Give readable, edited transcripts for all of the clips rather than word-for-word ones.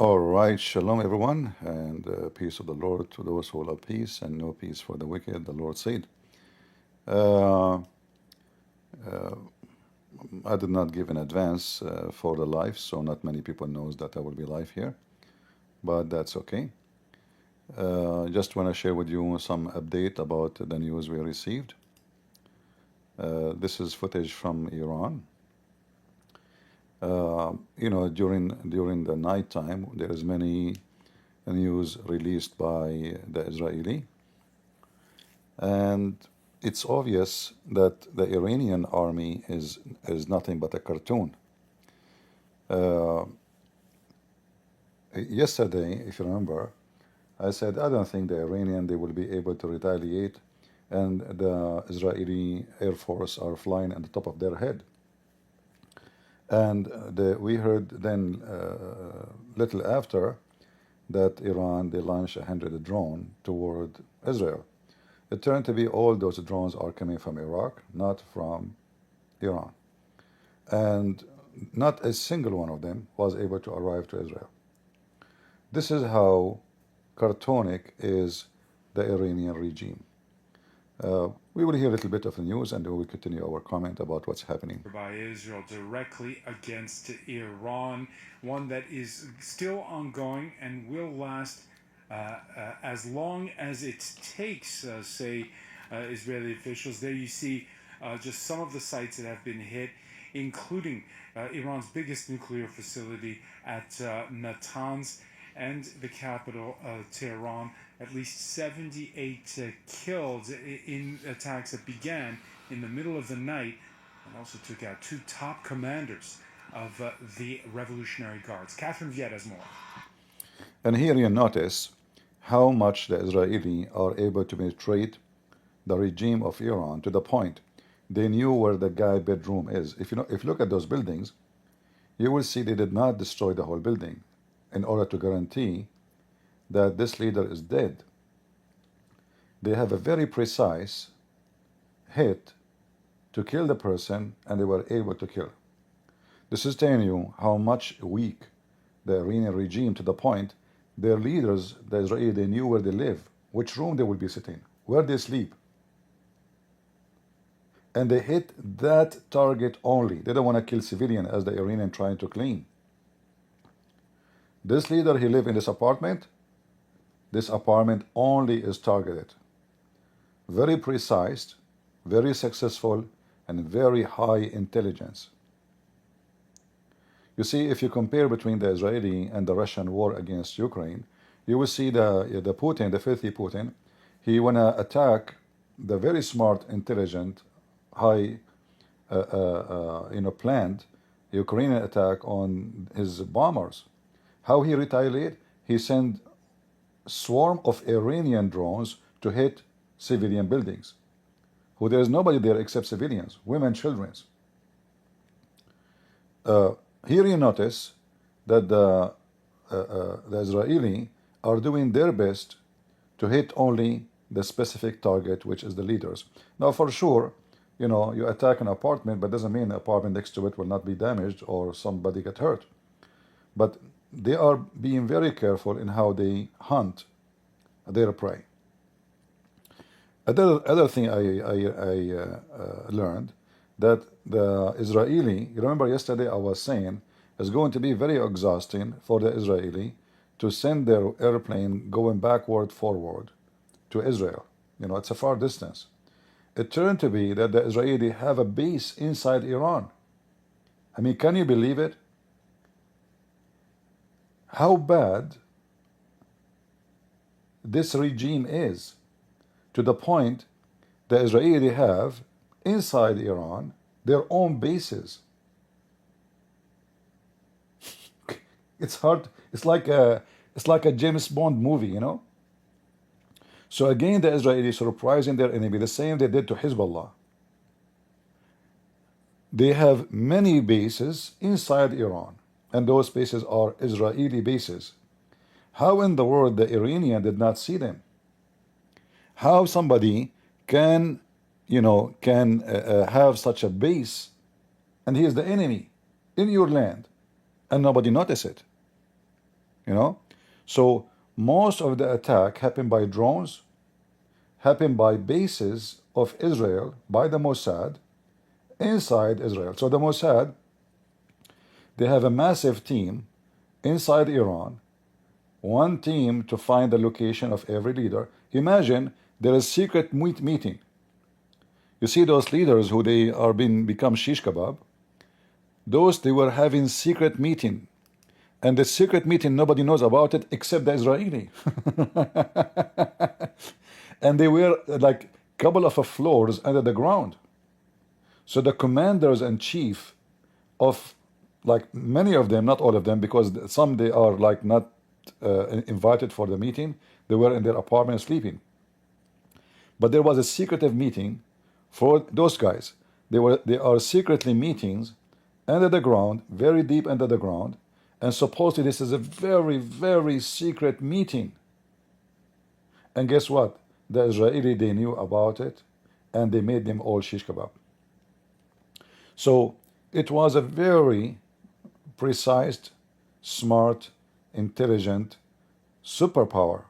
All right, shalom everyone, and peace of the Lord to those who love peace, and no peace for the wicked. The Lord said, uh, "I did not give an advance for the live, so not many people knows that I will be live here, but that's okay. Just want to share with you some update about the news we received. This is footage from Iran. During the night time, there is many news released by the Israeli. And it's obvious that the Iranian army is nothing but a cartoon. Uh, Yesterday, if you remember, I said I don't think the Iranian they will be able to retaliate, and the Israeli Air Force are flying on the top of their head. And we heard then little after that Iran they launched 100 drone toward Israel. It turned to be all those drones are coming from Iraq, not from Iran. And not a single one of them was able to arrive to Israel. This is how cartonic is the Iranian regime. We will hear a little bit of the news and we will continue our comment about what's happening. By Israel directly against Iran, one that is still ongoing and will last as long as it takes, say Israeli officials. There you see just some of the sites that have been hit, including Iran's biggest nuclear facility at Natanz and the capital, Tehran. At least 78 killed in attacks that began in the middle of the night and also took out two top commanders of the Revolutionary Guards. Catherine Viet has more. And here you notice how much the Israeli are able to penetrate the regime of Iran to the point they knew where the guy bedroom is. If you look at those buildings, you will see they did not destroy the whole building in order to guarantee that this leader is dead. They have a very precise hit to kill the person, and they were able to kill. This is telling you how much weak the Iranian regime, to the point their leaders, the Israeli, they knew where they live, which room they will be sitting, where they sleep. And they hit that target only. They don't want to kill civilian as the Iranian trying to claim. This leader, he live in this apartment. This apartment only is targeted. Very precise, very successful, and very high intelligence. You see, if you compare between the Israeli and the Russian war against Ukraine, you will see the Putin, the filthy Putin, he wanna attack the very smart, intelligent, high, planned Ukrainian attack on his bombers. How he retaliate? He sent swarm of Iranian drones to hit civilian buildings, who there is nobody there except civilians, women, children. Here you notice that the Israeli are doing their best to hit only the specific target, which is the leaders. Now, for sure, you attack an apartment, but doesn't mean the apartment next to it will not be damaged or somebody get hurt. But they are being very careful in how they hunt their prey. Other thing I learned, that the Israeli, you remember yesterday I was saying, it's going to be very exhausting for the Israeli to send their airplane going backward, forward to Israel. It's a far distance. It turned to be that the Israeli have a base inside Iran. I mean, can you believe it? How bad this regime is, to the point the Israeli have inside Iran their own bases. It's hard. It's like a James Bond movie, So again, the Israelis surprising their enemy, the same they did to Hezbollah. They have many bases inside Iran, and those bases are Israeli bases. How in the world the Iranian did not see them? How somebody can have such a base, and he is the enemy in your land, and nobody notice it? you know. So most of the attack happened by drones, happened by bases of Israel, by the Mossad, inside Israel. So the Mossad, they have a massive team inside Iran, one team to find the location of every leader. Imagine there is secret meeting. You see those leaders who they are become shish kebab, those they were having secret meeting. And the secret meeting, nobody knows about it except the Israeli. And they were like a couple of floors under the ground. So the commanders and chief of, like many of them, not all of them, because some they are like not invited for the meeting. They were in their apartment sleeping. But there was a secretive meeting for those guys. They are secretly meetings under the ground, very deep under the ground, and supposedly this is a very, very secret meeting. And guess what? The Israeli, they knew about it, and they made them all shish kebab. So it was a very precise, smart, intelligent superpower.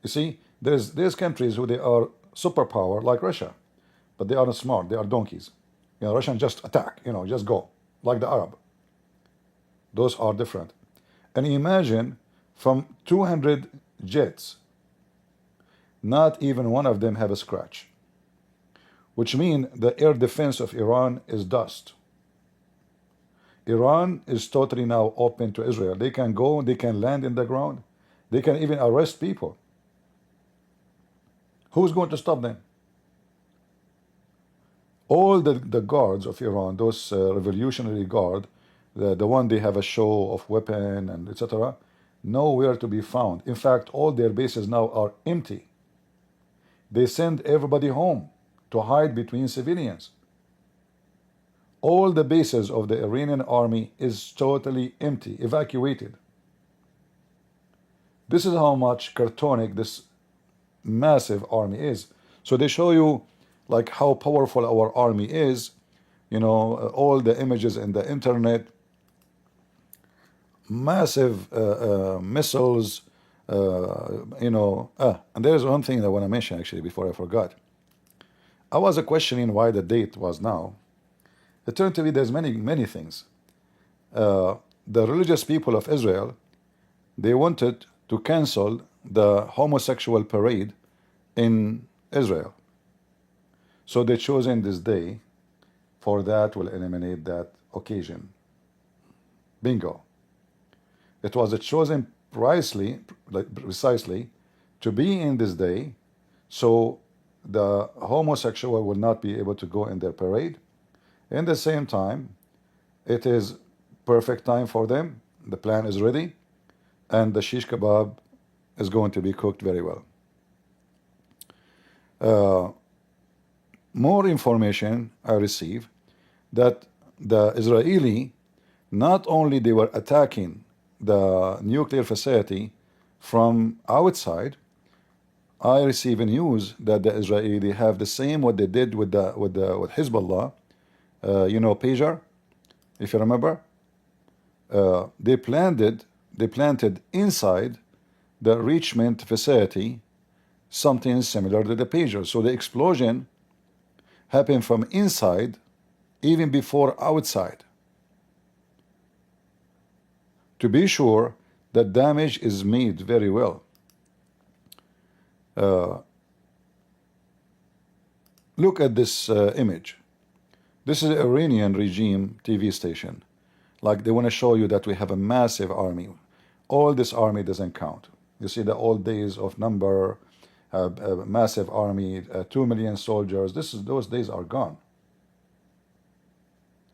You see, there's countries who they are superpower, like Russia, but they aren't smart. They are donkeys. You know, Russians just attack. You know, just go like the Arab. Those are different. And imagine from 200 jets, not even one of them have a scratch, which means the air defense of Iran is dust. Iran is totally now open to Israel. They can go, they can land in the ground, they can even arrest people. Who's going to stop them? All the guards of Iran, those revolutionary guard, the one they have a show of weapon and etc., nowhere to be found. In fact, all their bases now are empty. They send everybody home to hide between civilians. All the bases of the Iranian army is totally empty, evacuated. This is how much cartonic this massive army is. So they show you like how powerful our army is. You know, all the images in the internet, massive missiles, you know. And there's one thing that I want to mention actually before I forgot. I was questioning why the date was now. It turned to be there's many things. The religious people of Israel, they wanted to cancel the homosexual parade in Israel. So they chosen this day for that will eliminate that occasion. Bingo. It was chosen precisely to be in this day so the homosexual will not be able to go in their parade. In the same time, it is perfect time for them. The plan is ready, and the shish kebab is going to be cooked very well. More information I receive that the Israeli, not only they were attacking the nuclear facility from outside, I receive news that the Israeli have the same what they did with Hezbollah. You know, pager, if you remember, they planted inside the enrichment facility something similar to the pager. So the explosion happened from inside, even before outside. To be sure that damage is made very well. Look at this image. This is the Iranian regime TV station. Like they want to show you that we have a massive army. All this army doesn't count. You see the old days of number, a massive army, 2 million soldiers. Those days are gone.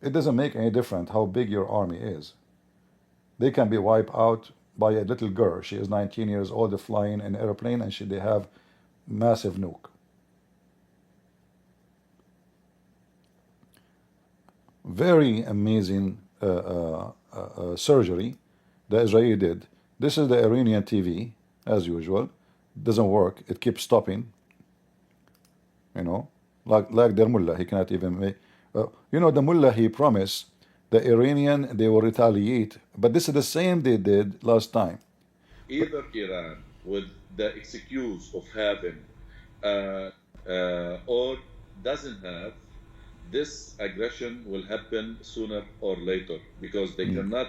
It doesn't make any difference how big your army is. They can be wiped out by a little girl. She is 19 years old, flying an airplane, and they have massive nuke. Very amazing surgery the Israeli did. This is the Iranian TV, as usual. Doesn't work. It keeps stopping. You know, like their mullah, he cannot even make. You know, the mullah, he promised the Iranian, they will retaliate. But this is the same they did last time. Either Iran with the excuse of having or doesn't have, this aggression will happen sooner or later, because they cannot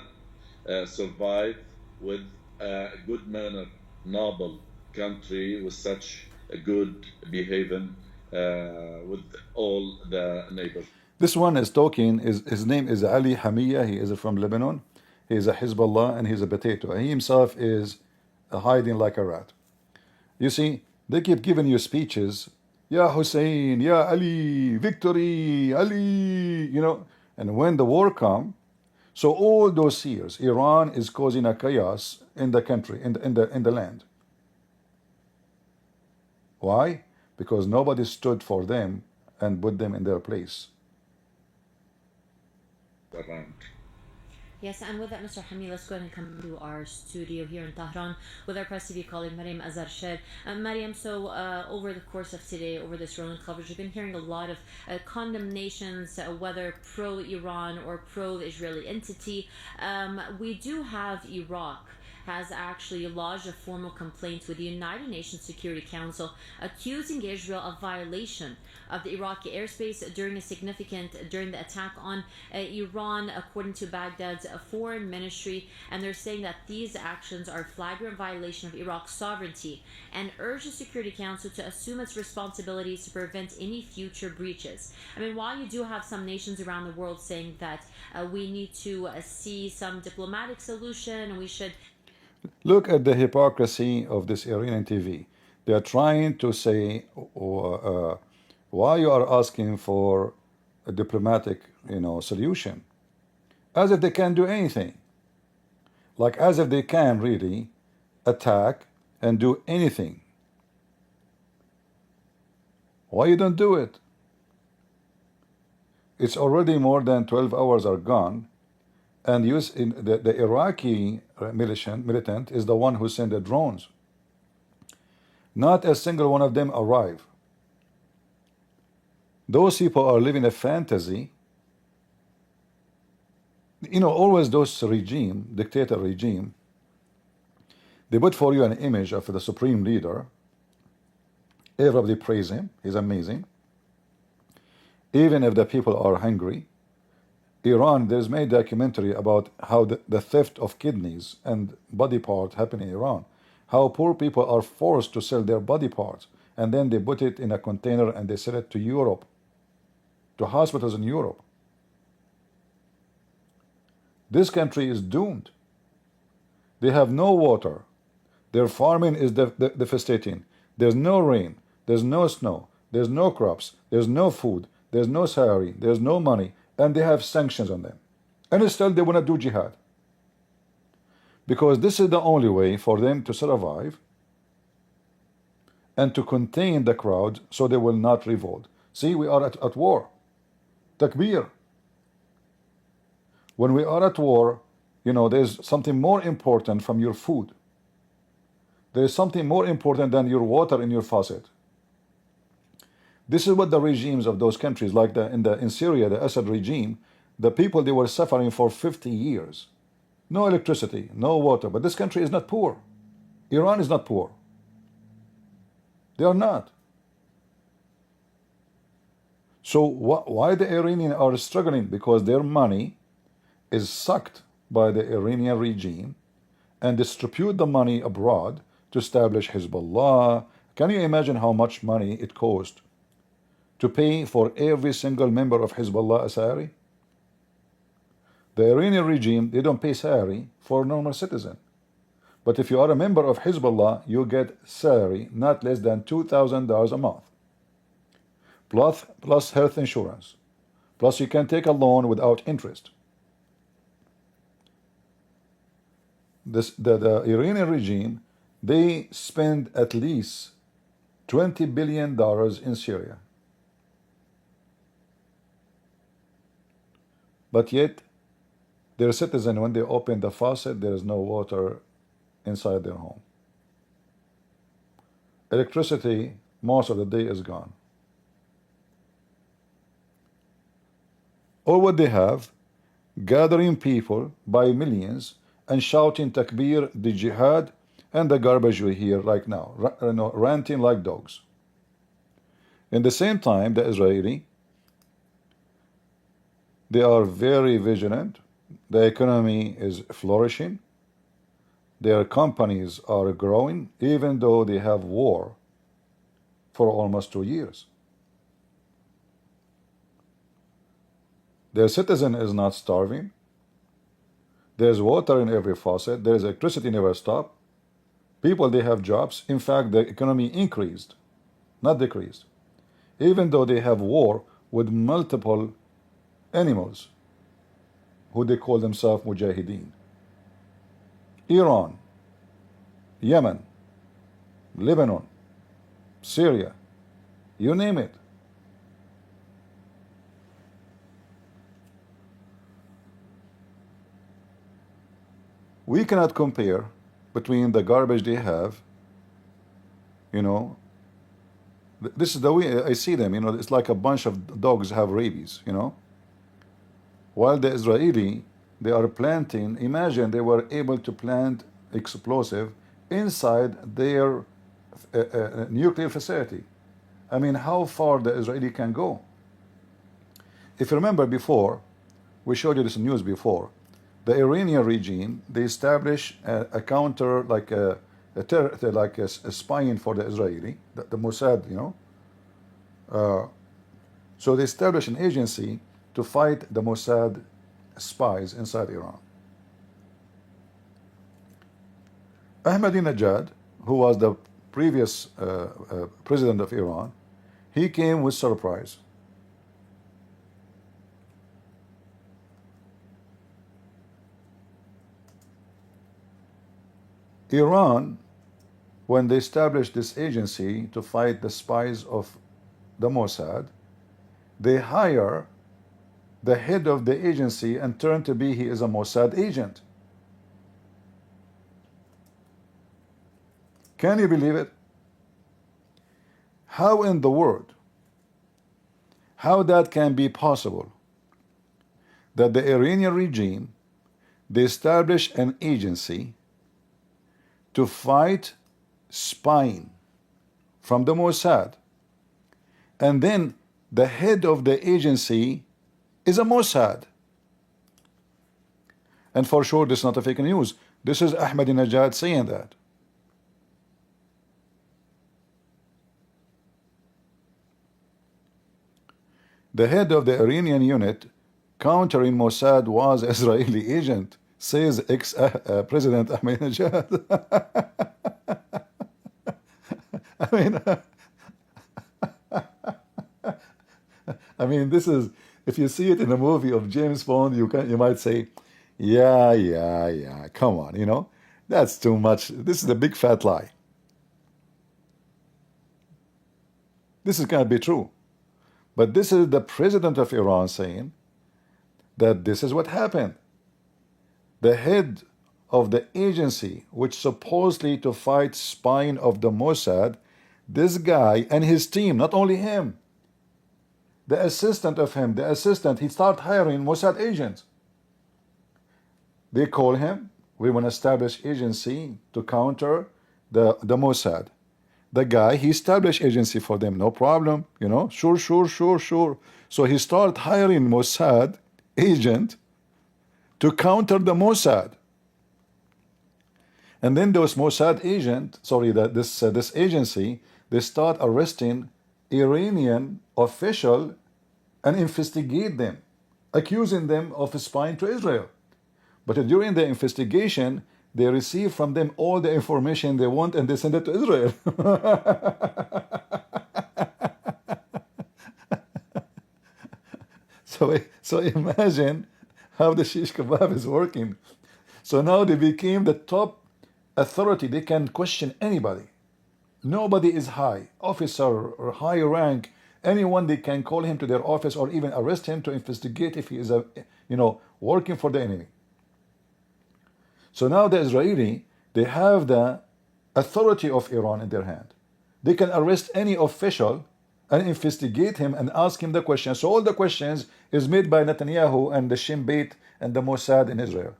survive with a good manner, noble country with such a good behaving with all the neighbors. This one is talking, his name is Ali Hamiya. He is from Lebanon. He is a Hezbollah and he's a potato. He himself is hiding like a rat. You see, they keep giving you speeches. Ya Hussein, Ya Ali, victory, Ali, you know. And when the war comes, so all those years, Iran is causing a chaos in the country, in the land. Why? Because nobody stood for them and put them in their place. Around. Yes, and with that, Mr. Hamid, let's go ahead and come to our studio here in Tehran with our Press TV colleague, Mariam Azhar. Mariam, so over the course of today, over this rolling coverage, we've been hearing a lot of condemnations, whether pro-Iran or pro-Israeli entity. We do have Iraq has actually lodged a formal complaint with the United Nations Security Council accusing Israel of violation of the Iraqi airspace during the attack on Iran, according to Baghdad's foreign ministry, and they're saying that these actions are flagrant violation of Iraq's sovereignty and urge the Security Council to assume its responsibilities to prevent any future breaches. I mean, while you do have some nations around the world saying that we need to see some diplomatic solution and we should. Look at the hypocrisy of this Iranian TV. They are trying to say why you are asking for a diplomatic, solution, as if they can do anything, like as if they can really attack and do anything. Why you don't do it? It's already more than 12 hours are gone. And the Iraqi militant is the one who sent the drones. Not a single one of them arrive. Those people are living a fantasy. Always those dictator regime, they put for you an image of the supreme leader. Everybody praise him. He's amazing. Even if the people are hungry. Iran, there's made a documentary about how the theft of kidneys and body parts happen in Iran. How poor people are forced to sell their body parts, and then they put it in a container and they sell it to Europe, to hospitals in Europe. This country is doomed. They have no water. Their farming is devastating. There's no rain. There's no snow. There's no crops. There's no food. There's no salary. There's no money. And they have sanctions on them. And still they want to do jihad. Because this is the only way for them to survive and to contain the crowd so they will not revolt. See, we are at war. Takbir. When we are at war, there's something more important from your food. There is something more important than your water in your faucet. This is what the regimes of those countries, like in Syria, the Assad regime, the people, they were suffering for 50 years. No electricity, no water. But this country is not poor. Iran is not poor. They are not. So why the Iranians are struggling? Because their money is sucked by the Iranian regime and distribute the money abroad to establish Hezbollah. Can you imagine how much money it cost to pay for every single member of Hezbollah a salary? The Iranian regime, they don't pay salary for a normal citizen. But if you are a member of Hezbollah, you get salary not less than $2,000 a month. Plus health insurance. Plus you can take a loan without interest. The Iranian regime, they spend at least $20 billion in Syria. But yet, their citizen, when they open the faucet, there is no water inside their home. Electricity, most of the day is gone. All what they have gathering people by millions and shouting takbir, the jihad, and the garbage we hear like now, ranting like dogs. In the same time, the Israeli, they are very vigilant. The economy is flourishing. Their companies are growing, even though they have war for almost 2 years. Their citizen is not starving. There's water in every faucet. There's electricity never stop. People, they have jobs. In fact, the economy increased, not decreased. Even though they have war with multiple animals who they call themselves mujahideen. Iran, Yemen, Lebanon, Syria, you name it. We cannot compare between the garbage they have, this is the way I see them, it's like a bunch of dogs have rabies, While the Israeli, they are planting, imagine they were able to plant explosive inside their nuclear facility. I mean, how far the Israeli can go. If you remember before, we showed you this news before, the Iranian regime, they established a counter, like a spying for the Israeli, the Mossad, so they established an agency to fight the Mossad spies inside Iran. Ahmadinejad, who was the previous president of Iran, he came with surprise. Iran, when they established this agency to fight the spies of the Mossad, they hire the head of the agency and turn to be he is a Mossad agent. Can you believe it? How in the world, how that can be possible that the Iranian regime, they establish an agency to fight spying from the Mossad, and then the head of the agency is a Mossad. And for sure this is not a fake news, this is Ahmadinejad saying that. The head of the Iranian unit countering Mossad was Israeli agent, says ex-President Ahmadinejad. I mean, this is, if you see it in a movie of James Bond, you might say, yeah, come on, that's too much. This is a big fat lie. This is going to be true. But this is the president of Iran saying that this is what happened. The head of the agency, which supposedly to fight spying of the Mossad, this guy and his team, not only him, the assistant of him, he started hiring Mossad agents. They call him, we want to establish agency to counter the Mossad. The guy, he established agency for them, no problem, sure. So he started hiring Mossad agent to counter the Mossad. And then those Mossad agent, this agency, they start arresting Iranian official and investigate them, accusing them of spying to Israel. But during the investigation, they receive from them all the information they want and they send it to Israel. So imagine how the shish kebab is working. So now they became the top authority. They can question anybody. Nobody is high, officer or high rank. Anyone, they can call him to their office or even arrest him to investigate if he is working for the enemy. So now the Israeli, they have the authority of Iran in their hand. They can arrest any official and investigate him and ask him the questions. So all the questions is made by Netanyahu and the Shin Bet and the Mossad in Israel.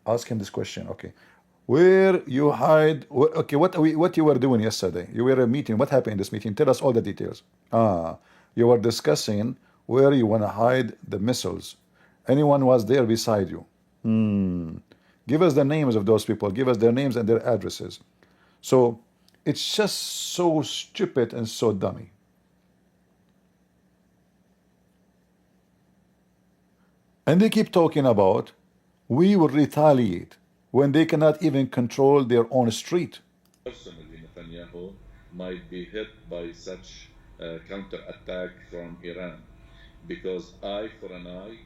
Ask him this question. Okay, where you hide? Okay, what you were doing yesterday? You were a meeting. What happened in this meeting? Tell us all the details. You were discussing where you want to hide the missiles. Anyone was there beside you? Give us the names of those people. Give us their names and their addresses. So it's just so stupid and so dummy. And they keep talking about we will retaliate when they cannot even control their own street. Personally, Netanyahu might be hit by such counter-attack from Iran, because eye for an eye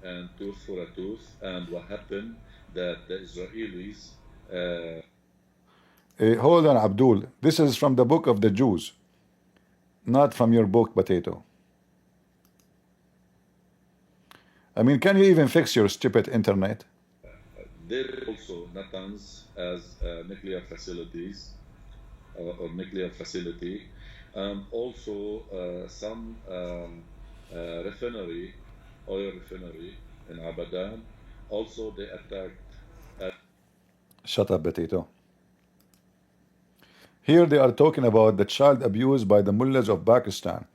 and tooth for a tooth, and what happened that the Israelis Hold on, Abdul. This is from the book of the Jews, not from your book, Potato. I mean, can you even fix your stupid internet? there also Natanz as nuclear facilities or nuclear facility, and also some refinery, oil refinery in Abadan. Also, they attacked. Shut up, Potato. Here they are talking about the child abuse by the mullahs of Pakistan.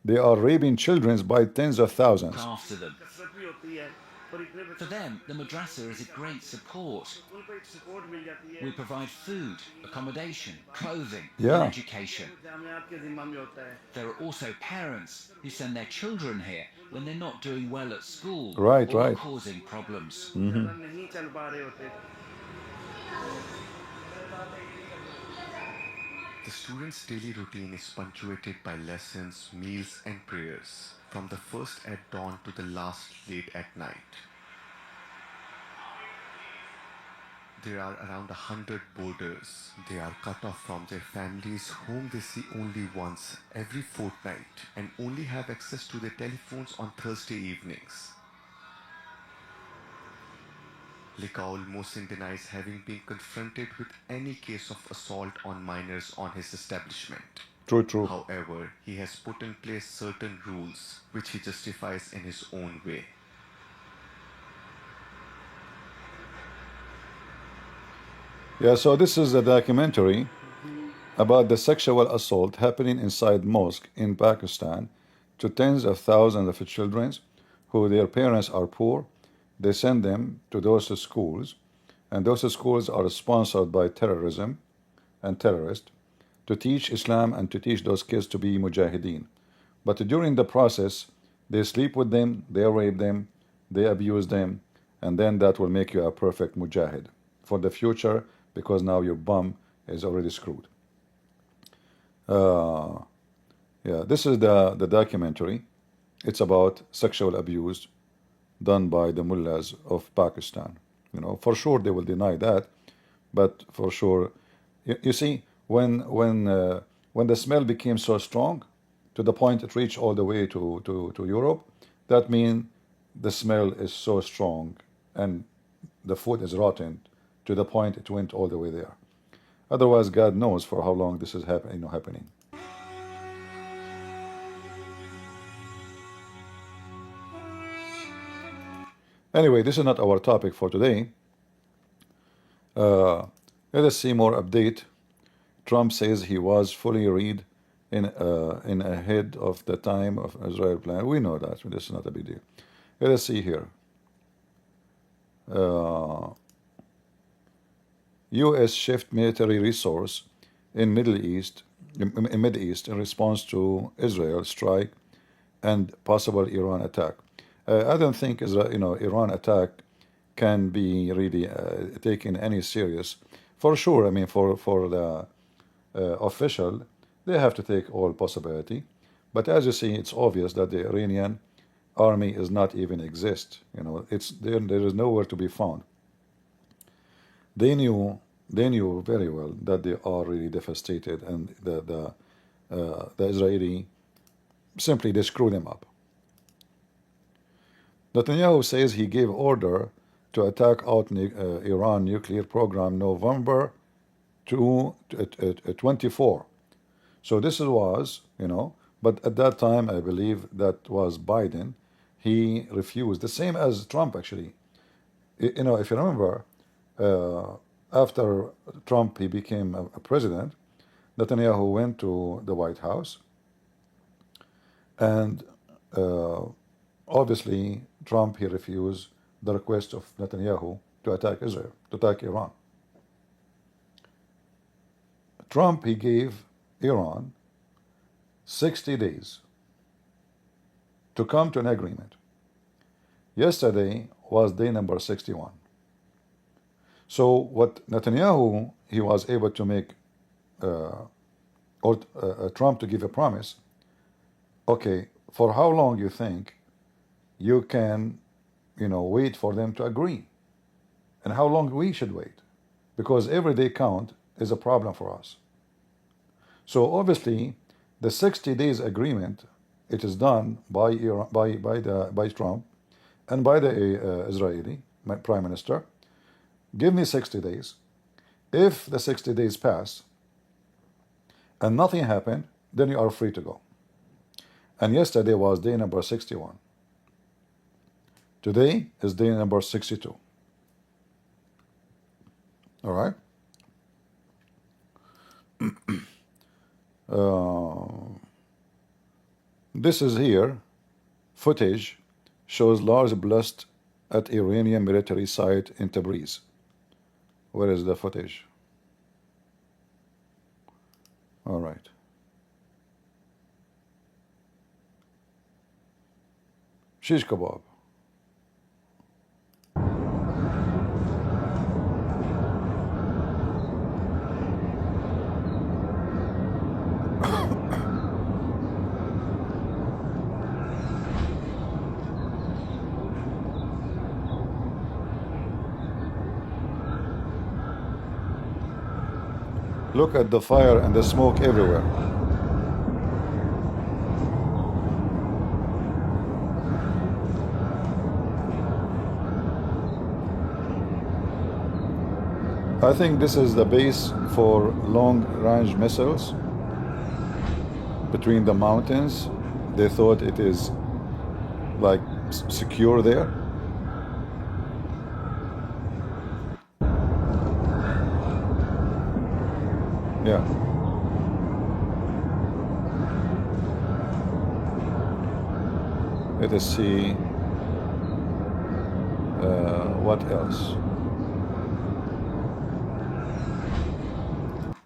They are raping children by tens of thousands. After them. For them, the madrasa is a great support. We provide food, accommodation, clothing, and education. There are also parents who send their children here when they're not doing well at school or are causing problems. The students' daily routine is punctuated by lessons, meals and prayers, from the first at dawn to the last late at night. There are around 100 boarders. They are cut off from their families, whom they see only once every fortnight, and only have access to their telephones on Thursday evenings. Liqaul Mohsin denies having been confronted with any case of assault on minors on his establishment. True. However, he has put in place certain rules, which he justifies in his own way. Yeah, so this is a documentary about the sexual assault happening inside mosque in Pakistan to tens of thousands of children who their parents are poor. They send them to those schools, and those schools are sponsored by terrorism and terrorists to teach Islam and to teach those kids to be mujahideen. But during the process, they sleep with them, they rape them, they abuse them, and then that will make you a perfect mujahid for the future, because now your bum is already screwed. Yeah, this is the documentary. It's about sexual abuse done by the mullahs of Pakistan. You know, for sure they will deny that, but for sure, you see, when the smell became so strong, to the point it reached all the way to Europe, that means the smell is so strong and the food is rotten to the point it went all the way there. Otherwise, God knows for how long this is happening. Anyway, this is not our topic for today. Let us see more update. Trump says he was fully read in ahead of the time of Israel plan. We know that. This is not a big deal. Let us see here. U.S. shift military resource in Middle East in response to Israel strike and possible Iran attack. I don't think Iran attack can be really taken any serious. For sure, I mean, for the official, they have to take all possibility. But as you see, it's obvious that the Iranian army is not even exist. You know, it's there is nowhere to be found. They knew very well that they are really devastated, and the Israeli simply they screw them up. Netanyahu says he gave order to attack out Iran nuclear program November 24. So this was, but at that time I believe that was Biden. He refused, the same as Trump actually. You know, if you remember, after Trump he became a president, Netanyahu went to the White House, and obviously Trump he refused the request of Netanyahu to attack Israel, to attack Iran. Trump he gave Iran 60 days to come to an agreement. Yesterday was day number 61. So what Netanyahu he was able to make, Trump to give a promise. Okay, for how long you think you can, wait for them to agree, and how long we should wait, because every day count is a problem for us. So obviously, the 60 days agreement, it is done by Iran, by Trump, and by the Israeli Prime Minister. Give me 60 days. If the 60 days pass and nothing happened, then you are free to go. And yesterday was day number 61. Today is day number 62. All right? This is here. Footage shows large blast at Iranian military site in Tabriz. Where is the footage? All right. Shish kebab. Look at the fire and the smoke everywhere. I think this is the base for long-range missiles between the mountains. They thought it is like secure there. Yeah. Let us see what else.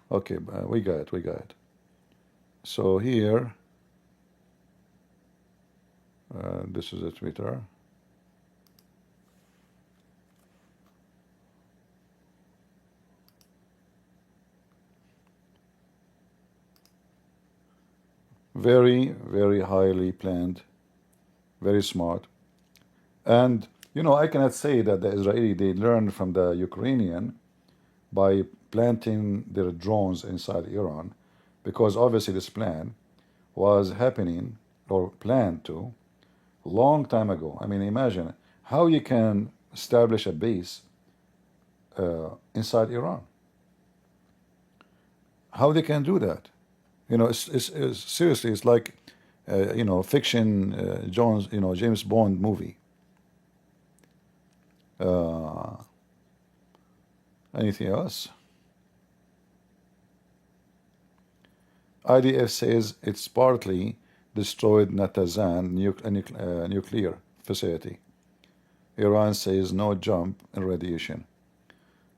Okay, we got it. So here, this is a Twitter. Very, very highly planned, very smart. And, I cannot say that the Israeli, they learned from the Ukrainian by planting their drones inside Iran, because obviously this plan was happening or planned to long time ago. I mean, imagine how you can establish a base inside Iran. How they can do that? It's seriously, it's like, fiction, James Bond movie. Anything else? IDF says it's partly destroyed Natanz nuclear facility. Iran says no jump in radiation.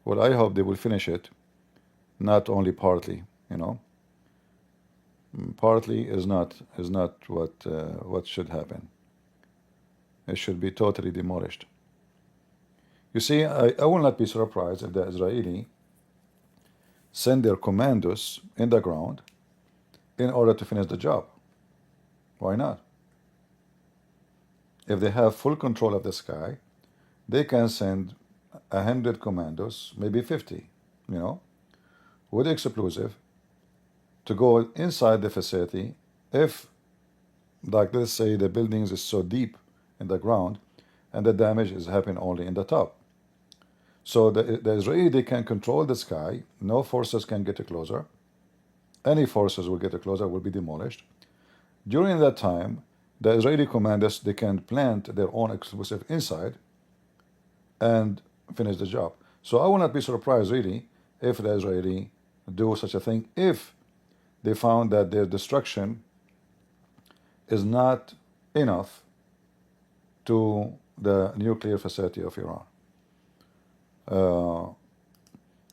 Well, I hope they will finish it, not only partly, Partly is not what should happen. It should be totally demolished. You see, I will not be surprised if the Israeli send their commandos in the ground in order to finish the job. Why not? If they have full control of the sky, they can send 100 commandos, maybe 50, with explosive, to go inside the facility. If, like let's say, the buildings is so deep in the ground and the damage is happening only in the top. So the Israeli, they can control the sky, no forces can get closer. Any forces will get closer, will be demolished. During that time, the Israeli commanders, they can plant their own explosive inside, and finish the job. So I will not be surprised really if the Israeli do such a thing if they found that their destruction is not enough to the nuclear facility of Iran.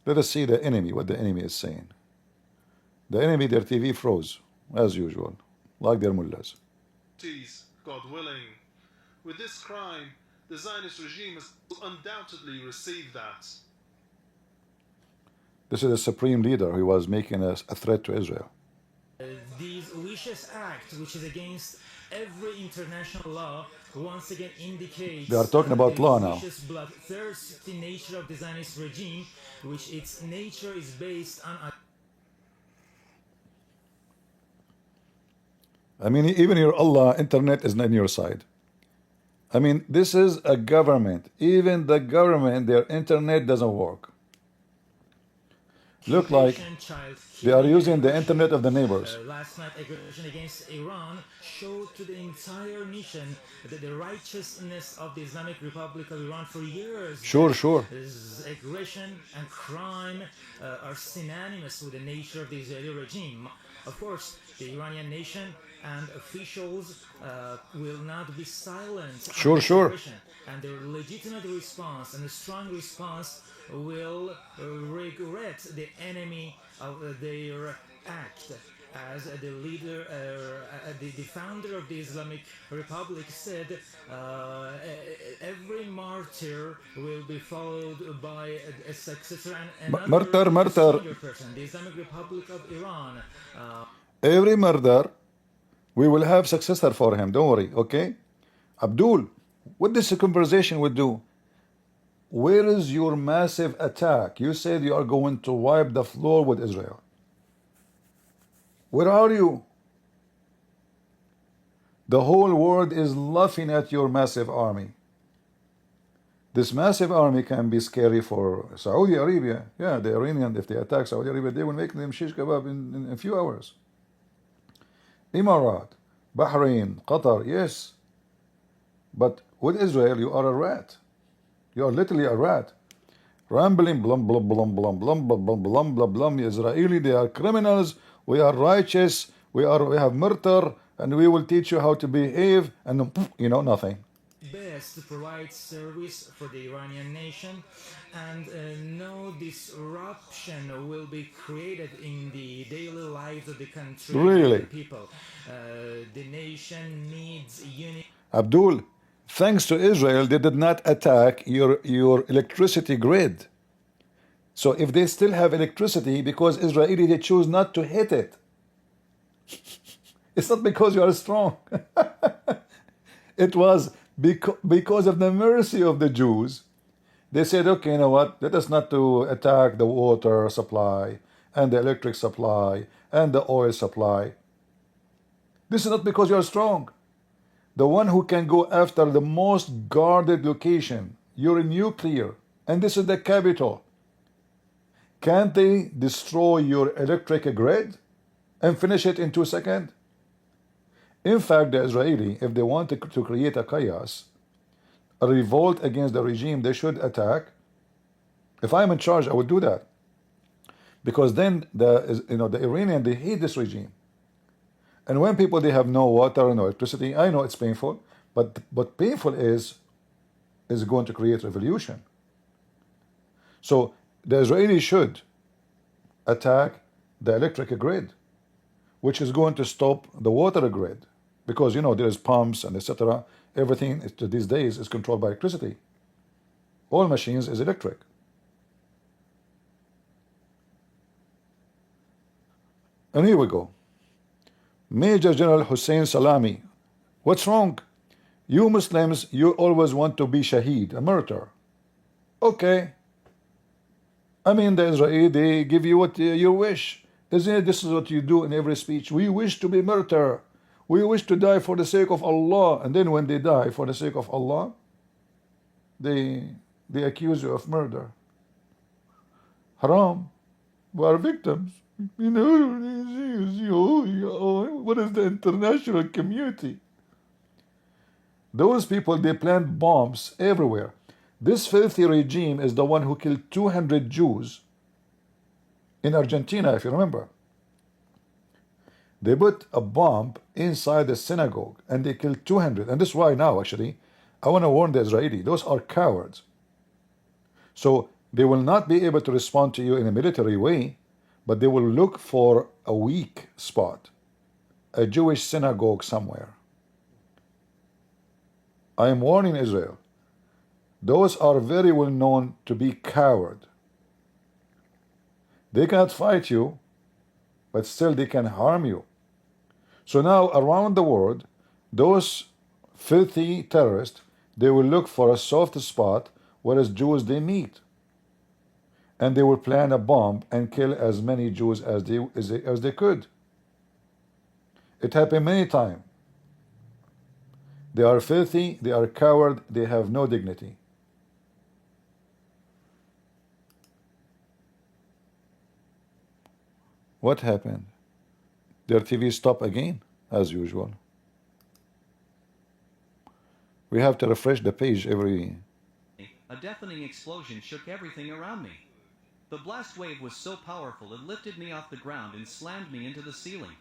Let us see the enemy, what the enemy is saying. The enemy, their TV froze, as usual, like their mullahs. God willing. With this crime, the Zionist regime will undoubtedly receive that. This is the supreme leader who was making a threat to Israel. These vicious acts, which is against every international law, once again indicates they are talking about law now. The bloodthirsty nature of the Zionist regime, which its nature is based on. I mean, even your Allah, internet is not on your side. I mean, this is a government. Even the government, their internet doesn't work. Look like they are using the internet of the neighbors. Last night, aggression against Iran showed to the entire nation that the righteousness of the Islamic Republic of Iran for years. Sure. Aggression and crime are synonymous with the nature of the Israeli regime. Of course, the Iranian nation and officials will not be silent. Sure. And their legitimate response and a strong response will regret the enemy of their act. As the leader, the founder of the Islamic Republic said, every martyr will be followed by a successor and another stronger person. The Islamic Republic of Iran. Every murder, we will have successor for him. Don't worry, okay? Abdul, what this conversation would do? Where is your massive attack? You said you are going to wipe the floor with Israel. Where are you? The whole world is laughing at your massive army. This massive army can be scary for Saudi Arabia. Yeah, the Iranian, if they attack Saudi Arabia, they will make them shish kebab in a few hours. Emirat, Bahrain, Qatar, yes. But with Israel, you are a rat. You are literally a rat. Rambling, blum, blum, blum, blum, blum, blum, blum, blum, blum, blum. Israeli, they are criminals. We are righteous. We have murder, and we will teach you how to behave. And you know nothing. Best to provide service for the Iranian nation, and no disruption will be created in the daily lives of the country. Really? The people. The nation needs unity. Abdul, thanks to Israel, they did not attack your electricity grid. So if they still have electricity, because Israeli, they choose not to hit it. It's not because you are strong. It was because of the mercy of the Jews. They said, okay, you know what? Let us not to attack the water supply and the electric supply and the oil supply. This is not because you are strong. The one who can go after the most guarded location, your nuclear, and this is the capital. Can't they destroy your electric grid and finish it in 2 seconds? In fact, the Israeli, if they want to create a chaos, a revolt against the regime, they should attack. If I'm in charge, I would do that. Because then the Iranian, they hate this regime. And when people, they have no water, no electricity, I know it's painful, but painful is going to create revolution. So the Israelis should attack the electric grid, which is going to stop the water grid, because there's pumps and etc. Everything these days is controlled by electricity. All machines is electric. And here we go. Major General Hussein Salami, what's wrong? You Muslims, you always want to be Shaheed, a martyr. Okay. I mean, the Israeli, they give you what you wish. Isn't it? This is what you do in every speech. We wish to be martyr. We wish to die for the sake of Allah. And then when they die for the sake of Allah, they accuse you of murder. Haram. We are victims. What is the international community? Those people, they plant bombs everywhere. This filthy regime is the one who killed 200 Jews in Argentina, if you remember. They put a bomb inside the synagogue and they killed 200. And this is why now, actually, I want to warn the Israeli. Those are cowards. So they will not be able to respond to you in a military way, but they will look for a weak spot, a Jewish synagogue somewhere. I am warning Israel. Those are very well known to be coward. They cannot fight you, but still they can harm you. So now around the world, those filthy terrorists, they will look for a soft spot where as Jews they meet. And they will plan a bomb and kill as many Jews as they could. It happened many times. They are filthy, they are coward, they have no dignity. What happened? Their TV stopped again, as usual. We have to refresh the page every... A deafening explosion shook everything around me. The blast wave was so powerful it lifted me off the ground and slammed me into the ceiling.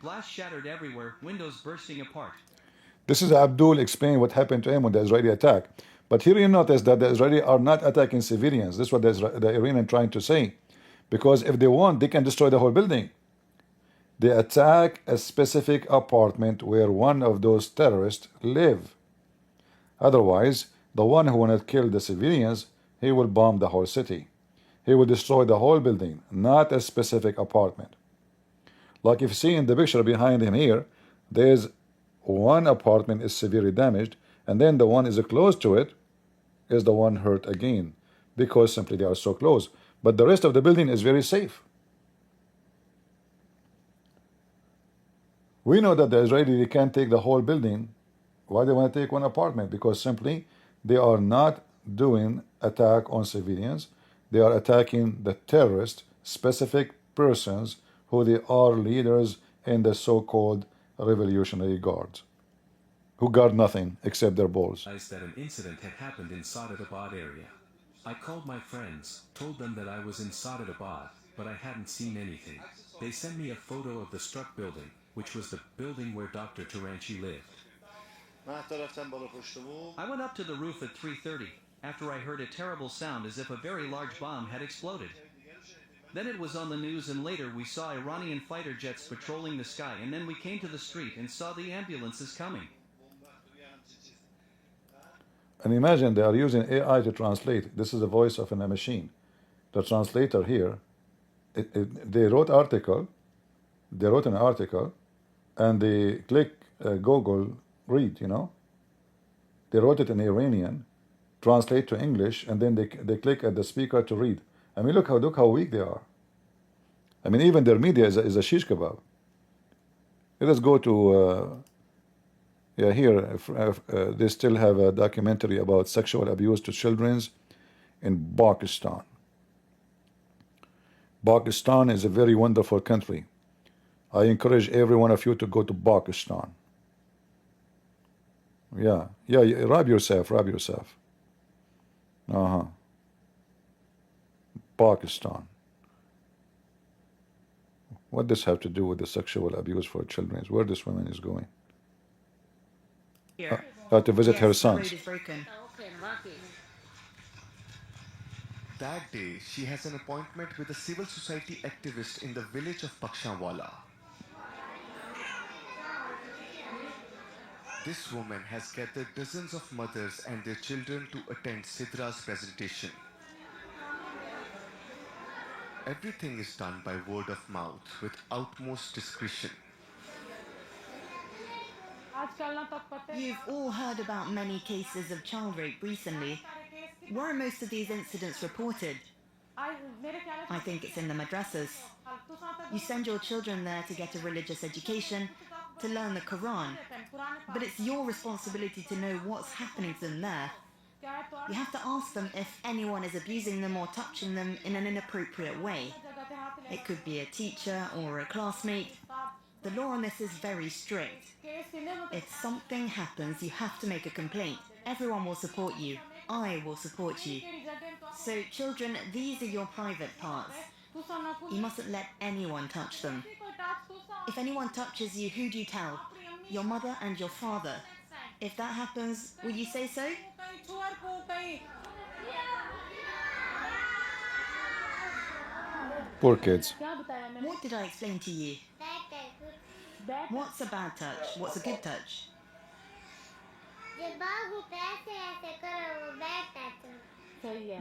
Glass shattered everywhere, windows bursting apart. This is Abdul explaining what happened to him with the Israeli attack. But here you notice that the Israelis are not attacking civilians. This is what the Iranians trying to say. Because if they want, they can destroy the whole building. They attack a specific apartment where one of those terrorists live. Otherwise, the one who wanted to kill the civilians, he will bomb the whole city. He will destroy the whole building, not a specific apartment. Like if you see in the picture behind him here, there's one apartment is severely damaged, and then the one is close to it is the one hurt again, because simply they are so close. But the rest of the building is very safe. We know that the Israeli, they can't take the whole building. Why they want to take one apartment? Because simply they are not doing attack on civilians. They are attacking the terrorist, specific persons who they are leaders in the so-called Revolutionary Guards, who guard nothing except their balls. That an incident had happened in Sadabad area. I called my friends, told them that I was in Sadabad, but I hadn't seen anything. They sent me a photo of the struck building, which was the building where Dr. Taranchi lived. I went up to the roof at 3:30, after I heard a terrible sound as if a very large bomb had exploded. Then it was on the news, and later we saw Iranian fighter jets patrolling the sky, and then we came to the street and saw the ambulances coming. And imagine they are using AI to translate. This is the voice of a machine. The translator here, they wrote an article, and they click Google read, you know. They wrote it in Iranian, translate to English, and then they click at the speaker to read. I mean, look how weak they are. I mean, even their media is a shish kebab. Let us go to... yeah, here they still have a documentary about sexual abuse to children in Pakistan. Pakistan is a very wonderful country. I encourage every one of you to go to Pakistan. Yeah, rub yourself. Pakistan. What does this have to do with the sexual abuse for children? Where this woman is going? To visit her sons. That day, she has an appointment with a civil society activist in the village of Pakshanwala. This woman has gathered dozens of mothers and their children to attend Sidra's presentation. Everything is done by word of mouth with utmost discretion. You've all heard about many cases of child rape recently. Where are most of these incidents reported? I think it's in the madrasas. You send your children there to get a religious education, to learn the Quran. But it's your responsibility to know what's happening to them there. You have to ask them if anyone is abusing them or touching them in an inappropriate way. It could be a teacher or a classmate. The law on this is very strict. If something happens, you have to make a complaint. Everyone will support you. I will support you. So, children, these are your private parts. You mustn't let anyone touch them. If anyone touches you, who do you tell? Your mother and your father. If that happens, will you say so? Poor kids. What did I explain to you? What's a bad touch? What's a good touch?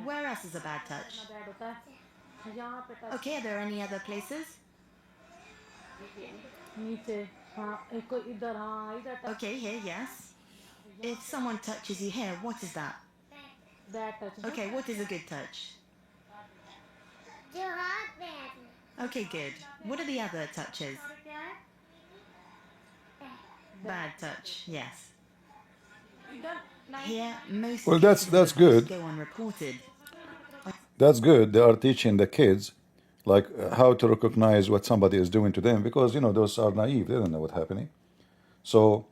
Where else is a bad touch? Okay, are there any other places? Okay, here, yes. If someone touches you here, what is that? Okay, what is a good touch? Okay, good. What are the other touches? Bad touch, yes. Here, most Well, cases that's of abuse good. go unreported. That's good. They are teaching the kids like how to recognize what somebody is doing to them because, you know, those are naive. They don't know what's happening. So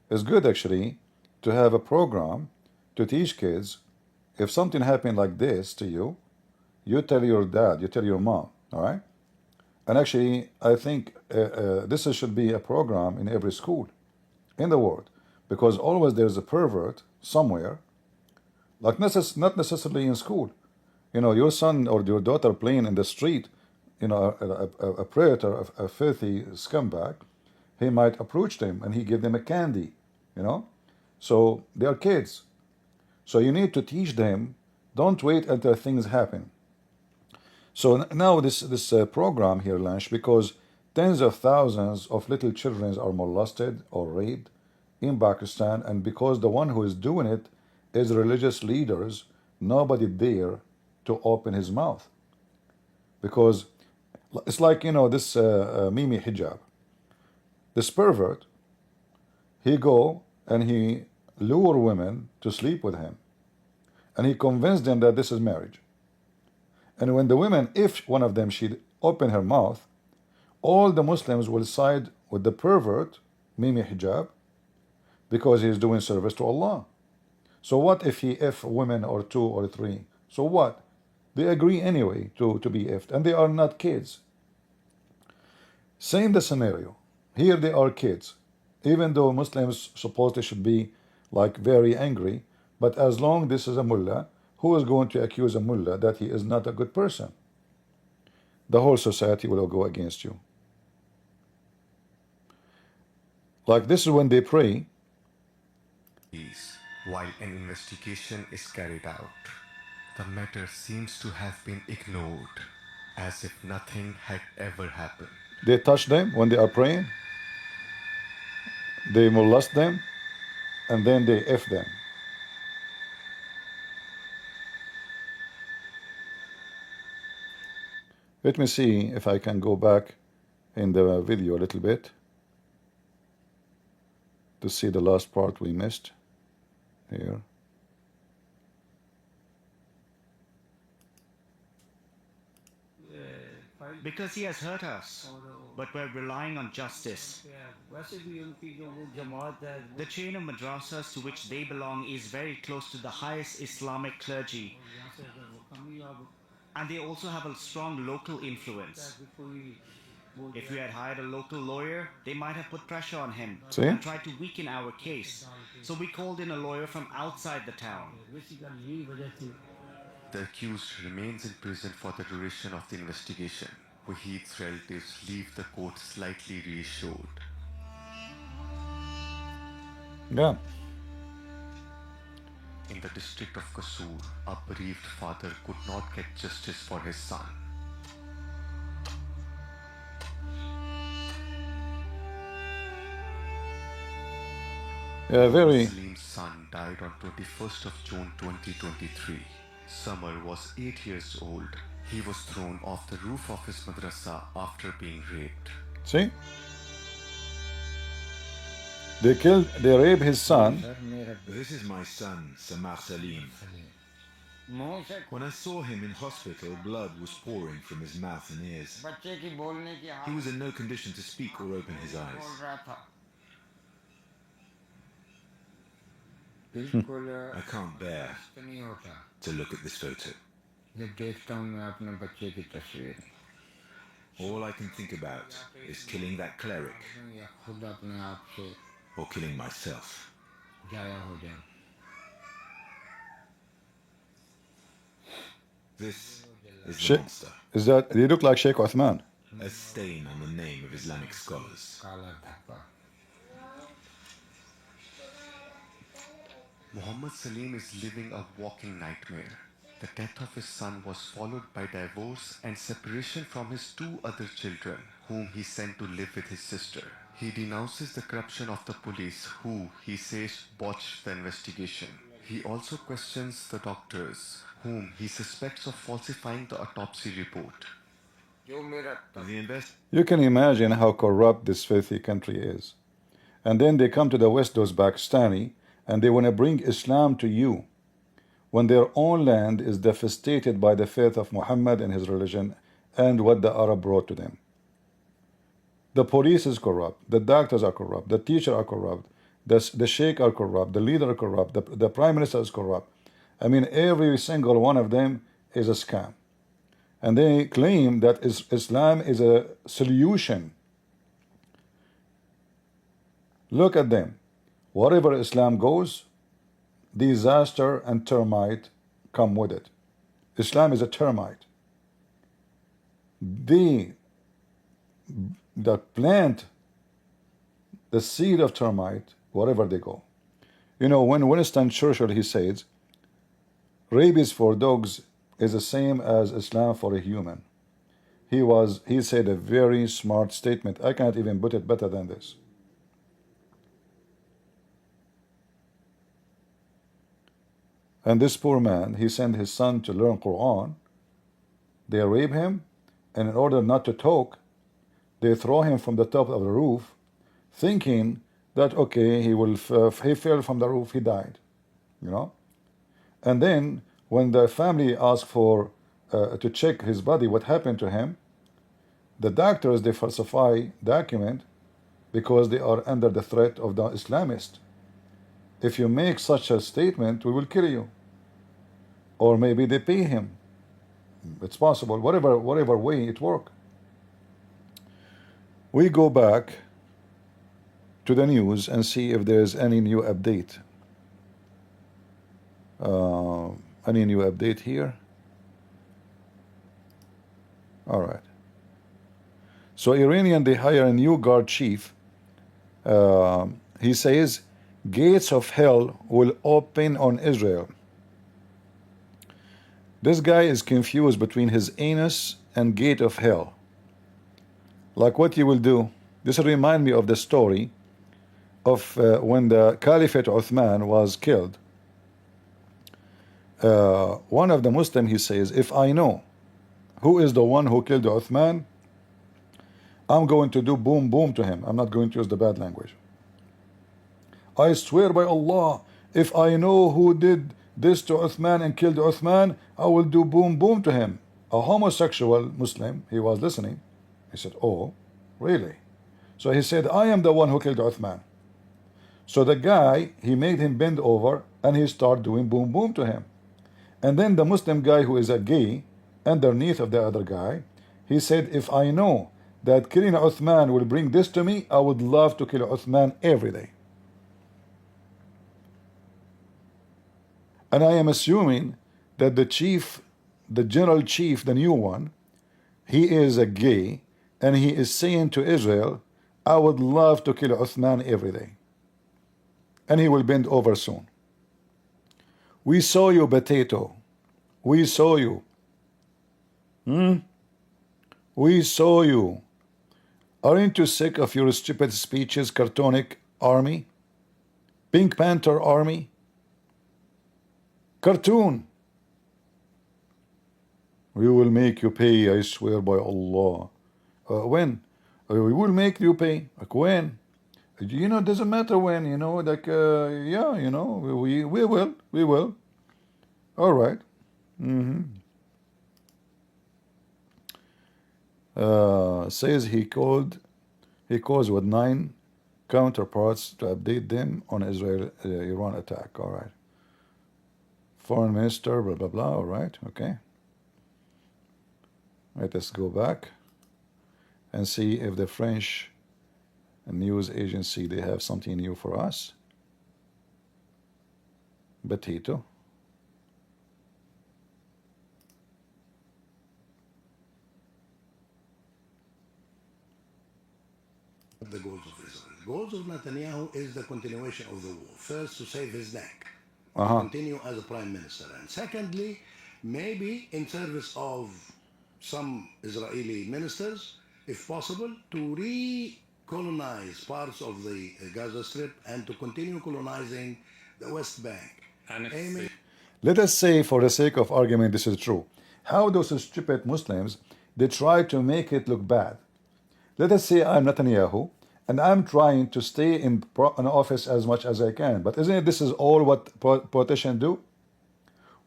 it's good actually to have a program to teach kids if something happened like this to you, you tell your dad, you tell your mom, all right? And actually, I think this should be a program in every school in the world because always there's a pervert somewhere, like not necessarily in school. You know, your son or your daughter playing in the street, you know, a predator, a filthy scumbag, he might approach them and he give them a candy, you know? So they are kids. So you need to teach them, don't wait until things happen. So now this program here launched because tens of thousands of little children are molested or raped in Pakistan, and because the one who is doing it is religious leaders, nobody dare to open his mouth. Because it's like, you know, this Mimi Hijab. This pervert, he go and he lure women to sleep with him. And he convinced them that this is marriage. And when the women, if one of them should open her mouth, all the Muslims will side with the pervert, Mimi Hijab, because he is doing service to Allah. So what if he F women or two or three? So what? They agree anyway to be effed, and they are not kids. Same the scenario. Here they are kids. Even though Muslims suppose they should be like very angry, but as long this is a mullah, who is going to accuse a mullah that he is not a good person? The whole society will go against you. Like this is when they pray. While an investigation is carried out, the matter seems to have been ignored, as if nothing had ever happened. They touch them when they are praying. They molest them, and then they F them. Let me see if I can go back in the video a little bit to see the last part we missed here. Because he has hurt us, but we're relying on justice. The chain of madrasas to which they belong is very close to the highest Islamic clergy, and they also have a strong local influence. If we had hired a local lawyer, they might have put pressure on him and tried to weaken our case. So we called in a lawyer from outside the town. The accused remains in prison for the duration of the investigation. Wahid's relatives leave the court slightly reassured. Yeah. In the district of Kasur, a bereaved father could not get justice for his son. Muslim's son died on 21st of June 2023. Samar was 8 years old. He was thrown off the roof of his madrasa after being raped. See? They rape his son. This is my son, Samar Salim. When I saw him in hospital, blood was pouring from his mouth and ears. He was in no condition to speak or open his eyes. I can't bear to look at this photo. All I can think about is killing that cleric or killing myself. This is the monster. Is that, they look like Sheikh Uthman. A stain on the name of Islamic scholars. Muhammad Salim is living a walking nightmare. The death of his son was followed by divorce and separation from his two other children, whom he sent to live with his sister. He denounces the corruption of the police, who, he says, botched the investigation. He also questions the doctors, whom he suspects of falsifying the autopsy report. You can imagine how corrupt this filthy country is. And then they come to the West, those Pakistani, and they want to bring Islam to you, when their own land is devastated by the faith of Muhammad and his religion and what the Arab brought to them. The police is corrupt, the doctors are corrupt, the teachers are corrupt, the sheikh are corrupt, the leader are corrupt, the prime minister is corrupt. I mean, every single one of them is a scam. And they claim that Islam is a solution. Look at them. Wherever Islam goes, disaster and termite come with it. Islam is a termite. They plant the seed of termite wherever they go. You know, when Winston Churchill, he says, rabies for dogs is the same as Islam for a human. He said a very smart statement. I can't even put it better than this. And this poor man, he sent his son to learn Quran. They rape him, and in order not to talk, they throw him from the top of the roof, thinking that, okay, he fell from the roof, he died, you know. And then when the family asked for to check his body, what happened to him, the doctors, they falsify document because they are under the threat of the Islamist. If you make such a statement, we will kill you. Or maybe they pay him. It's possible, whatever way it works. We go back to the news and see if there's any new update. Any new update here? All right. So Iranian, they hire a new guard chief. He says, gates of hell will open on Israel. This guy is confused between his anus and gate of hell. Like what he will do. This reminds me of the story of when the Caliphate Uthman was killed. One of the Muslims, he says, if I know who is the one who killed Uthman, I'm going to do boom boom to him. I'm not going to use the bad language. I swear by Allah, if I know who did this to Uthman and killed Uthman, I will do boom boom to him. A homosexual Muslim, he was listening. He said, oh, really? So he said, I am the one who killed Uthman. So the guy, he made him bend over and he started doing boom boom to him. And then the Muslim guy who is a gay, underneath of the other guy, he said, if I know that killing Uthman will bring this to me, I would love to kill Uthman every day. And I am assuming that the chief, the general chief, the new one, he is a gay, and he is saying to Israel, I would love to kill Uthman every day. And he will bend over soon. We saw you, potato. We saw you. We saw you. Aren't you sick of your stupid speeches, cartonic army? Pink Panther army? Cartoon. We will make you pay, I swear by Allah. When? We will make you pay. Like when? You know, it doesn't matter when, you know, like, yeah, you know, we will. All right. Says he calls with 9 counterparts to update them on Israel-Iran attack. All right. Foreign Minister, blah, blah, blah. All right. Okay. Let us go back and see if the French news agency, they have something new for us. Potato. The goals of Israel. The goals of Netanyahu is the continuation of the war. First, to save his neck, to continue as a prime minister. And secondly, maybe in service of some Israeli ministers, if possible, to re-colonize parts of the Gaza Strip and to continue colonizing the West Bank. Let us say, for the sake of argument, this is true. How those stupid Muslims, they try to make it look bad. Let us say I'm Netanyahu, and I'm trying to stay in office as much as I can. But isn't it this is all what politicians do?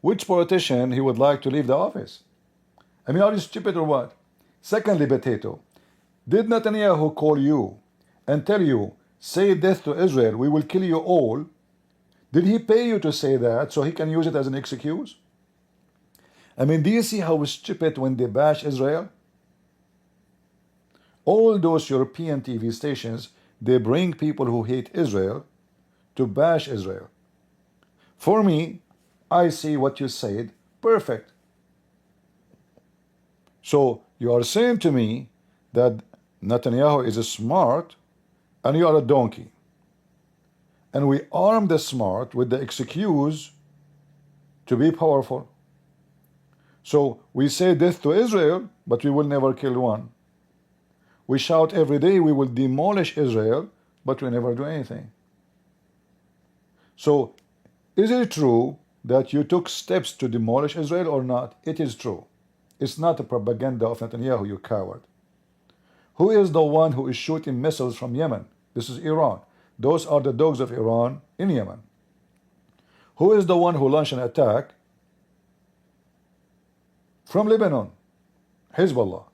Which politician he would like to leave the office? I mean, are you stupid or what? Secondly, potato, did Netanyahu call you and tell you, say death to Israel, we will kill you all? Did he pay you to say that so he can use it as an excuse? I mean, do you see how stupid when they bash Israel? All those European TV stations, they bring people who hate Israel to bash Israel. For me, I see what you said, perfect. So you are saying to me that Netanyahu is smart and you are a donkey. And we arm the smart with the excuse to be powerful. So we say death to Israel, but we will never kill one. We shout every day we will demolish Israel, but we never do anything. So is it true that you took steps to demolish Israel or not? It is true. It's not a propaganda of Netanyahu, you coward. Who is the one who is shooting missiles from Yemen? This is Iran. Those are the dogs of Iran in Yemen. Who is the one who launched an attack from Lebanon? Hezbollah.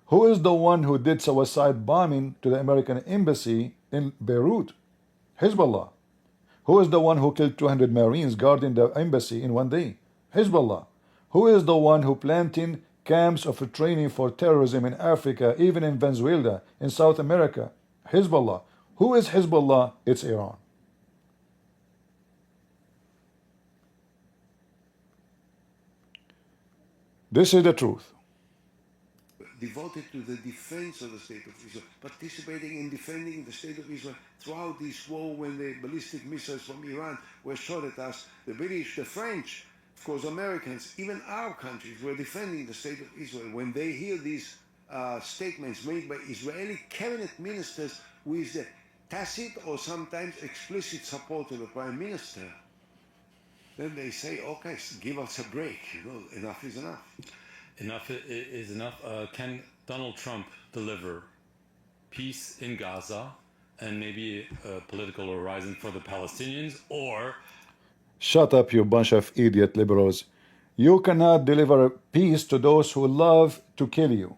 Who is the one who did suicide bombing to the American embassy in Beirut? Hezbollah. Who is the one who killed 200 Marines guarding the embassy in one day? Hezbollah. Who is the one who planted camps of training for terrorism in Africa, even in Venezuela, in South America? Hezbollah. Who is Hezbollah? It's Iran. This is the truth. Devoted to the defense of the state of Israel, participating in defending the state of Israel throughout this war when the ballistic missiles from Iran were shot at us. The British, the French, of course, Americans, even our countries were defending the state of Israel. When they hear these statements made by Israeli cabinet ministers with the tacit or sometimes explicit support of the prime minister, then they say, okay, give us a break, enough is enough. Enough is enough. Can Donald Trump deliver peace in Gaza and maybe a political horizon for the Palestinians, or... Shut up, you bunch of idiot liberals. You cannot deliver peace to those who love to kill you.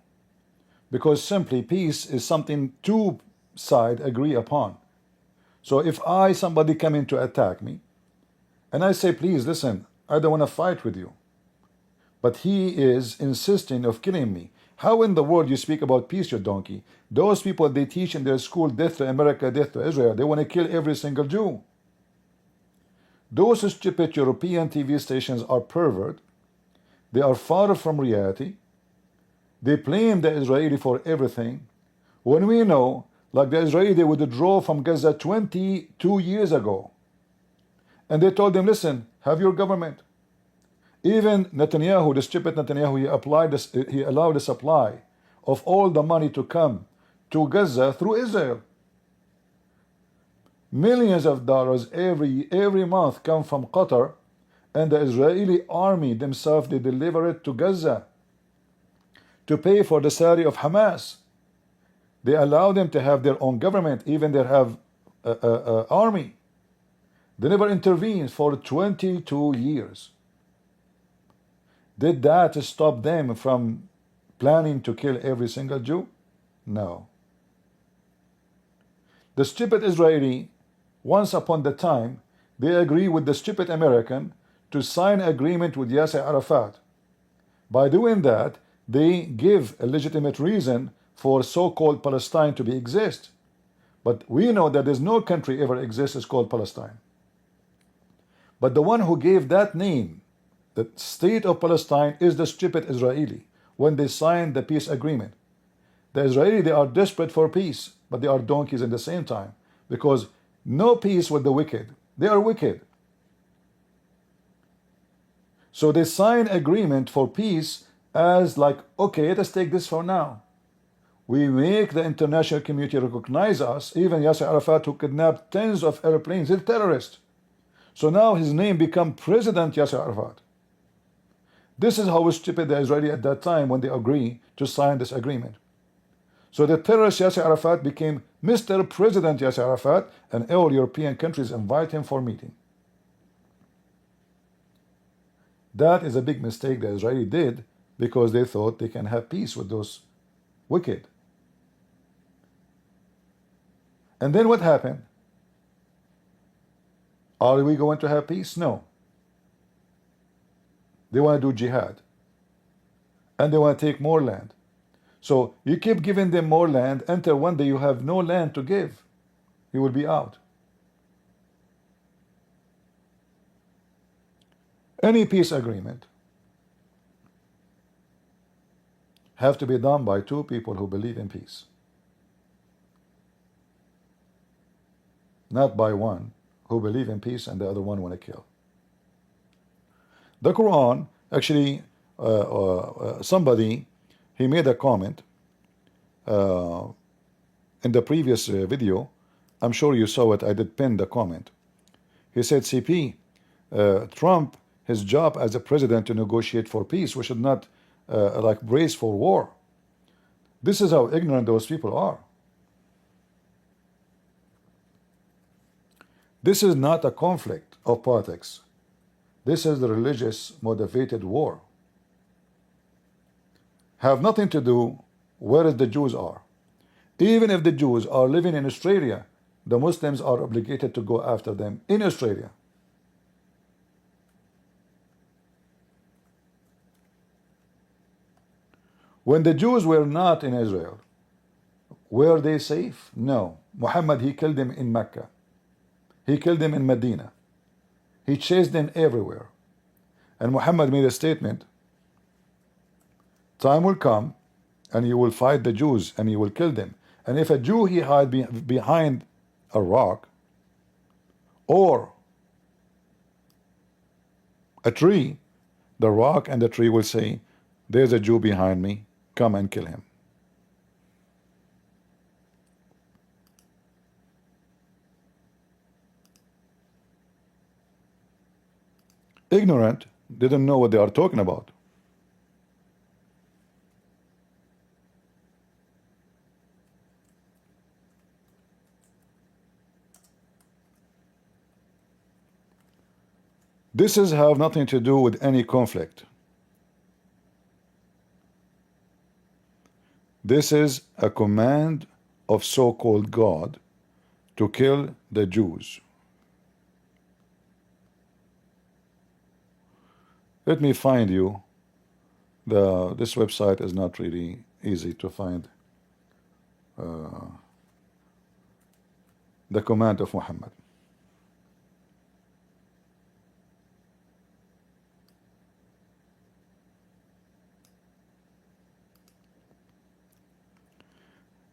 Because simply peace is something two sides agree upon. So if somebody come in to attack me, and I say, please, listen, I don't want to fight with you, but he is insisting of killing me. How in the world you speak about peace, you donkey? Those people, they teach in their school, death to America, death to Israel. They want to kill every single Jew. Those stupid European TV stations are pervert. They are far from reality. They blame the Israeli for everything. When we know, like the Israeli, they withdrew from Gaza 22 years ago. And they told them, listen, have your government. Even Netanyahu, the stupid Netanyahu, he allowed the supply of all the money to come to Gaza through Israel. Millions of dollars every month come from Qatar, and the Israeli army themselves, they deliver it to Gaza to pay for the salary of Hamas. They allow them to have their own government, even they have army. They never intervened for 22 years. Did that stop them from planning to kill every single Jew? No. The stupid Israeli, once upon the time, they agree with the stupid American to sign agreement with Yasser Arafat. By doing that, they give a legitimate reason for so-called Palestine to be exist. But we know that there's no country ever exists called Palestine. But the one who gave that name, the state of Palestine, is the stupid Israeli when they signed the peace agreement. The Israeli, they are desperate for peace, but they are donkeys at the same time, because no peace with the wicked. They are wicked. So they sign agreement for peace as like, okay, let's take this for now. We make the international community recognize us, even Yasser Arafat, who kidnapped tens of airplanes, is a terrorist. So now his name become President Yasser Arafat. This is how stupid the Israeli at that time when they agree to sign this agreement. So the terrorist Yasser Arafat became Mr. President Yasser Arafat, and all European countries invite him for meeting. That is a big mistake the Israeli did, because they thought they can have peace with those wicked. And then what happened? Are we going to have peace? No. They want to do jihad. And they want to take more land. So you keep giving them more land until one day you have no land to give. You will be out. Any peace agreement have to be done by two people who believe in peace. Not by one who believe in peace and the other one want to kill. The Quran, actually, somebody, he made a comment in the previous video. I'm sure you saw it. I did pin the comment. He said, CP, Trump, his job as a president to negotiate for peace. We should not like brace for war. This is how ignorant those people are. This is not a conflict of politics. This is the religious motivated war. Have nothing to do where the Jews are. Even if the Jews are living in Australia, the Muslims are obligated to go after them in Australia. When the Jews were not in Israel, were they safe? No. Muhammad, he killed them in Mecca. He killed them in Medina. He chased them everywhere. And Muhammad made a statement, time will come and you will fight the Jews and you will kill them. And if a Jew he hide behind a rock or a tree, the rock and the tree will say, there's a Jew behind me, come and kill him. Ignorant, didn't know what they are talking about. This is have nothing to do with any conflict. This is a command of so-called God to kill the Jews. Let me find you. This website is not really easy to find the command of Muhammad.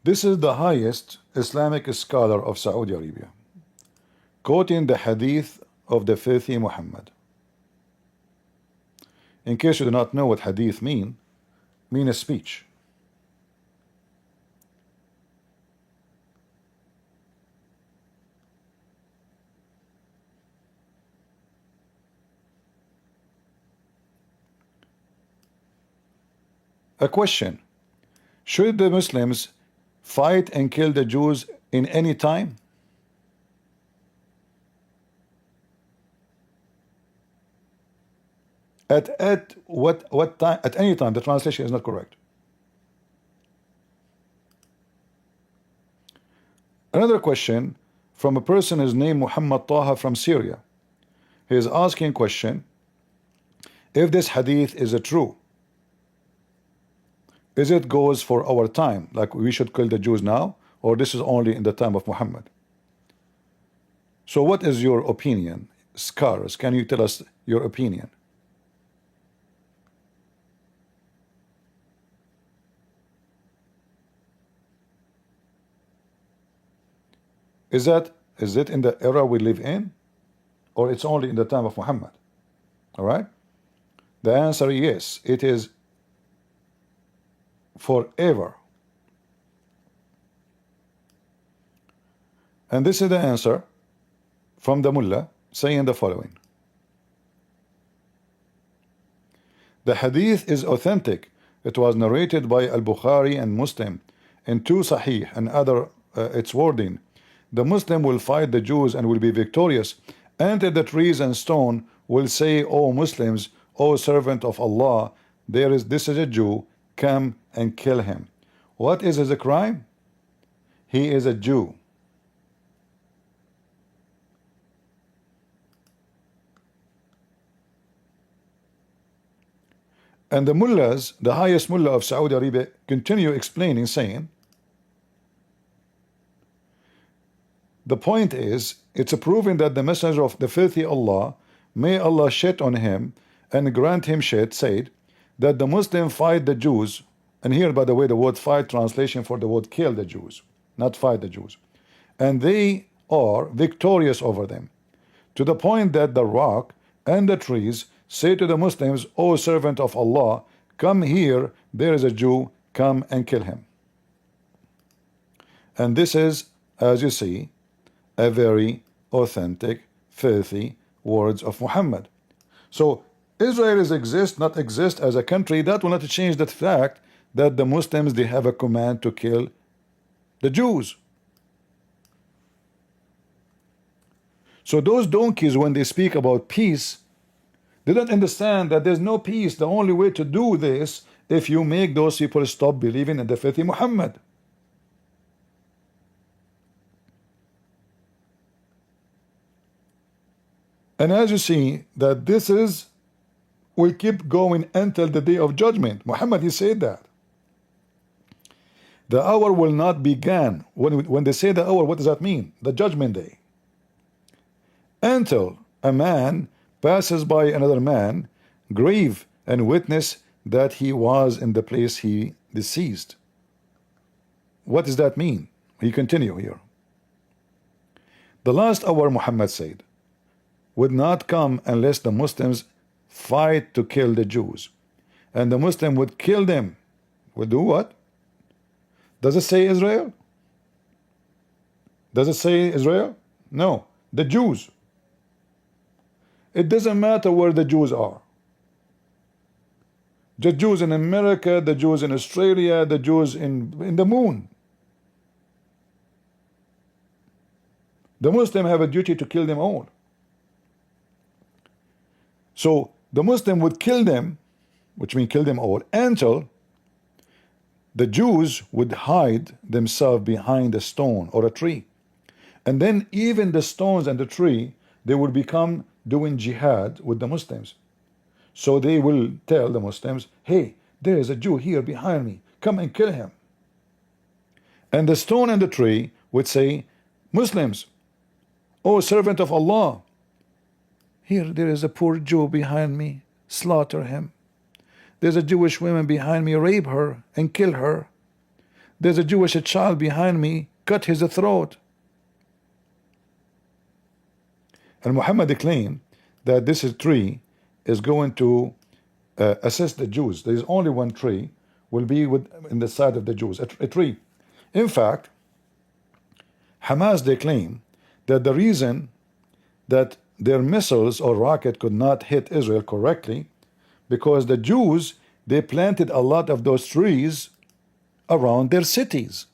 This is the highest Islamic scholar of Saudi Arabia, quoting the hadith of the filthy Muhammad. In case you do not know what hadith mean a speech. A question: should the Muslims fight and kill the Jews in any time? At what time? At any time. The translation is not correct. Another question from a person is named Muhammad Taha from Syria. He is asking a question: if this hadith is a true, is it goes for our time, like we should kill the Jews now, or this is only in the time of Muhammad? So what is your opinion? Scars, can you tell us your opinion? Is it in the era we live in, or it's only in the time of Muhammad? All right, the answer is yes, it is forever. And this is the answer from the mullah, saying the following: the hadith is authentic. It was narrated by Al-Bukhari and Muslim in two Sahih and other its wording. The Muslim will fight the Jews and will be victorious. Enter the trees and stone will say, O Muslims, O servant of Allah, this is a Jew, come and kill him. What is his crime? He is a Jew. And the mullahs, the highest mullah of Saudi Arabia, continue explaining, saying, the point is, it's proving that the messenger of the filthy Allah, may Allah shit on him and grant him shit, said that the Muslim fight the Jews. And here, by the way, the word fight, translation for the word kill the Jews, not fight the Jews. And they are victorious over them, to the point that the rock and the trees say to the Muslims, O servant of Allah, come here, there is a Jew, come and kill him. And this is, as you see, a very authentic, filthy words of Muhammad. So Israel is not exist as a country. That will not change the fact that the Muslims, they have a command to kill the Jews. So those donkeys, when they speak about peace, they don't understand that there's no peace. The only way to do this, if you make those people stop believing in the filthy Muhammad. And as you see, that this will keep going until the day of judgment. Muhammad, he said that. The hour will not begin. When they say the hour, what does that mean? The judgment day. Until a man passes by another man, grieve and witness that he was in the place he deceased. What does that mean? He continue here. The last hour, Muhammad said, would not come unless the Muslims fight to kill the Jews. And the Muslim would kill them. Would do what? Does it say Israel? Does it say Israel? No. The Jews. It doesn't matter where the Jews are. The Jews in America, the Jews in Australia, the Jews in the moon. The Muslims have a duty to kill them all. So the Muslim would kill them, which means kill them all, until the Jews would hide themselves behind a stone or a tree. And then even the stones and the tree, they would become doing jihad with the Muslims. So they will tell the Muslims, hey, there is a Jew here behind me, come and kill him. And the stone and the tree would say, Muslims, O servant of Allah, here there is a poor Jew behind me, slaughter him. There's a Jewish woman behind me, rape her and kill her. There's a Jewish child behind me, cut his throat. And Muhammad claimed that this tree is going to assist the Jews. There is only one tree will be in the side of the Jews, a tree. In fact, Hamas, they claim that the reason that their missiles or rocket could not hit Israel correctly, because the Jews, they planted a lot of those trees around their cities.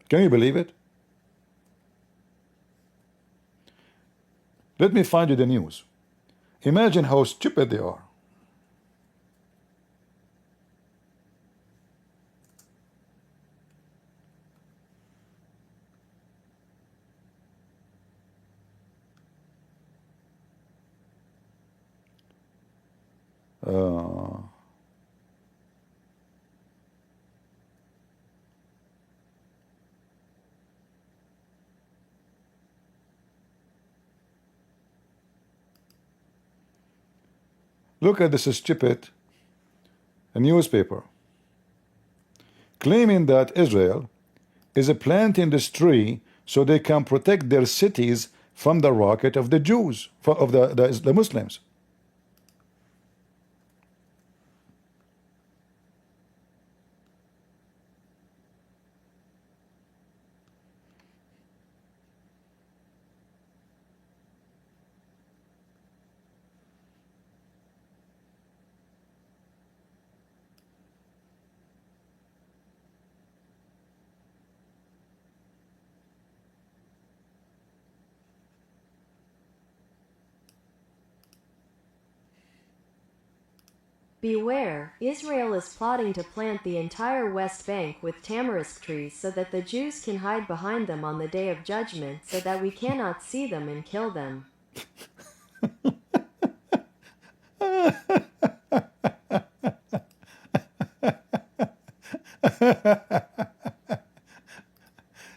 Can you believe it? Let me find you the news. Imagine how stupid they are. Look at this stupid newspaper claiming that Israel is planting this tree so they can protect their cities from the rocket of the Jews, of the Muslims. Beware, Israel is plotting to plant the entire West Bank with tamarisk trees so that the Jews can hide behind them on the day of judgment so that we cannot see them and kill them.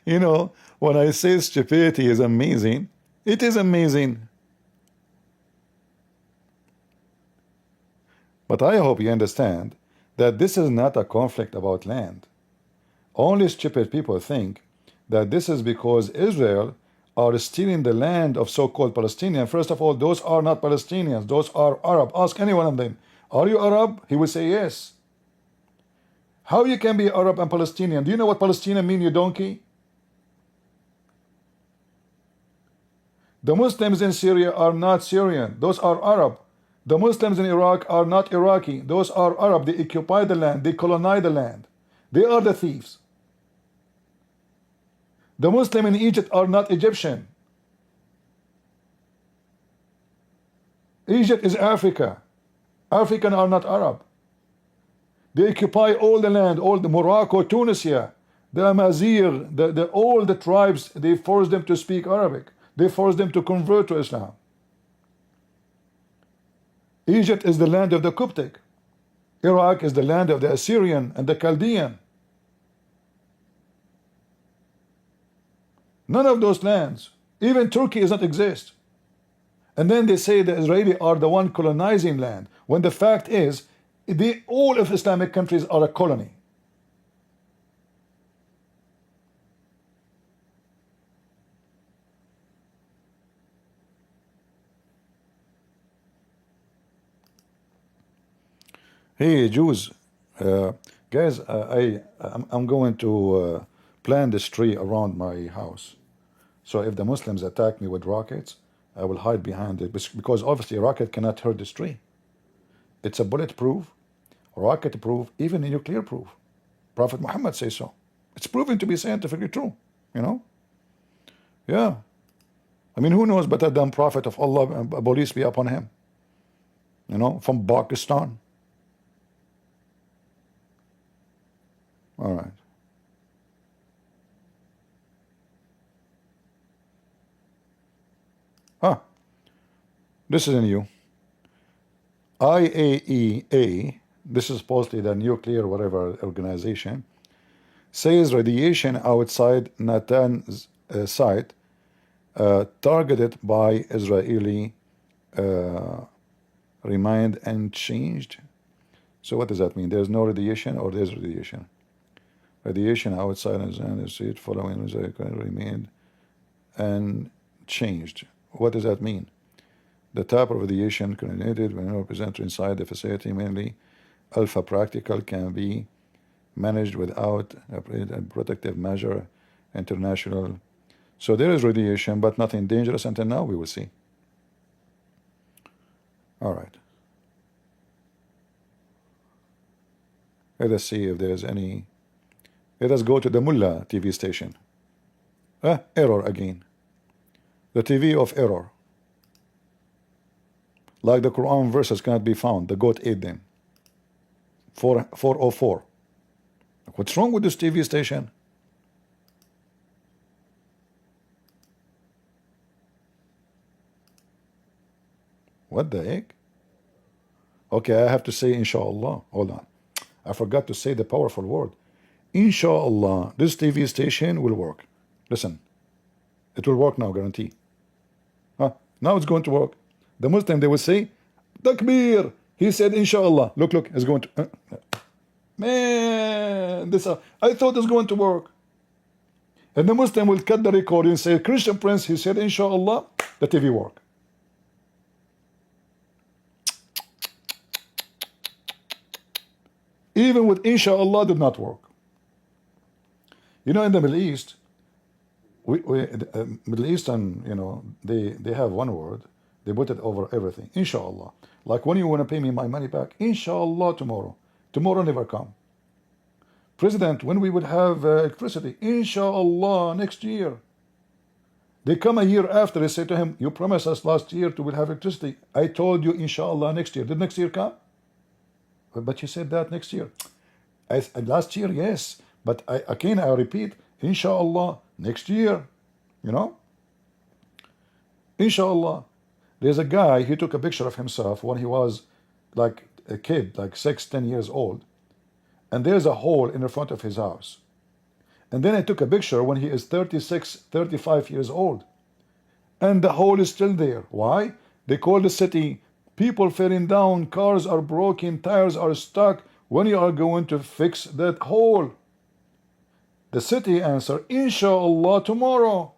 You know, when I say stupidity is amazing, it is amazing. But I hope you understand that this is not a conflict about land. Only stupid people think that this is because Israel are stealing the land of so-called Palestinians. First of all, those are not Palestinians. Those are Arab. Ask any one of them, are you Arab? He will say yes. How you can be Arab and Palestinian? Do you know what Palestinian mean, you donkey? The Muslims in Syria are not Syrian. Those are Arab. The Muslims in Iraq are not Iraqi. Those are Arab. They occupy the land. They colonize the land. They are the thieves. The Muslims in Egypt are not Egyptian. Egypt is Africa. African are not Arab. They occupy all the land, all the Morocco, Tunisia, the Amazigh, all the tribes. They force them to speak Arabic. They force them to convert to Islam. Egypt is the land of the Coptic. Iraq is the land of the Assyrian and the Chaldean. None of those lands, even Turkey, does not exist. And then they say the Israelis are the one colonizing land, when the fact is, all of Islamic countries are a colony. Hey Jews, guys, I'm going to plant this tree around my house. So if the Muslims attack me with rockets, I will hide behind it, because obviously a rocket cannot hurt this tree. It's a bulletproof, rocket-proof, even nuclear-proof. Prophet Muhammad says so. It's proven to be scientifically true, you know? Yeah. I mean, who knows better than Prophet of Allah, peace be upon him? You know, from Pakistan. All right. This is new. IAEA, this is supposedly the nuclear whatever organization, says radiation outside Natan's site targeted by Israeli remained unchanged. So what does that mean? There's no radiation, or there's radiation? Radiation outside the site following Israel remained unchanged. What does that mean? The type of radiation coordinated when present inside the facility, mainly alpha practical, can be managed without a protective measure, international. So there is radiation, but nothing dangerous until now. We will see. All right. Let us see if there's any. Let us go to the Mullah TV station. Error again. The TV of error. Like the Quran verses cannot be found. The goat ate them. 404. What's wrong with this TV station? What the heck? Okay, I have to say inshallah. Hold on. I forgot to say the powerful word. Inshallah, this TV station will work. Listen, it will work now, guarantee. Huh? Now it's going to work. The Muslim, they will say, Takbir. He said, inshallah. Look, it's going to. Man, this I thought it's going to work. And the Muslim will cut the recording and say, Christian Prince, he said, inshallah, the TV work. Even with inshallah did not work. You know, in the Middle East, Middle Eastern, you know, they have one word. They put it over everything. Inshallah. Like when you want to pay me my money back, inshallah tomorrow. Tomorrow never come. President, when we would have electricity, inshallah next year. They come a year after, they say to him, you promised us last year to will have electricity. I told you inshallah next year. Did next year come? But you said that next year. Last year, yes. But I repeat, inshallah, next year. You know? Inshallah. There's a guy, he took a picture of himself when he was like a kid, like 6-10 years old. And there's a hole in the front of his house. And then I took a picture when he is 36, 35 years old. And the hole is still there. Why? They call the city, people falling down, cars are broken, tires are stuck. When you are going to fix that hole? The city answer, inshallah tomorrow.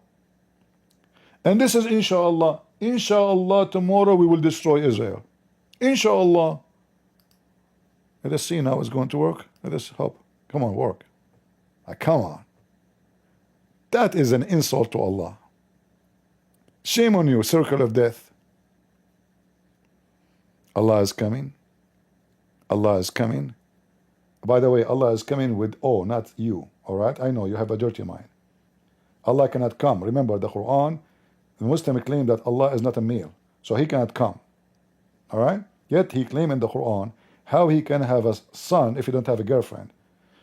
And this is inshallah. Inshallah tomorrow we will destroy Israel. Inshallah. Let us see now it's going to work. Let us hope. Come on, work. Come on. That is an insult to Allah. Shame on you, circle of death. Allah is coming. Allah is coming. By the way, Allah is coming with O, not you. All right? I know you have a dirty mind. Allah cannot come. Remember the Quran, the Muslim claim that Allah is not a male. So he cannot come. All right? Yet he claim in the Quran how he can have a son if he don't have a girlfriend.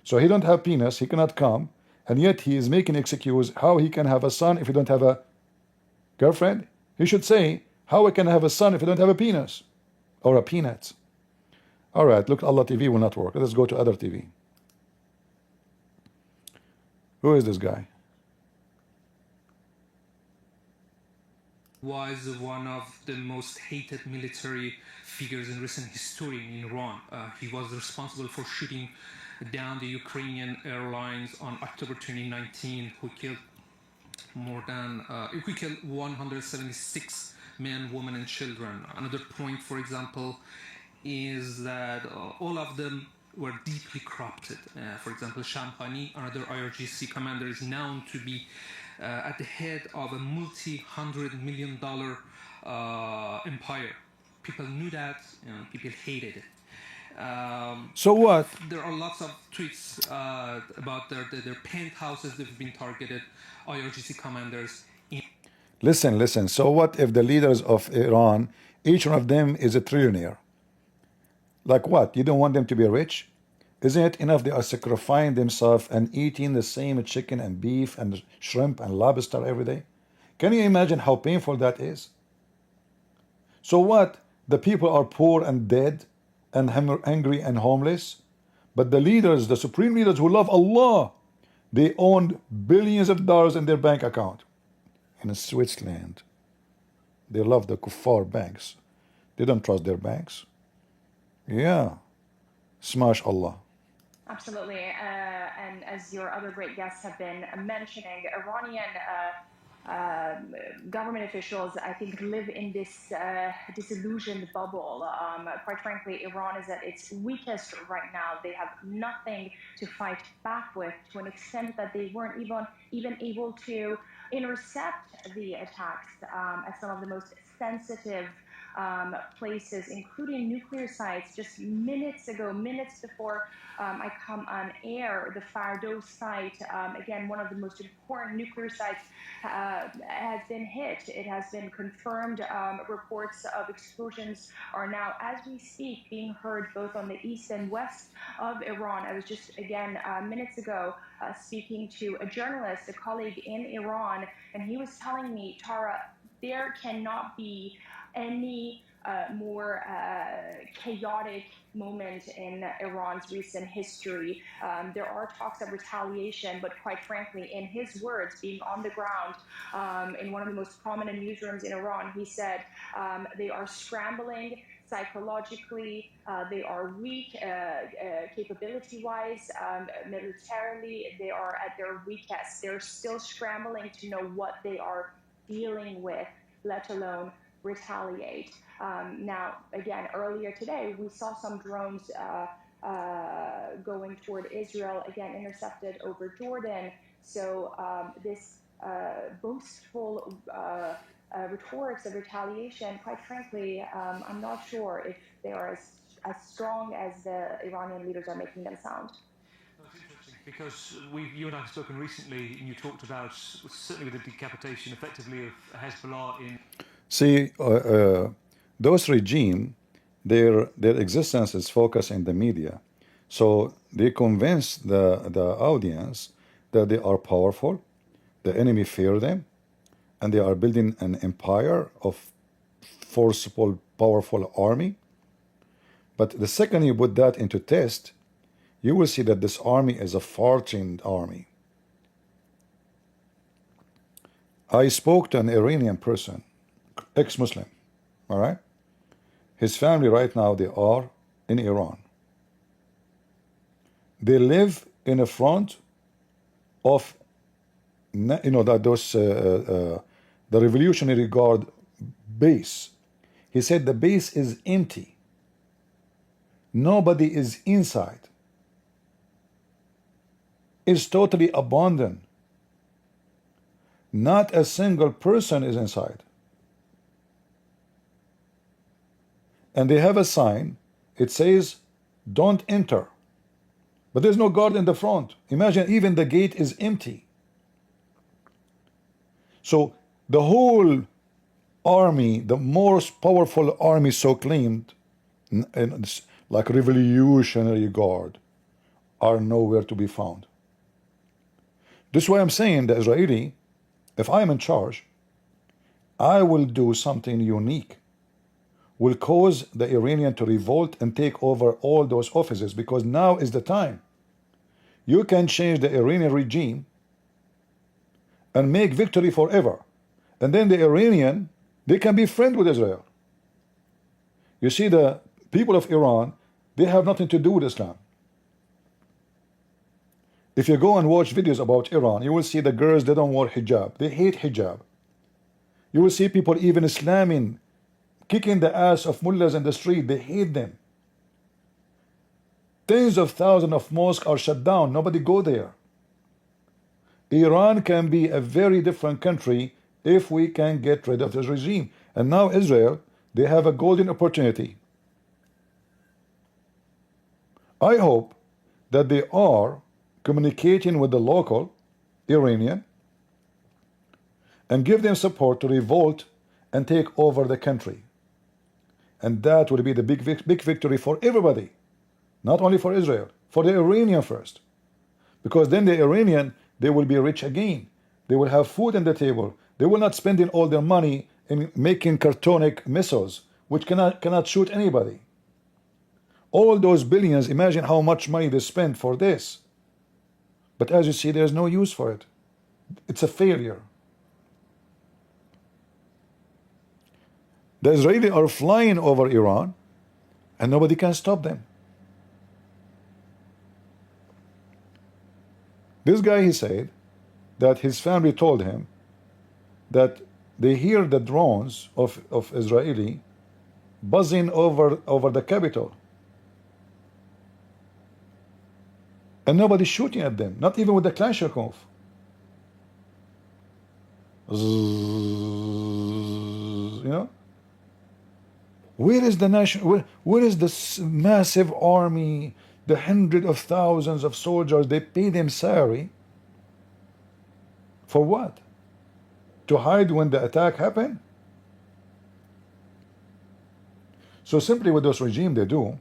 So he don't have penis, he cannot come. And yet he is making excuse how he can have a son if he don't have a girlfriend. He should say, how I can have a son if I don't have a penis or a peanut. All right, look, Allah TV will not work. Let's go to other TV. Who is this guy? Was one of the most hated military figures in recent history in Iran. He was responsible for shooting down the Ukrainian airlines on October 2019, who killed 176 men, women, and children. Another point, for example, is that all of them were deeply corrupted. For example, Shamkhani, another IRGC commander, is known to be at the head of a multi-$100 million empire. People knew that, people hated it. So what? There are lots of tweets about their penthouses that have been targeted, IRGC commanders. Listen. So what if the leaders of Iran, each one of them is a trillionaire? Like what? You don't want them to be rich? Isn't it enough they are sacrificing themselves and eating the same chicken and beef and shrimp and lobster every day? Can you imagine how painful that is? So what? The people are poor and dead and hungry and homeless, but the leaders, the supreme leaders who love Allah, they own billions of dollars in their bank account. In Switzerland, they love the kuffar banks. They don't trust their banks. Yeah, smash Allah. Absolutely, and as your other great guests have been mentioning, Iranian government officials, I think, live in this disillusioned bubble. Quite frankly, Iran is at its weakest right now. They have nothing to fight back with, to an extent that they weren't even able to intercept the attacks at some of the most sensitive places, including nuclear sites. Just minutes before I come on air, the Fardo site, again, one of the most important nuclear sites, has been hit. It has been confirmed. Reports of explosions are now, as we speak, being heard both on the east and west of Iran. I was just, again, minutes ago, speaking to a journalist, a colleague in Iran, and he was telling me, Tara, there cannot be any more chaotic moment in Iran's recent history. There are talks of retaliation, but quite frankly, in his words, being on the ground in one of the most prominent newsrooms in Iran, he said they are scrambling psychologically, they are weak capability-wise, militarily, they are at their weakest. They're still scrambling to know what they are dealing with, let alone retaliate. Now, again, earlier today, we saw some drones going toward Israel, again, intercepted over Jordan. So this boastful rhetorics of retaliation, quite frankly, I'm not sure if they are as strong as the Iranian leaders are making them sound. Because you and I have spoken recently, and you talked about, certainly with the decapitation, effectively, of Hezbollah in... See, those regime, their existence is focused in the media. So they convince the audience that they are powerful, the enemy fear them, and they are building an empire of forceful, powerful army. But the second you put that into test, you will see that this army is a far-trained army. I spoke to an Iranian person, ex-Muslim, all right? His family right now, they are in Iran. They live in a front of, you know, that the Revolutionary Guard base. He said the base is empty. Nobody is inside. It's totally abandoned. Not a single person is inside. And they have a sign, it says, don't enter. But there's no guard in the front. Imagine even the gate is empty. So the whole army, the most powerful army so claimed, like Revolutionary Guard, are nowhere to be found. This is why I'm saying the Israeli, if I'm in charge, I will do something unique. Will cause the Iranian to revolt and take over all those offices, because now is the time. You can change the Iranian regime and make victory forever. And then the Iranian, they can be friends with Israel. You see, the people of Iran, they have nothing to do with Islam. If you go and watch videos about Iran, you will see the girls, they don't wear hijab. They hate hijab. You will see people even slamming, kicking the ass of mullahs in the street. They hate them. Tens of thousands of mosques are shut down. Nobody go there. Iran can be a very different country if we can get rid of this regime. And now Israel, they have a golden opportunity. I hope that they are communicating with the local Iranian and give them support to revolt and take over the country. And that will be the big victory for everybody, not only for Israel, for the Iranian first. Because then the Iranian, they will be rich again. They will have food on the table. They will not spend all their money in making cartonic missiles, which cannot shoot anybody. All those billions, imagine how much money they spend for this. But as you see, there's no use for it. It's a failure. The Israelis are flying over Iran, and nobody can stop them. This guy, he said that his family told him that they hear the drones of Israeli buzzing over the capital. And nobody's shooting at them, not even with the Kalashnikov. You know? Where is the where is this massive army, the hundreds of thousands of soldiers? They pay them salary. For what? To hide when the attack happened? So simply what those regime they do,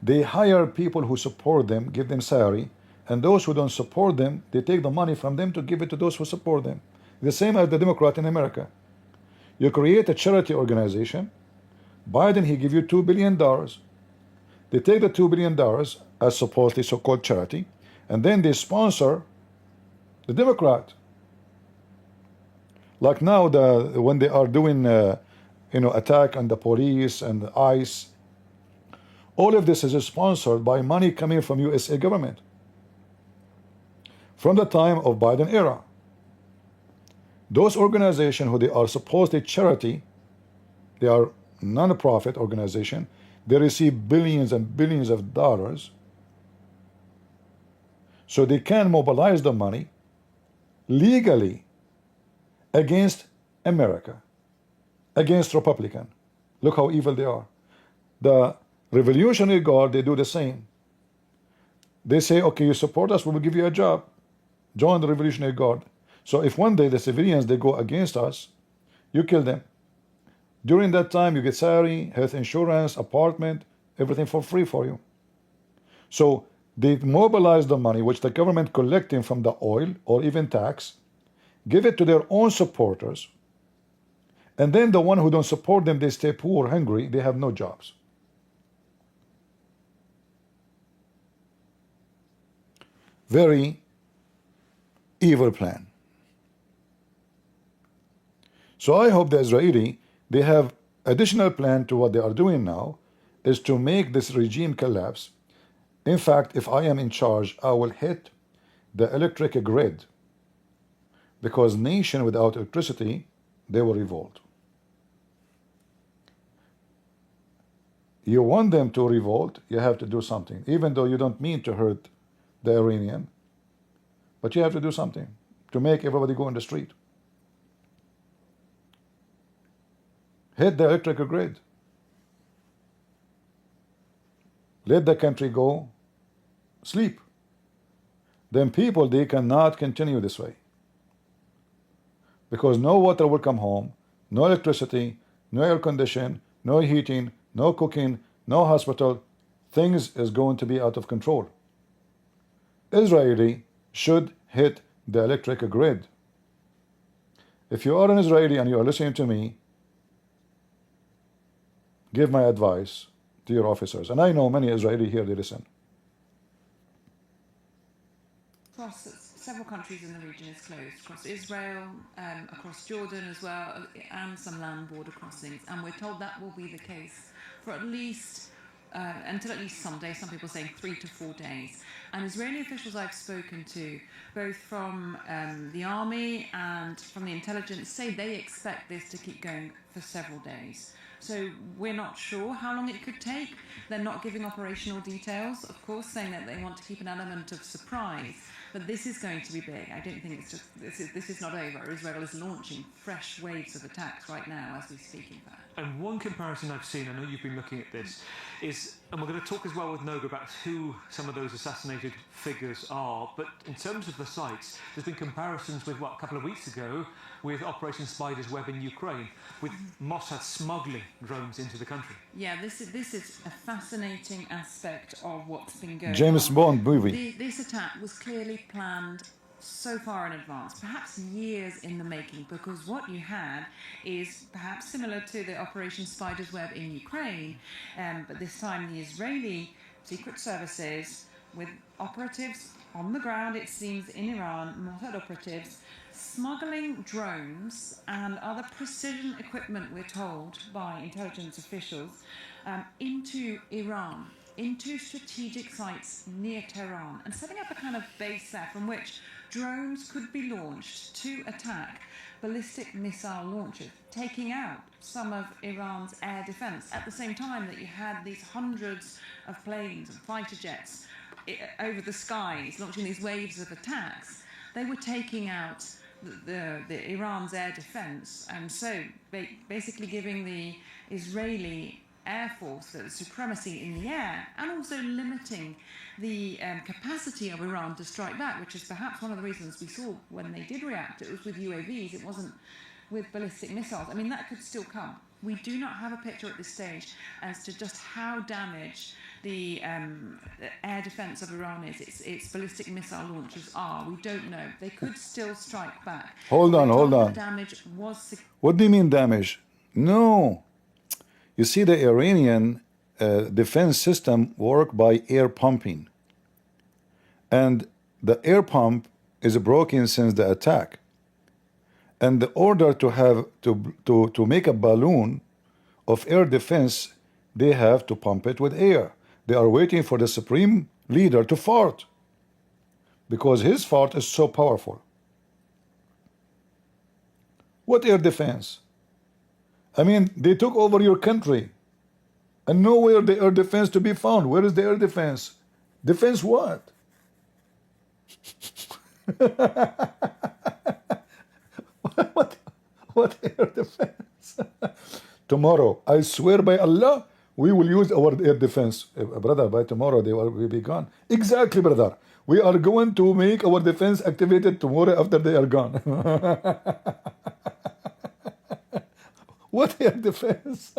they hire people who support them, give them salary, and those who don't support them, they take the money from them to give it to those who support them. The same as the Democrat in America. You create a charity organization Biden, he give you $2 billion. They take the $2 billion as supposedly so-called charity, and then they sponsor the Democrat. Like now, when they are doing, attack on the police and the ICE, all of this is sponsored by money coming from USA government. From the time of Biden era, those organizations who they are supposedly charity, they are non-profit organization, they receive billions and billions of dollars, so they can mobilize the money legally against America, against Republican. Look how evil they are. The Revolutionary Guard, they do the same. They say, okay, you support us, we will give you a job. Join the Revolutionary Guard. So if one day the civilians, they go against us, you kill them. During that time, you get salary, health insurance, apartment, everything for free for you. So they mobilize the money which the government collecting from the oil or even tax, give it to their own supporters, and then the one who don't support them, they stay poor, hungry, they have no jobs. Very evil plan. So I hope the Israeli, they have additional plan to what they are doing now, is to make this regime collapse. In fact, if I am in charge, I will hit the electric grid, because nation without electricity, they will revolt. You want them to revolt, you have to do something, even though you don't mean to hurt the Iranian, but you have to do something to make everybody go in the street. Hit the electrical grid. Let the country go sleep. Then people, they cannot continue this way, because no water will come home, no electricity, no air condition, no heating, no cooking, no hospital. Things is going to be out of control. Israeli should hit the electric grid. If you are an Israeli and you are listening to me, give my advice to your officers. And I know many Israeli here, they listen. Across several countries in the region is closed. Across Israel, across Jordan as well, and some land border crossings. And we're told that will be the case for at least, until at least some days. Some people saying 3 to 4 days. And Israeli officials I've spoken to, both from the army and from the intelligence, say they expect this to keep going for several days. So we're not sure how long it could take. They're not giving operational details, of course, saying that they want to keep an element of surprise. But this is going to be big. I don't think it's just, this is not over. Israel is launching fresh waves of attacks right now as we speak, in fact. And one comparison I've seen, I know you've been looking at this, is, and we're going to talk as well with Noga about who some of those assassinated figures are, but in terms of the sites, there's been comparisons with, a couple of weeks ago, with Operation Spider's Web in Ukraine, with Mossad smuggling drones into the country. Yeah, this is a fascinating aspect of what's been going on. James Bond movie. This attack was clearly planned so far in advance, perhaps years in the making, because what you had is perhaps similar to the Operation Spider's Web in Ukraine, but this time the Israeli secret services, with operatives on the ground, it seems, in Iran, Mossad operatives, smuggling drones and other precision equipment, we're told by intelligence officials, into Iran, into strategic sites near Tehran, and setting up a kind of base there from which drones could be launched to attack ballistic missile launchers, taking out some of Iran's air defense at the same time that you had these hundreds of planes and fighter jets over the skies launching these waves of attacks. They were taking out the Iran's air defense, and so basically giving the Israeli Air Force the supremacy in the air, and also limiting the capacity of Iran to strike back, which is perhaps one of the reasons we saw when they did react. It was with UAVs, it wasn't with ballistic missiles. I mean, that could still come. We do not have a picture at this stage as to just how damaged the air defense of Iran is, its ballistic missile launchers are. We don't know. They could still strike back. Hold on. The damage was... What do you mean damage? No. You see, the Iranian defense system work by air pumping, and the air pump is broken since the attack. And the order to have to make a balloon of air defense, they have to pump it with air. They are waiting for the supreme leader to fart, because his fart is so powerful. What air defense? I mean, they took over your country, and nowhere the air defense to be found. Where is the air defense? Defense what? what air defense? Tomorrow, I swear by Allah, we will use our air defense. Brother, by tomorrow they will be gone. Exactly, brother. We are going to make our defense activated tomorrow after they are gone. What air defense?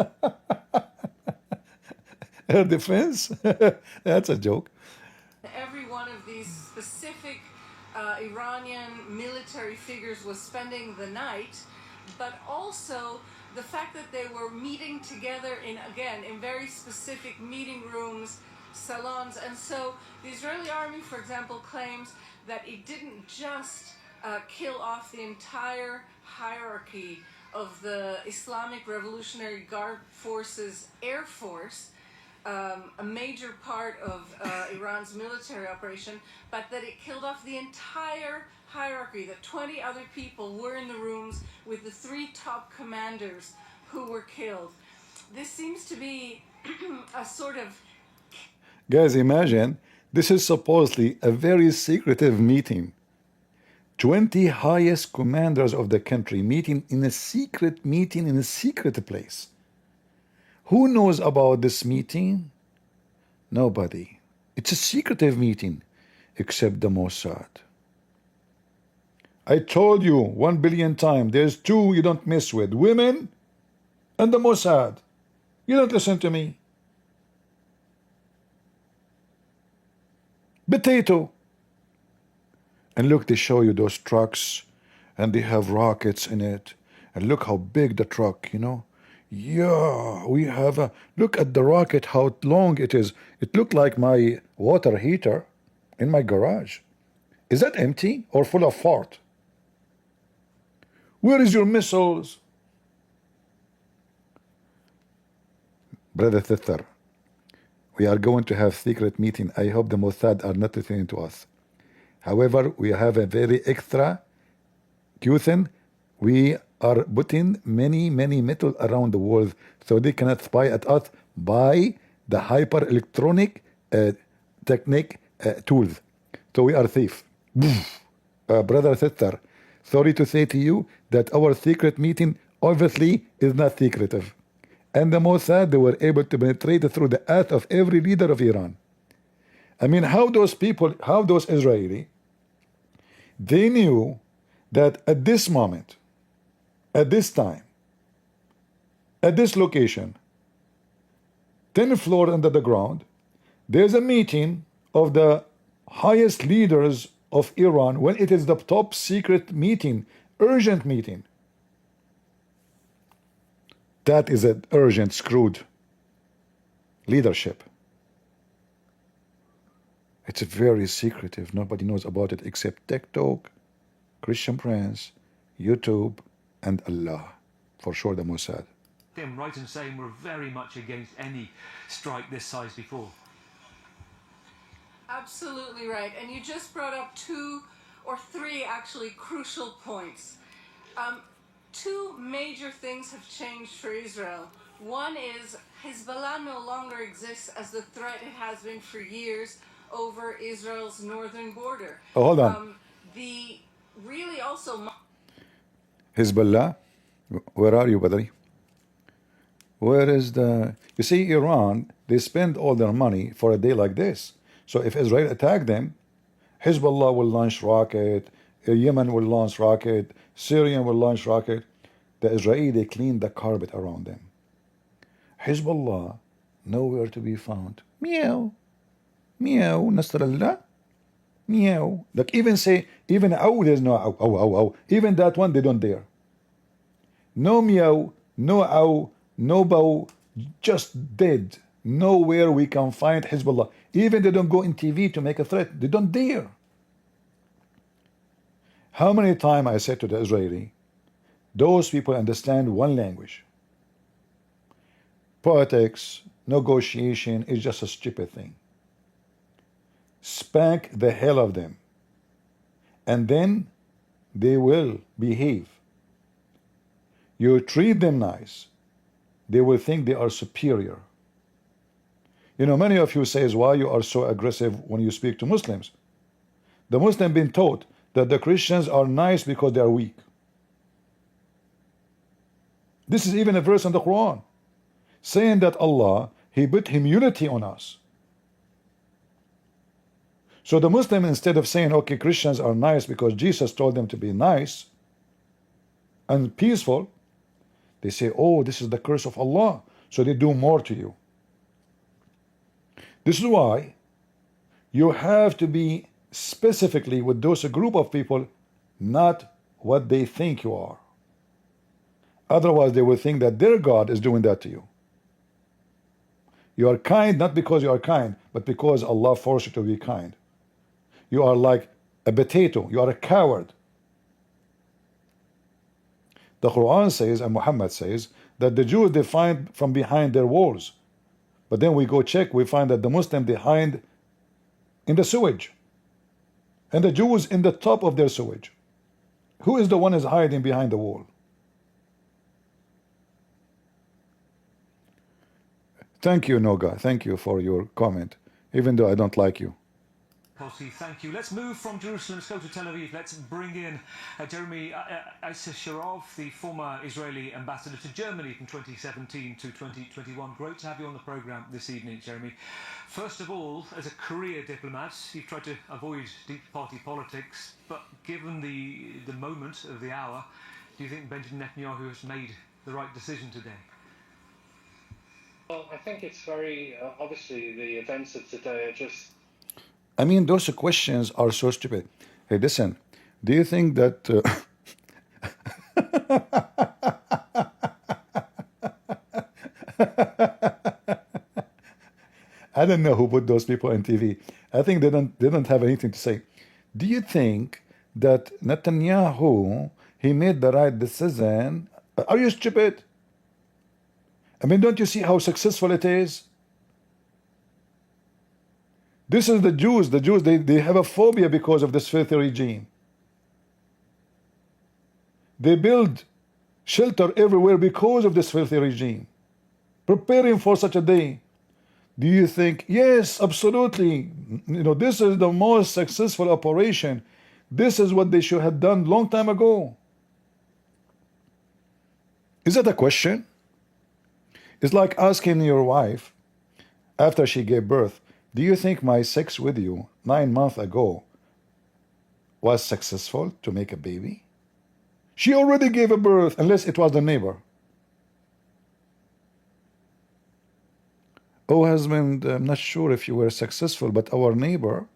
Air defense? That's a joke. Every one of these specific Iranian military figures was spending the night, but also the fact that they were meeting together in very specific meeting rooms, salons. And so the Israeli army, for example, claims that it didn't just kill off the entire hierarchy of the Islamic Revolutionary Guard Forces Air Force, a major part of Iran's military operation, but that it killed off the entire hierarchy, that 20 other people were in the rooms with the 3 top commanders who were killed. This seems to be a sort of... Guys, imagine, this is supposedly a very secretive meeting. 20 highest commanders of the country meeting in a secret place. Who knows about this meeting? Nobody. It's a secretive meeting, except the Mossad. I told you 1 billion times, there's 2 you don't mess with, women and the Mossad. You don't listen to me. Potato. And look, they show you those trucks, and they have rockets in it. And look how big the truck, you know. Yeah, we have a... Look at the rocket, how long it is. It looked like my water heater in my garage. Is that empty or full of fart? Where is your missiles? Brother sister, we are going to have secret meeting. I hope the Mossad are not listening to us. However, we have a very extra Qthin. We are putting many metal around the world so they cannot spy at us by the hyper electronic technique tools. So we are safe. Brother, sister, sorry to say to you that our secret meeting obviously is not secretive. And the Mossad, they were able to penetrate through the ass of every leader of Iran. I mean, how those people, how those Israeli, they knew that at this moment, at this time, at this location, 10th floor under the ground, there's a meeting of the highest leaders of Iran when it is the top secret meeting, urgent meeting. That is an urgent, screwed leadership. It's very secretive. Nobody knows about it except TikTok, Christian Prince, YouTube, and Allah. For sure, the Mossad. I'm right in saying we're very much against any strike this size before. Absolutely right. And you just brought up 2 or 3 actually crucial points. 2 major things have changed for Israel. One is Hezbollah no longer exists as the threat it has been for years over Israel's northern border. Oh, hold on. The really also... Hezbollah? Where are you, buddy? Where is the... You see, Iran, they spend all their money for a day like this. So if Israel attack them, Hezbollah will launch rocket, Yemen will launch rocket, Syrian will launch rocket. The Israeli, they clean the carpet around them. Hezbollah, nowhere to be found. Meow. Meow. Nasrallah. Meow. Like even say, even ow, there's no ow, ow, ow, ow. Even that one, they don't dare. No meow, no ow, no bow, just dead. Nowhere we can find Hezbollah. Even they don't go in TV to make a threat. They don't dare. How many times I said to the Israeli, those people understand one language. Politics, negotiation is just a stupid thing. Spank the hell of them. And then they will behave. You treat them nice, they will think they are superior. You know, many of you says why you are so aggressive when you speak to Muslims. The Muslim been taught that the Christians are nice because they are weak. This is even a verse in the Quran saying that Allah, He put immunity on us. So the Muslim, instead of saying, okay, Christians are nice because Jesus told them to be nice and peaceful, they say, oh, this is the curse of Allah. So they do more to you. This is why you have to be specifically with those group of people, not what they think you are. Otherwise, they will think that their God is doing that to you. You are kind not because you are kind, but because Allah forced you to be kind. You are like a potato. You are a coward. The Quran says, and Muhammad says, that the Jews, they find from behind their walls. But then we go check, we find that the Muslim, they hide in the sewage. And the Jews in the top of their sewage. Who is the one is hiding behind the wall? Thank you, Noga. Thank you for your comment, even though I don't like you. Posse, thank you. Let's move from Jerusalem, let's go to Tel Aviv. Let's bring in Jeremy Issacharow, the former Israeli ambassador to Germany from 2017 to 2021. Great to have you on the program this evening, Jeremy. First of all, as a career diplomat, you've tried to avoid deep party politics, but given the moment of the hour, do you think Benjamin Netanyahu has made the right decision today? Well, I think it's very, obviously the events of today are just... I mean, those questions are so stupid. Hey, listen, do you think that... I don't know who put those people on TV. I think they don't have anything to say. Do you think that Netanyahu, he made the right decision? Are you stupid? I mean, don't you see how successful it is? This is the Jews. The Jews, they have a phobia because of this filthy regime. They build shelter everywhere because of this filthy regime, preparing for such a day. Do you think? Yes, absolutely. You know, this is the most successful operation. This is what they should have done long time ago. Is that a question? It's like asking your wife after she gave birth, do you think my sex with you 9 months ago was successful to make a baby? She already gave a birth, unless it was the neighbor. Oh, husband, I'm not sure if you were successful, but our neighbor,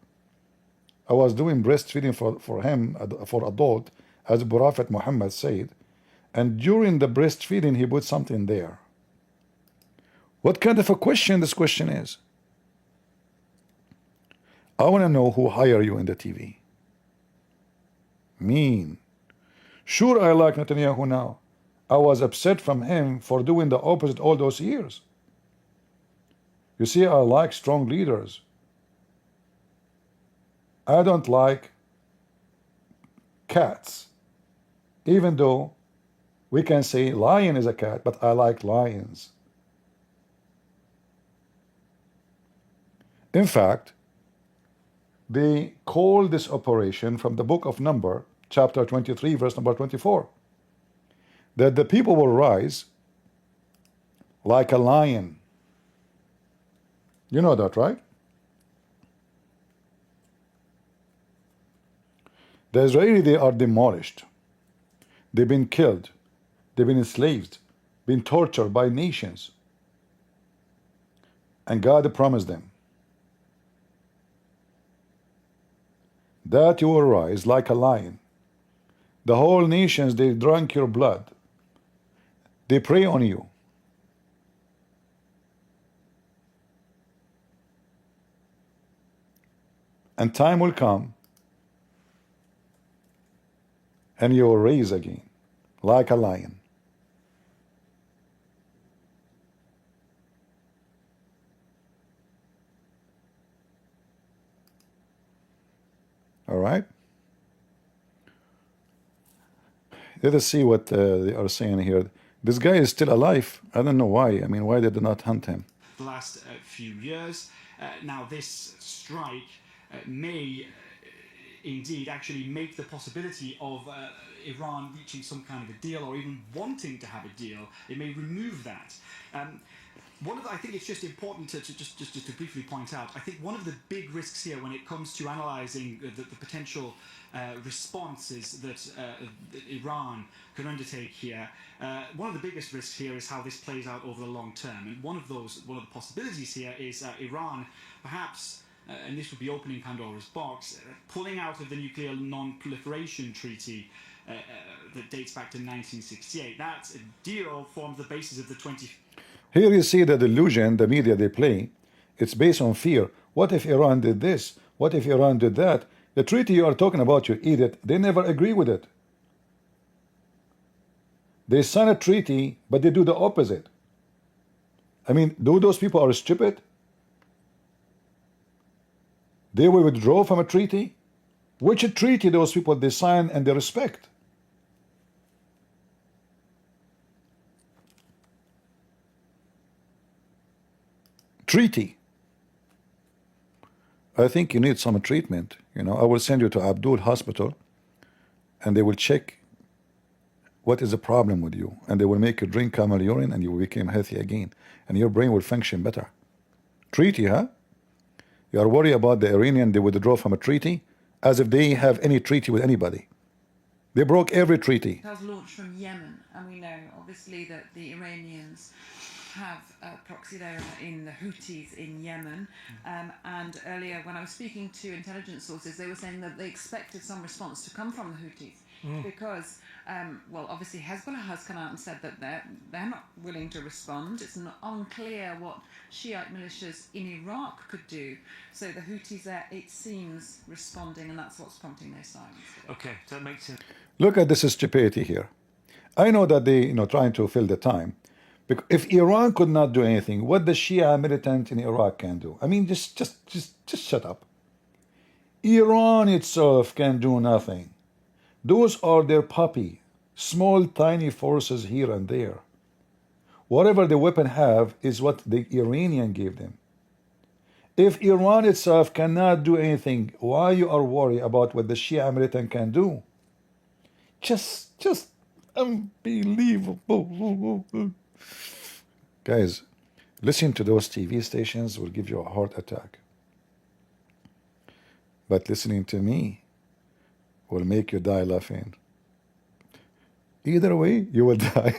I was doing breastfeeding for him, for adult, as Prophet Mohammed said, and during the breastfeeding, he put something there. What kind of a question this question is? I want to know who hired you in the TV. Mean. Sure, I like Netanyahu now. I was upset from him for doing the opposite all those years. You see, I like strong leaders. I don't like cats. Even though we can say lion is a cat, but I like lions. In fact, they call this operation from the book of Number, chapter 23, verse number 24, that the people will rise like a lion. You know that, right? The Israeli, they are demolished. They've been killed. They've been enslaved, been tortured by nations. And God promised them that you will rise like a lion. The whole nations, they drank your blood. They prey on you. And time will come and you will raise again like a lion. All right. Let us see what they are saying here. This guy is still alive. I don't know why. I mean, why did they not hunt him? The last few years. Now, this strike may indeed actually make the possibility of Iran reaching some kind of a deal or even wanting to have a deal. It may remove that. I think it's just important to just to briefly point out, I think one of the big risks here when it comes to analysing the potential responses that Iran can undertake here, one of the biggest risks here is how this plays out over the long term. And one of the possibilities here is Iran perhaps, and this would be opening Pandora's box, pulling out of the nuclear non-proliferation treaty that dates back to 1968. That deal forms the basis of the 20... Here you see the delusion, the media they play. It's based on fear. What if Iran did this? What if Iran did that? The treaty you are talking about, you idiot, they never agree with it. They sign a treaty, but they do the opposite. I mean, do those people are stupid? They will withdraw from a treaty? Which treaty those people they sign and they respect? Treaty. I think you need some treatment. You know, I will send you to Abdul hospital and they will check what is the problem with you, and they will make you drink camel urine and you will become healthy again and your brain will function better. Treaty, huh? You are worried about the Iranian, they withdraw from a treaty as if they have any treaty with anybody. They broke every treaty. It was launched from Yemen, and we know obviously that the Iranians have a proxy there in the Houthis in Yemen, and earlier when I was speaking to intelligence sources, they were saying that they expected some response to come from the Houthis because, well, obviously Hezbollah has come out and said that they're not willing to respond. It's unclear what Shiite militias in Iraq could do. So the Houthis are, it seems, responding, and that's what's prompting their silence. Okay, so that makes sense. Look at this stupidity here. I know that they, trying to fill the time. If Iran could not do anything, what the Shia militant in Iraq can do? I mean, just shut up. Iran itself can do nothing. Those are their puppy, small, tiny forces here and there. Whatever the weapon have is what the Iranian gave them. If Iran itself cannot do anything, why you are worried about what the Shia militant can do? Just unbelievable. Guys, listen to those TV stations will give you a heart attack. But listening to me will make you die laughing. Either way, you will die.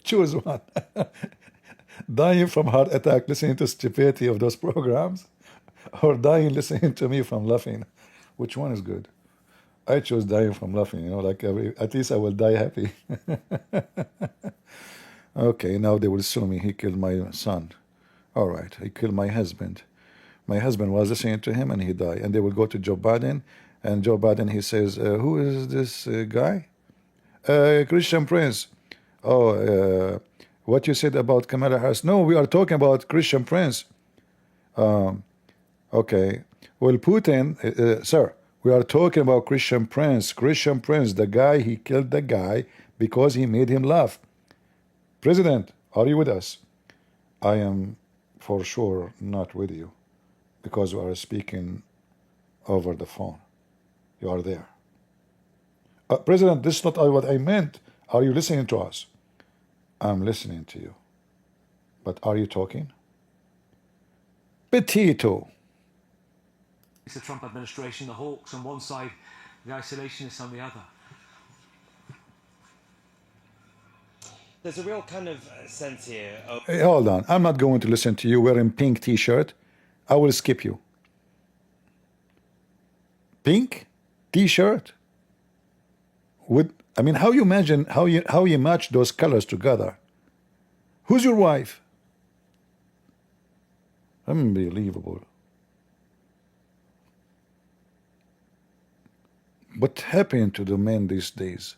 Choose one. Dying from heart attack listening to stupidity of those programs, or dying listening to me from laughing. Which one is good? I chose dying from laughing, at least I will die happy. Okay, now they will sue me. He killed my son. All right, he killed my husband. My husband was listening to him and he died. And they will go to Joe Biden, and Joe Biden, he says, who is this guy? Christian Prince. Oh, what you said about Kamala Harris? No, we are talking about Christian Prince. Okay. Well, Putin, sir, we are talking about Christian Prince. Christian Prince, the guy, he killed the guy because he made him laugh. President, are you with us? I am for sure not with you because we are speaking over the phone. You are there. President, this is not what I meant. Are you listening to us? I'm listening to you. But are you talking? Petito. It's the Trump administration, the hawks on one side, the isolationists on the other. There's a real kind of sense here of... Hey, hold on. I'm not going to listen to you wearing pink t-shirt. I will skip you. Pink t-shirt? I mean, how you imagine, how you match those colors together? Who's your wife? Unbelievable. What happened to the men these days?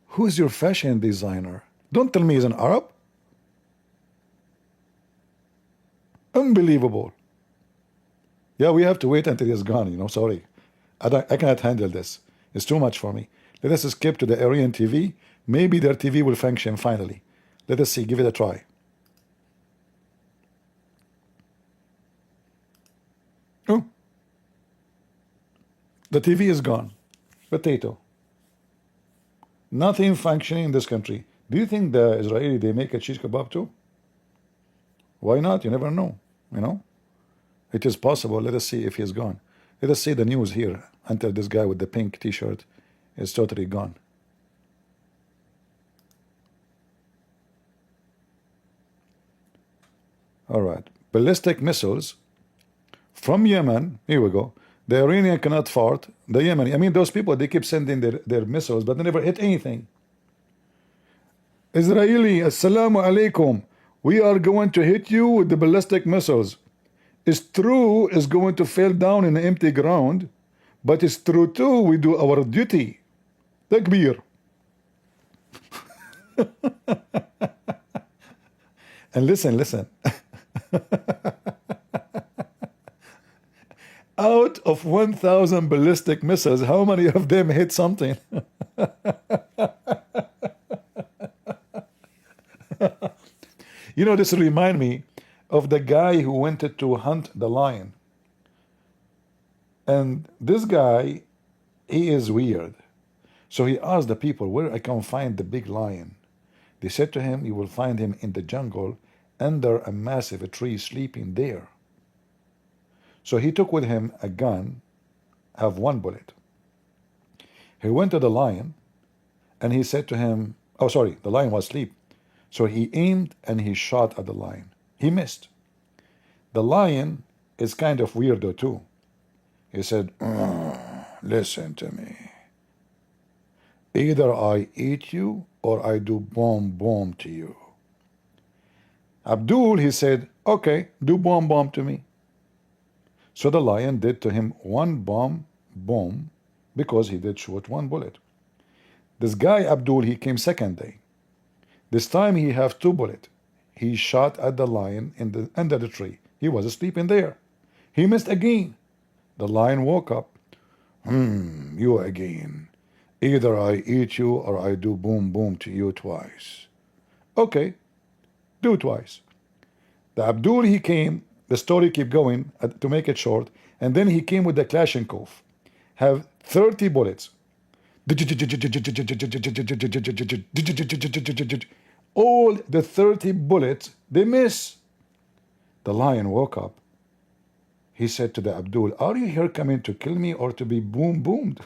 Who is your fashion designer? Don't tell me he's an Arab. Unbelievable. Yeah, we have to wait until he's gone, you know, sorry. I cannot handle this. It's too much for me. Let us skip to the Aryan TV. Maybe their TV will function finally. Let us see, give it a try. Oh. The TV is gone. Potato. Nothing functioning in this country. Do you think the Israeli, they make a cheese kebab too? Why not? You never know, you know? It is possible. Let us see if he's gone. Let us see the news here until this guy with the pink t-shirt is totally gone. All right. Ballistic missiles from Yemen. Here we go. The Iranian cannot fart. The Yemeni. I mean, those people, they keep sending their missiles, but they never hit anything. Israeli, assalamu alaikum. We are going to hit you with the ballistic missiles. It's true, it's going to fall down in the empty ground, but it's true too, we do our duty. Takbir. And listen. Out of 1,000 ballistic missiles, how many of them hit something? You know, this reminds me of the guy who wanted to hunt the lion. And this guy, he is weird. So he asked the people, where I can find the big lion? They said to him, you will find him in the jungle under a massive tree sleeping there. So he took with him a gun, have one bullet. He went to the lion and he said to him, oh sorry, the lion was asleep. So he aimed and he shot at the lion. He missed. The lion is kind of weirdo too. He said, listen to me. Either I eat you or I do bomb to you. Abdul, he said, okay, do bomb to me. So the lion did to him one bomb because he did shoot one bullet. This guy, Abdul, he came second day. This time he have two bullets. He shot at the lion under the tree. He was asleep in there. He missed again. The lion woke up. You again. Either I eat you or I do boom to you twice. Okay, do twice. The Abdul, he came, the story keep going to make it short, and then he came with the Kalashnikov. Have 30 bullets. All the 30 bullets, they miss. The lion woke up. He said to the Abdul, are you here coming to kill me or to be boomed?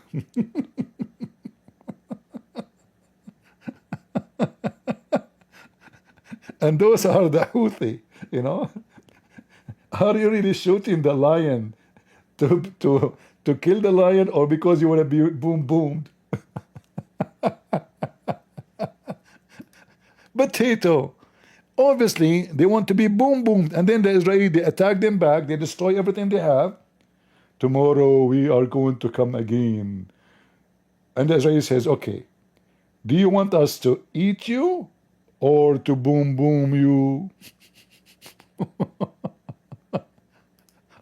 And those are the Houthi, you know. Are you really shooting the lion to kill the lion or because you want to be boomed? Potato. Obviously, they want to be boomed. And then the Israeli, they attack them back. They destroy everything they have. Tomorrow, we are going to come again. And the Israeli says, okay, do you want us to eat you or to boom you?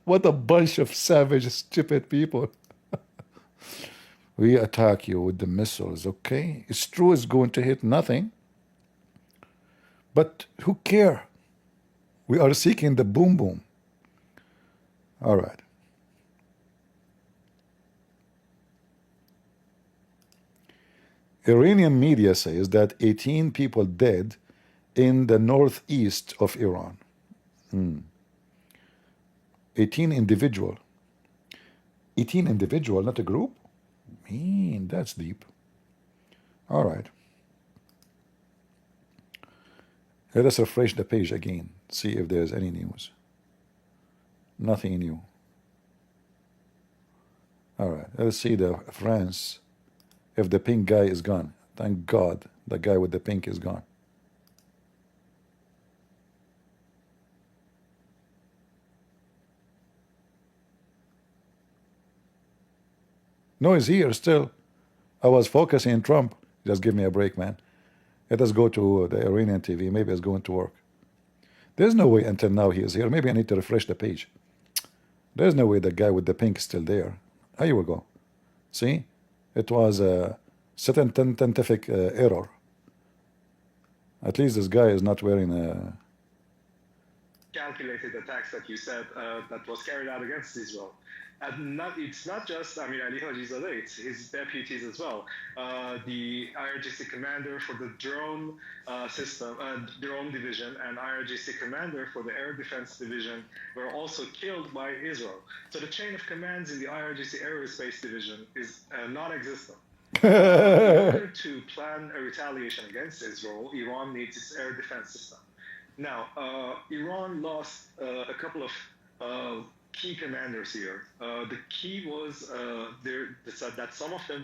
What a bunch of savage, stupid people. We attack you with the missiles, okay? It's true, it's going to hit nothing. But who care? We are seeking the boom. All right. Iranian media says that 18 people dead in the northeast of Iran. 18 individual. 18 individual, not a group? Man, that's deep. All right. Let us refresh the page again, see if there's any news. Nothing new. All right, let's see the France, if the pink guy is gone. Thank God the guy with the pink is gone. No, he's here still. I was focusing on Trump. Just give me a break, man. Let us go to the Iranian TV. Maybe it's going to work. There's no way until now he is here. Maybe I need to refresh the page. There's no way the guy with the pink is still there. Here we go. See? It was a certain scientific error. At least this guy is not wearing a... calculated attacks that you said that was carried out against Israel. And it's not just Amir Ali Hajizadeh, it's his deputies as well. The IRGC commander for the drone system, drone division, and IRGC commander for the air defense division were also killed by Israel. So the chain of commands in the IRGC aerospace division is non-existent. In order to plan a retaliation against Israel, Iran needs its air defense system. Now, Iran lost a couple of key commanders here. The key was that some of them...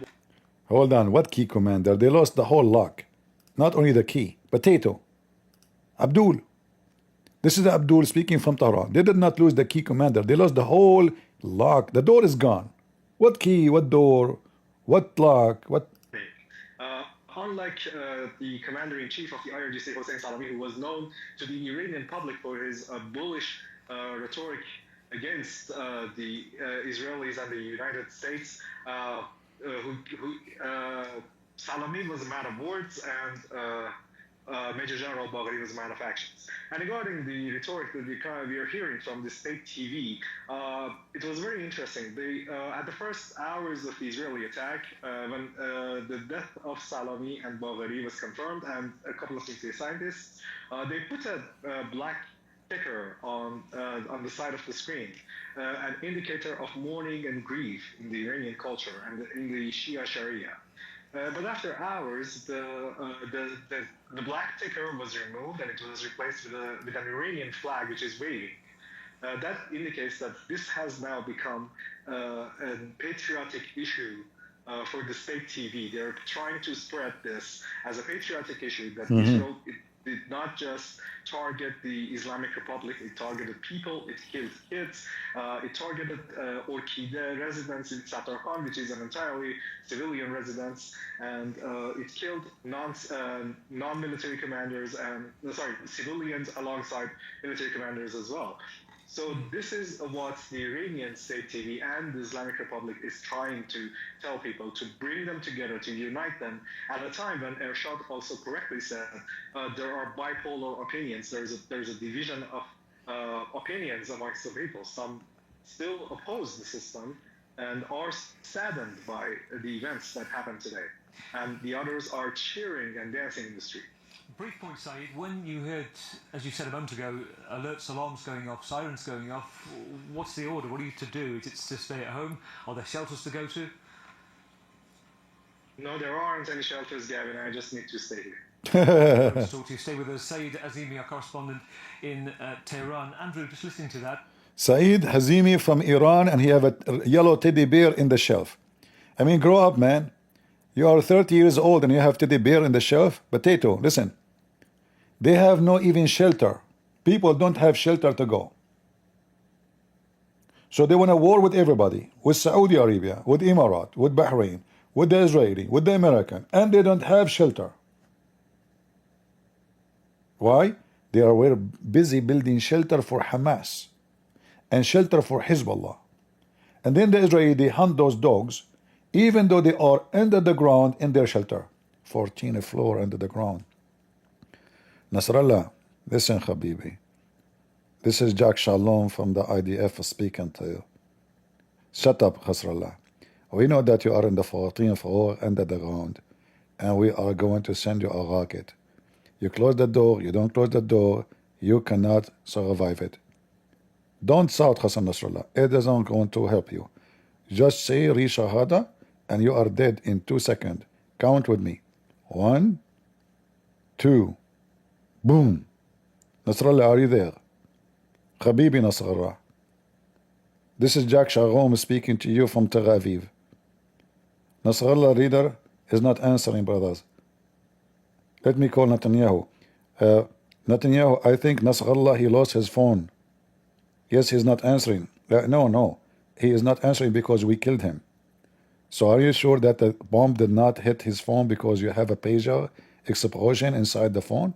Hold on, what key commander? They lost the whole lock. Not only the key. Potato. Abdul. This is Abdul speaking from Tehran. They did not lose the key commander. They lost the whole lock. The door is gone. What key? What door? What lock? What... Unlike the commander-in-chief of the IRGC, Hossein Salami, who was known to the Iranian public for his bullish rhetoric against the Israelis and the United States, Salami was a man of words, and Major General Bagheri was a man of actions. And regarding the rhetoric that we are hearing from the state TV, it was very interesting. At the first hours of the Israeli attack, when the death of Salami and Bagheri was confirmed, and a couple of nuclear scientists, they put a black ticker on the side of the screen, an indicator of mourning and grief in the Iranian culture and in the Shia Sharia. But after hours, the black ticker was removed and it was replaced with an Iranian flag which is waving. That indicates that this has now become a patriotic issue for the state TV. They're trying to spread this as a patriotic issue that Israel did not just target the Islamic Republic, it targeted people, it killed kids, it targeted Orkide residents in Satarkhan, which is an entirely civilian residence, and it killed non-military commanders and, civilians alongside military commanders as well. So this is what the Iranian state TV and the Islamic Republic is trying to tell people, to bring them together, to unite them, at a time when Ershad also correctly said there are bipolar opinions. There's a division of opinions amongst the people. Some still oppose the system and are saddened by the events that happened today. And the others are cheering and dancing in the street. Brief point, Saeed. When you heard, as you said a moment ago, alert alarms going off, sirens going off, what's the order? What are you to do? Is it to stay at home? Are there shelters to go to? No, there aren't any shelters, Gavin. I just need to stay here. Talk to you. Stay with us. Saeed Azimi, our correspondent in Tehran. Andrew, just listening to that. Saeed Hazimi from Iran, and he have a yellow teddy bear in the shelf. I mean, grow up, man. You are 30 years old and you have teddy bear in the shelf. Potato, listen. They have no even shelter. People don't have shelter to go. So they want a war with everybody, with Saudi Arabia, with Emirat, with Bahrain, with the Israeli, with the American, and they don't have shelter. Why? They are busy building shelter for Hamas and shelter for Hezbollah. And then the Israeli, they hunt those dogs, even though they are under the ground in their shelter. 14 floor under the ground. Nasrallah, listen, Habibi. This is Jack Shalom from the IDF speaking to you. Shut up, Nasrallah. We know that you are in the 14th floor under the ground, and we are going to send you a rocket. You close the door, you don't close the door, you cannot survive it. Don't shout, Hassan Nasrallah. It isn't going to help you. Just say Re Shahada, and you are dead in 2 seconds. Count with me. 1, 2. Boom. Nasrallah, are you there? Habibi Nasrallah. This is Jack Shalom speaking to you from Tel Aviv. Nasrallah reader is not answering, brothers. Let me call Netanyahu. Netanyahu, I think Nasrallah, he lost his phone. Yes, he's not answering. No. He is not answering because we killed him. So are you sure that the bomb did not hit his phone because you have a pager explosion inside the phone?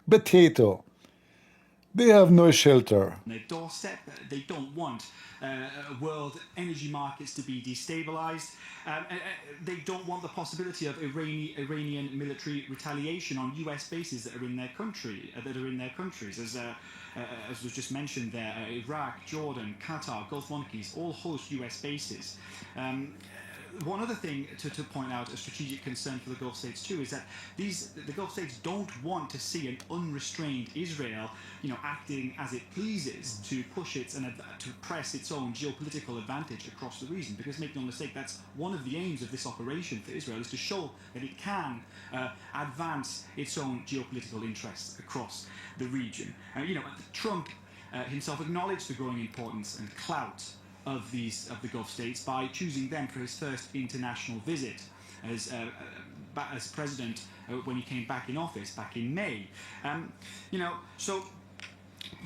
Potato. They have no shelter. Their doorstep. They don't want world energy markets to be destabilized. They don't want the possibility of Iranian military retaliation on U.S. bases that are in their country, as was just mentioned there. Iraq, Jordan, Qatar, Gulf monarchies all host U.S. bases. One other thing to point out, a strategic concern for the Gulf states too, is that the Gulf states don't want to see an unrestrained Israel, acting as it pleases to push its and to press its own geopolitical advantage across the region. Because make no mistake, that's one of the aims of this operation for Israel, is to show that it can advance its own geopolitical interests across the region. Trump himself acknowledged the growing importance and clout of the Gulf states by choosing them for his first international visit as president when he came back in office back in May. So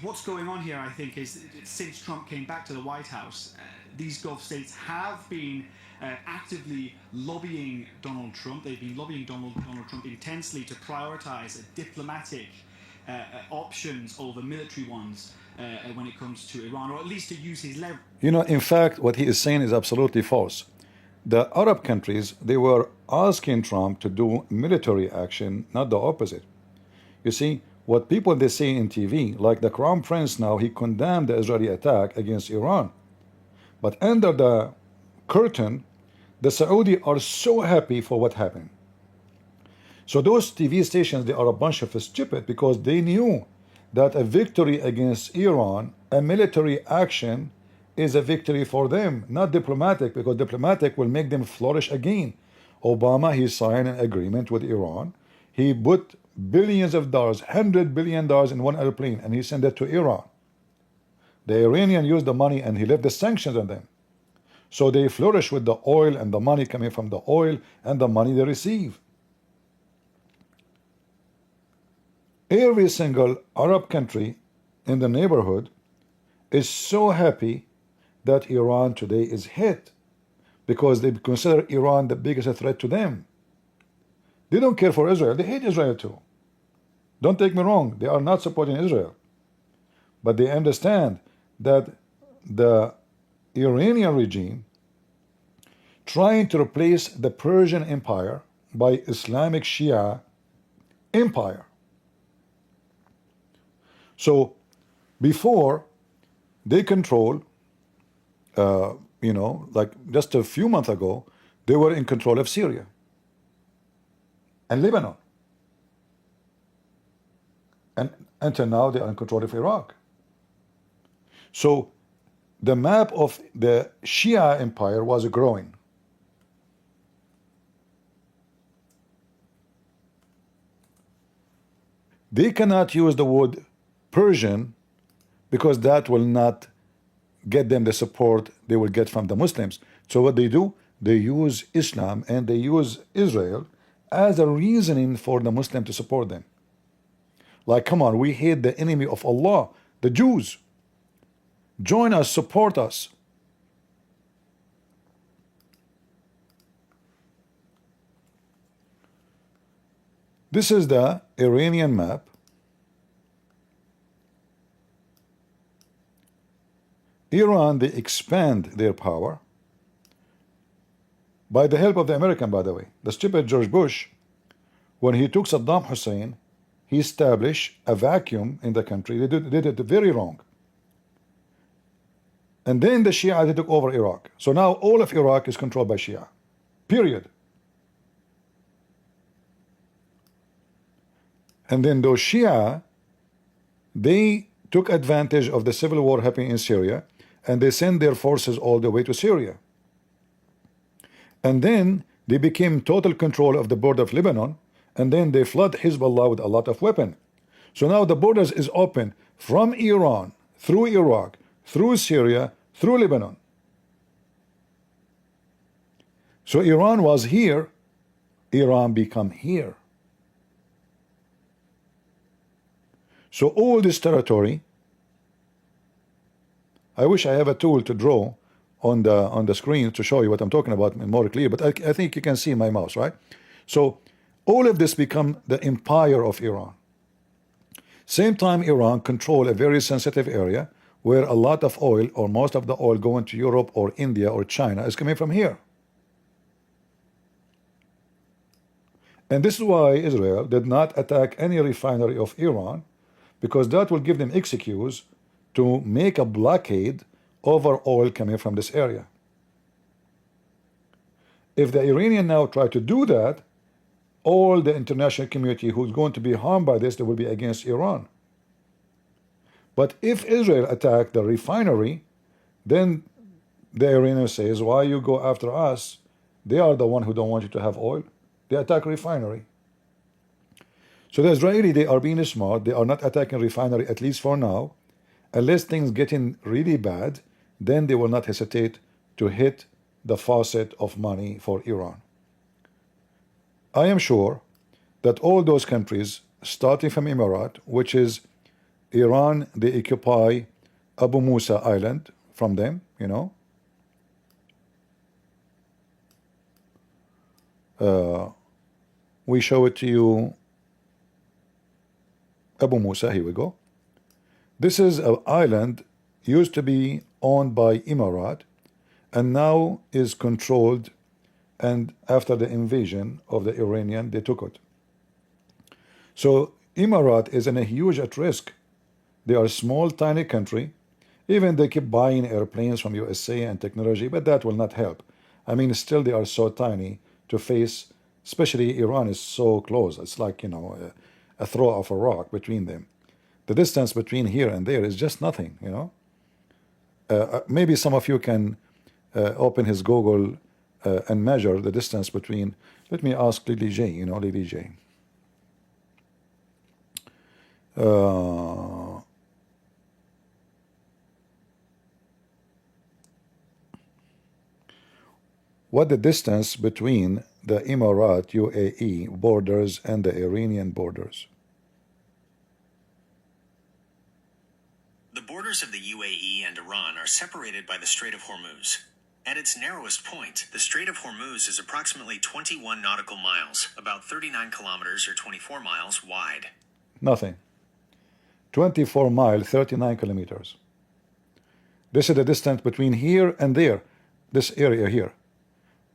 what's going on here, I think, is since Trump came back to the White House, these Gulf states have been actively lobbying Donald Trump. They've been lobbying Donald Trump intensely to prioritize diplomatic options over military ones when it comes to Iran, or at least to use his leverage. In fact, what he is saying is absolutely false. The Arab countries, they were asking Trump to do military action, not the opposite. You see, what people they say in TV, like the Crown Prince now, he condemned the Israeli attack against Iran. But under the curtain, the Saudi are so happy for what happened. So those TV stations, they are a bunch of stupid, because they knew that a victory against Iran, a military action, is a victory for them, not diplomatic, because diplomatic will make them flourish again. Obama, he signed an agreement with Iran. He put billions of dollars, $100 billion in one airplane, and he sent it to Iran. The Iranian used the money and he left the sanctions on them. So they flourish with the oil and the money coming from the oil and the money they receive. Every single Arab country in the neighborhood is so happy that Iran today is hit, because they consider Iran the biggest threat to them. They don't care for Israel. They hate Israel too. Don't take me wrong. They are not supporting Israel. But they understand that the Iranian regime trying to replace the Persian Empire by Islamic Shia Empire. So before, they control, like just a few months ago, they were in control of Syria and Lebanon. And until now, they are in control of Iraq. So the map of the Shia Empire was growing. They cannot use the word Persian, because that will not get them the support they will get from the Muslims. So what they do, they use Islam and they use Israel as a reasoning for the Muslim to support them. Like, come on, we hate the enemy of Allah, the Jews. Join us, support us. This is the Iranian map. Iran, they expand their power by the help of the American, by the way. The stupid George Bush, when he took Saddam Hussein, he established a vacuum in the country. They did it very wrong. And then the Shia, they took over Iraq. So now all of Iraq is controlled by Shia. Period. And then those Shia, they took advantage of the civil war happening in Syria, and they sent their forces all the way to Syria. And then they became total control of the border of Lebanon, and then they flood Hezbollah with a lot of weapons. So now the borders is open from Iran, through Iraq, through Syria, through Lebanon. So Iran was here, Iran become here. So all this territory, I wish I have a tool to draw on the screen to show you what I'm talking about more clear, but I think you can see my mouse, right? So all of this become the empire of Iran. Same time, Iran control a very sensitive area where a lot of oil, or most of the oil going to Europe or India or China, is coming from here. And this is why Israel did not attack any refinery of Iran, because that will give them excuse to make a blockade over oil coming from this area. If the Iranian now try to do that, all the international community who's going to be harmed by this, they will be against Iran. But if Israel attack the refinery, then the Iranian says, why you go after us? They are the one who don't want you to have oil. They attack refinery. So the Israeli, they are being smart. They are not attacking refinery, at least for now. Unless things getting really bad, then they will not hesitate to hit the faucet of money for Iran. I am sure that all those countries, starting from Emirat, which is Iran, they occupy Abu Musa Island from them, you know. We show it to you. Abu Musa, here we go. This is an island used to be owned by Emirat and now is controlled, and after the invasion of the Iranian, they took it. So Emirat is in a huge at risk. They are a small, tiny country. Even they keep buying airplanes from USA and technology, but that will not help. I mean, still they are so tiny to face, especially Iran is so close. It's like, you know, a throw of a rock between them. The distance between here and there is just nothing, you know. Maybe some of you can open his Google and measure the distance between. Let me ask Lily J, you know, Lily J. What the distance between the Emirat UAE borders and the Iranian borders? The borders of the UAE and Iran are separated by the Strait of Hormuz. At its narrowest point, the Strait of Hormuz is approximately 21 nautical miles, about 39 kilometers or 24 miles wide. Nothing. 24 miles, 39 kilometers. This is the distance between here and there, this area here.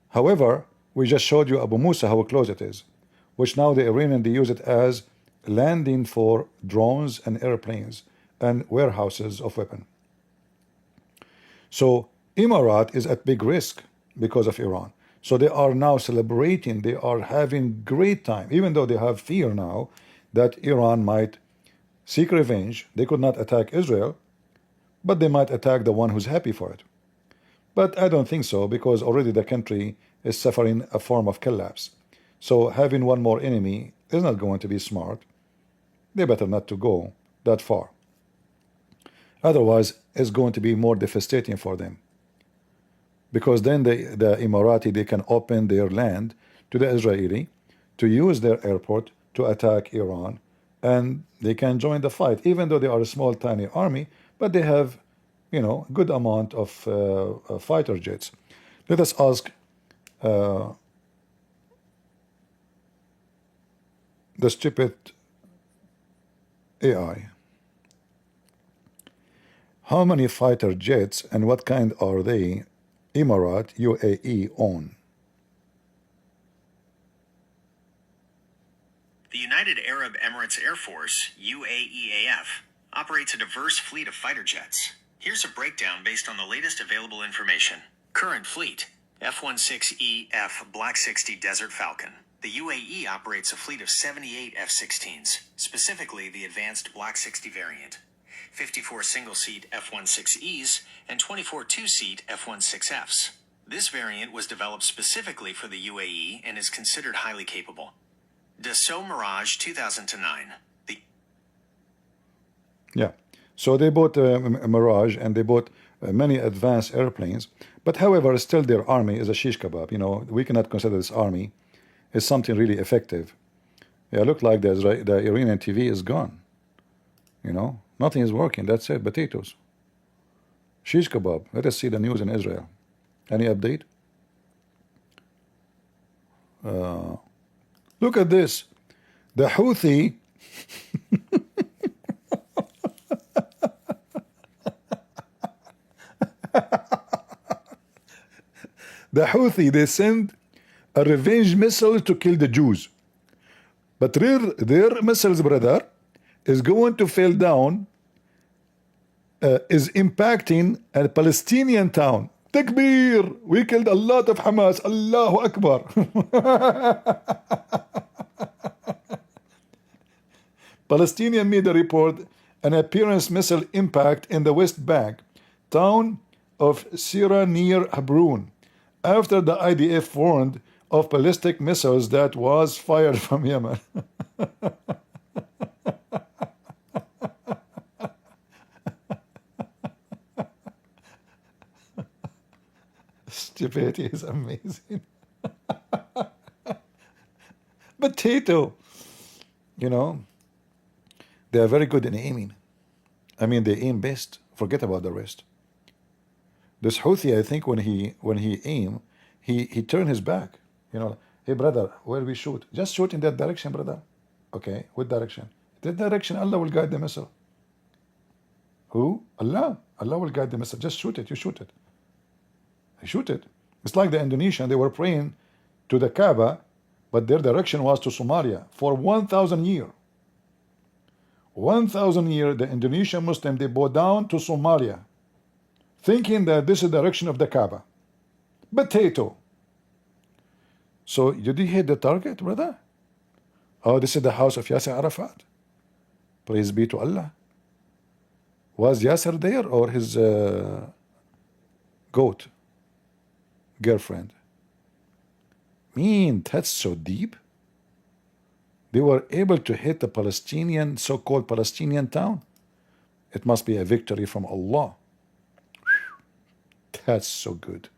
However, we just showed you Abu Musa, how close it is, which now the Iranian, they use it as landing for drones and airplanes and warehouses of weapons. So Emirat is at big risk because of Iran. So they are now celebrating, they are having great time, even though they have fear now that Iran might seek revenge. They could not attack Israel, but they might attack the one who's happy for it. But I don't think so, because already the country is suffering a form of collapse. So having one more enemy is not going to be smart. They better not to go that far. Otherwise, it's going to be more devastating for them. Because then the Emirati, they can open their land to the Israeli to use their airport to attack Iran, and they can join the fight, even though they are a small, tiny army, but they have, you know, a good amount of fighter jets. Let us ask the stupid AI. How many fighter jets and what kind are they Emirat UAE own? The United Arab Emirates Air Force, UAEAF, operates a diverse fleet of fighter jets. Here's a breakdown based on the latest available information. Current fleet: F-16EF Black 60 Desert Falcon. The UAE operates a fleet of 78 F-16s, specifically the advanced Black 60 variant, 54 single-seat F-16Es, and 24 two-seat F-16Fs. This variant was developed specifically for the UAE and is considered highly capable. Dassault Mirage 2009. Yeah, so they bought a Mirage and they bought many advanced airplanes, but however, still their army is a shish kebab. You know, we cannot consider this army as something really effective. Yeah, look like the Iranian TV is gone. You know, nothing is working. That's it, potatoes. Shish kebab. Let us see the news in Israel. Any update? Look at this. The Houthi they send a revenge missile to kill the Jews. But their missiles, brother, is going to fall down, is impacting a Palestinian town. Takbir! We killed a lot of Hamas. Allahu Akbar. Palestinian media report an appearance missile impact in the West Bank town of Sira near Hebron after the IDF warned of ballistic missiles that was fired from Yemen. Stupidity is amazing. Potato, you know, they are very good in aiming. I mean, they aim best. Forget about the rest. This Houthi, I think, when he aim, he turned his back. You know, hey brother, where we shoot? Just shoot in that direction, brother. Okay, what direction? That direction, Allah will guide the missile. Who? Allah. Allah will guide the missile. Just shoot it. You shoot it. You shoot it. It's like the Indonesian. They were praying to the Kaaba, but their direction was to Somalia for 1,000 years. 1,000 years, the Indonesian Muslim, they bow down to Somalia, thinking that this is the direction of the Kaaba. Potato. So, did you hit the target, brother? Oh, this is the house of Yasser Arafat. Praise be to Allah. Was Yasser there or his goat? Girlfriend? Mean, that's so deep. They were able to hit the Palestinian, so-called Palestinian town. It must be a victory from Allah. That's so good.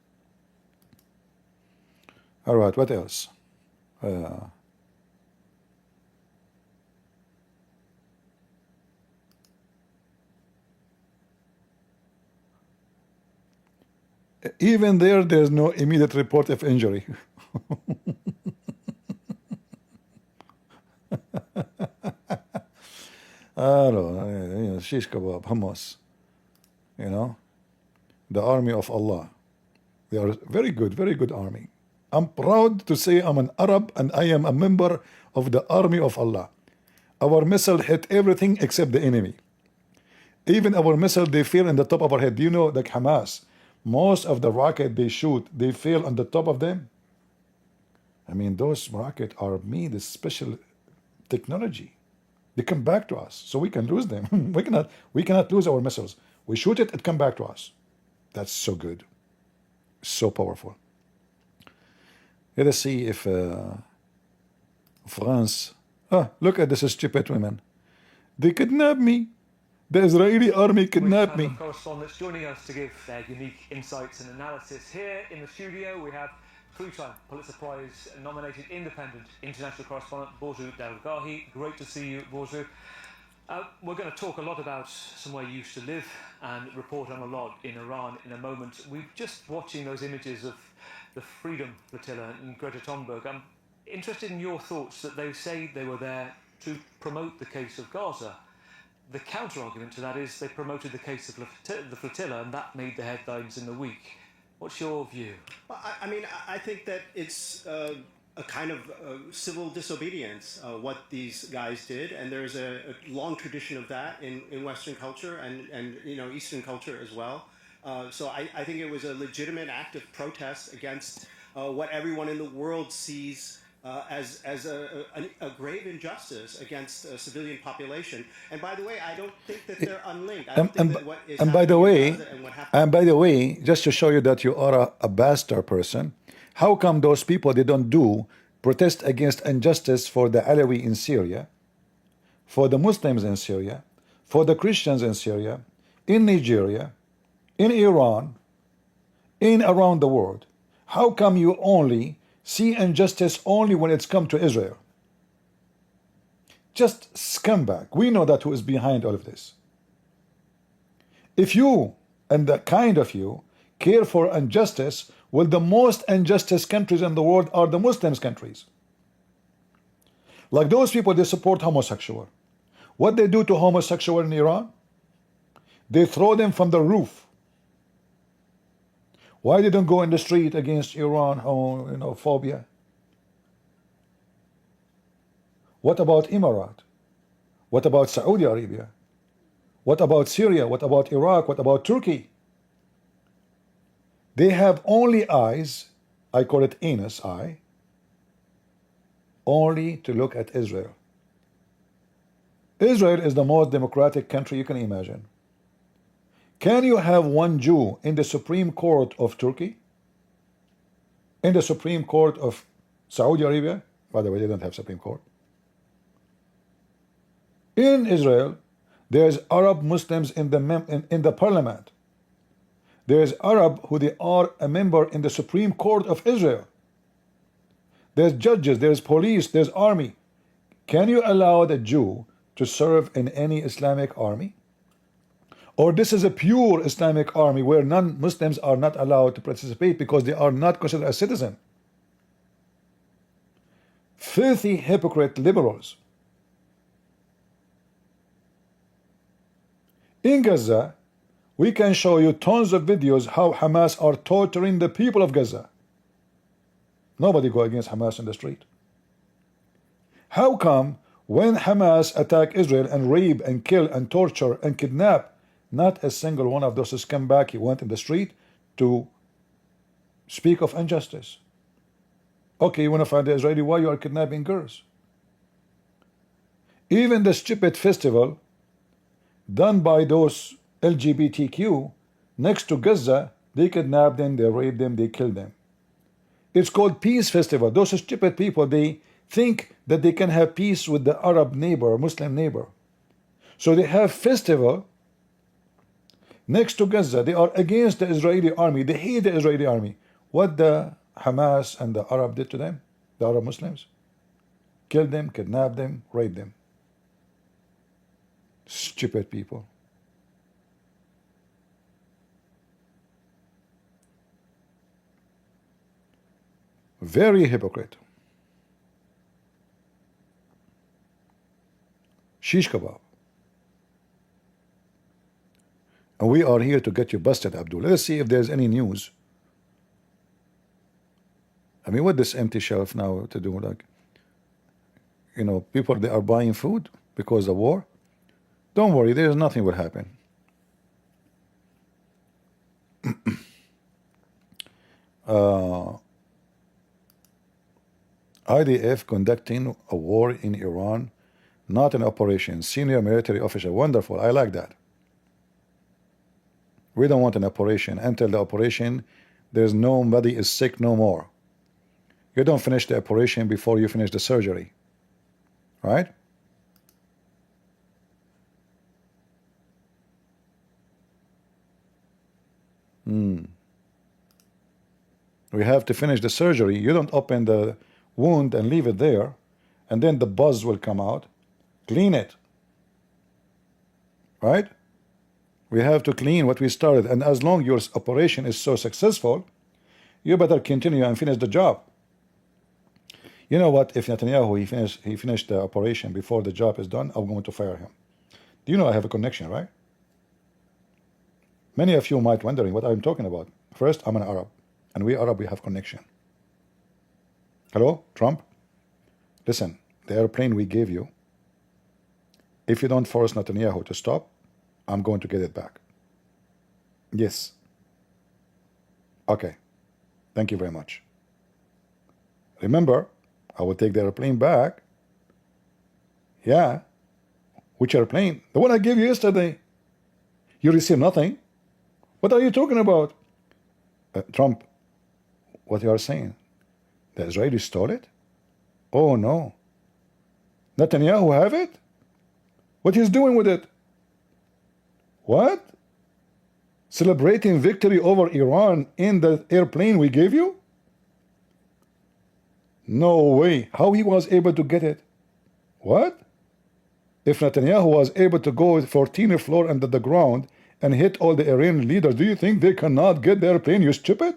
All right, what else? Even there's no immediate report of injury. I don't know, shish kebab, hummus, you know, the army of Allah. They are very good army. I'm proud to say I'm an Arab and I am a member of the army of Allah. Our missile hit everything except the enemy. Even our missile, they fail in the top of our head. Do you know, like Hamas, most of the rocket they shoot, they fail on the top of them. I mean, those rockets are made with special technology. They come back to us, so we can lose them. we cannot lose our missiles. We shoot it, it come back to us. That's so good, so powerful. Let us see if France. Look at this stupid women. They kidnapped me. The Israeli army kidnapped me. Correspondents joining us to give their unique insights and analysis. Here in the studio, we have three-time Pulitzer Prize nominated independent international correspondent Borzou Delgahi. Great to see you, Borzou. We're going to talk a lot about somewhere you used to live and report on a lot in Iran in a moment. We're just watching those images of the Freedom Flotilla in Greta Thunberg. I'm interested in your thoughts that they say they were there to promote the case of Gaza. The counter-argument to that is they promoted the case of the flotilla and that made the headlines in the week. What's your view? Well, I mean, I think that it's a kind of civil disobedience, what these guys did, and there's a long tradition of that in Western culture and you know, Eastern culture as well. So I think it was a legitimate act of protest against what everyone in the world sees as a grave injustice against a civilian population. And by the way, I don't think that they're unlinked. I don't think that what is by the way, just to show you that you are a bastard person, how come those people, they don't do protest against injustice for the Alawi in Syria, for the Muslims in Syria, for the Christians in Syria, in Nigeria, in Iran, in around the world? How come you only see injustice only when it's come to Israel? Just scumbag. We know that who is behind all of this. If you and the kind of you care for injustice, well, the most injustice countries in the world are the Muslims countries. Like those people, they support homosexual. What they do to homosexual in Iran? They throw them from the roof. Why they don't go in the street against Iran, phobia? What about Emirat? What about Saudi Arabia? What about Syria? What about Iraq? What about Turkey? They have only eyes, I call it anus eye, only to look at Israel. Israel is the most democratic country you can imagine. Can you have one Jew in the Supreme Court of Turkey? In the Supreme Court of Saudi Arabia? By the way, they don't have Supreme Court. In Israel, there's Arab Muslims in the parliament. There's Arab who they are a member in the Supreme Court of Israel. There's judges, there's police, there's army. Can you allow the Jew to serve in any Islamic army? Or this is a pure Islamic army where non-Muslims are not allowed to participate because they are not considered a citizen? Filthy hypocrite liberals. In Gaza, we can show you tons of videos how Hamas are torturing the people of Gaza. Nobody go against Hamas in the street. How come when Hamas attack Israel and rape and kill and torture and kidnap, not a single one of those scumbags went in the street to speak of injustice? Okay, you want to find the Israeli, why you are kidnapping girls? Even the stupid festival done by those LGBTQ next to Gaza, they kidnap them, they rape them, they kill them. It's called Peace Festival. Those stupid people, they think that they can have peace with the Arab neighbor, Muslim neighbor. So they have festival next to Gaza. They are against the Israeli army. They hate the Israeli army. What the Hamas and the Arab did to them, the Arab Muslims? Killed them, kidnapped them, raped them. Stupid people. Very hypocrite. Shish kebab. And we are here to get you busted, Abdul. Let's see if there's any news. I mean, what this empty shelf now to do? Like, people, they are buying food because of war. Don't worry, there's nothing will happen. IDF conducting a war in Iran, not an operation. Senior military official. Wonderful. I like that. We don't want an operation. Until the operation, there's nobody is sick no more. You don't finish the operation before you finish the surgery. Right? We have to finish the surgery. You don't open the wound and leave it there, and then the buzz will come out. Clean it. Right? We have to clean what we started, and as long your operation is so successful, you better continue and finish the job. You know what? If Netanyahu he finished the operation before the job is done, I'm going to fire him. Do you know I have a connection, right? Many of you might wondering what I'm talking about. First, I'm an Arab, and we Arab, we have connection. Hello, Trump? Listen, the airplane we gave you, if you don't force Netanyahu to stop, I'm going to get it back. Yes. Okay. Thank you very much. Remember, I will take the airplane back. Yeah. Which airplane? The one I gave you yesterday. You received nothing. What are you talking about? Trump, what you are saying? The Israelis stole it? Oh no. Netanyahu have it? What he's doing with it? What? Celebrating victory over Iran in the airplane we gave you? No way. How he was able to get it? What? If Netanyahu was able to go 14th floor under the ground and hit all the Iranian leaders. Do you think they cannot get the airplane, you stupid?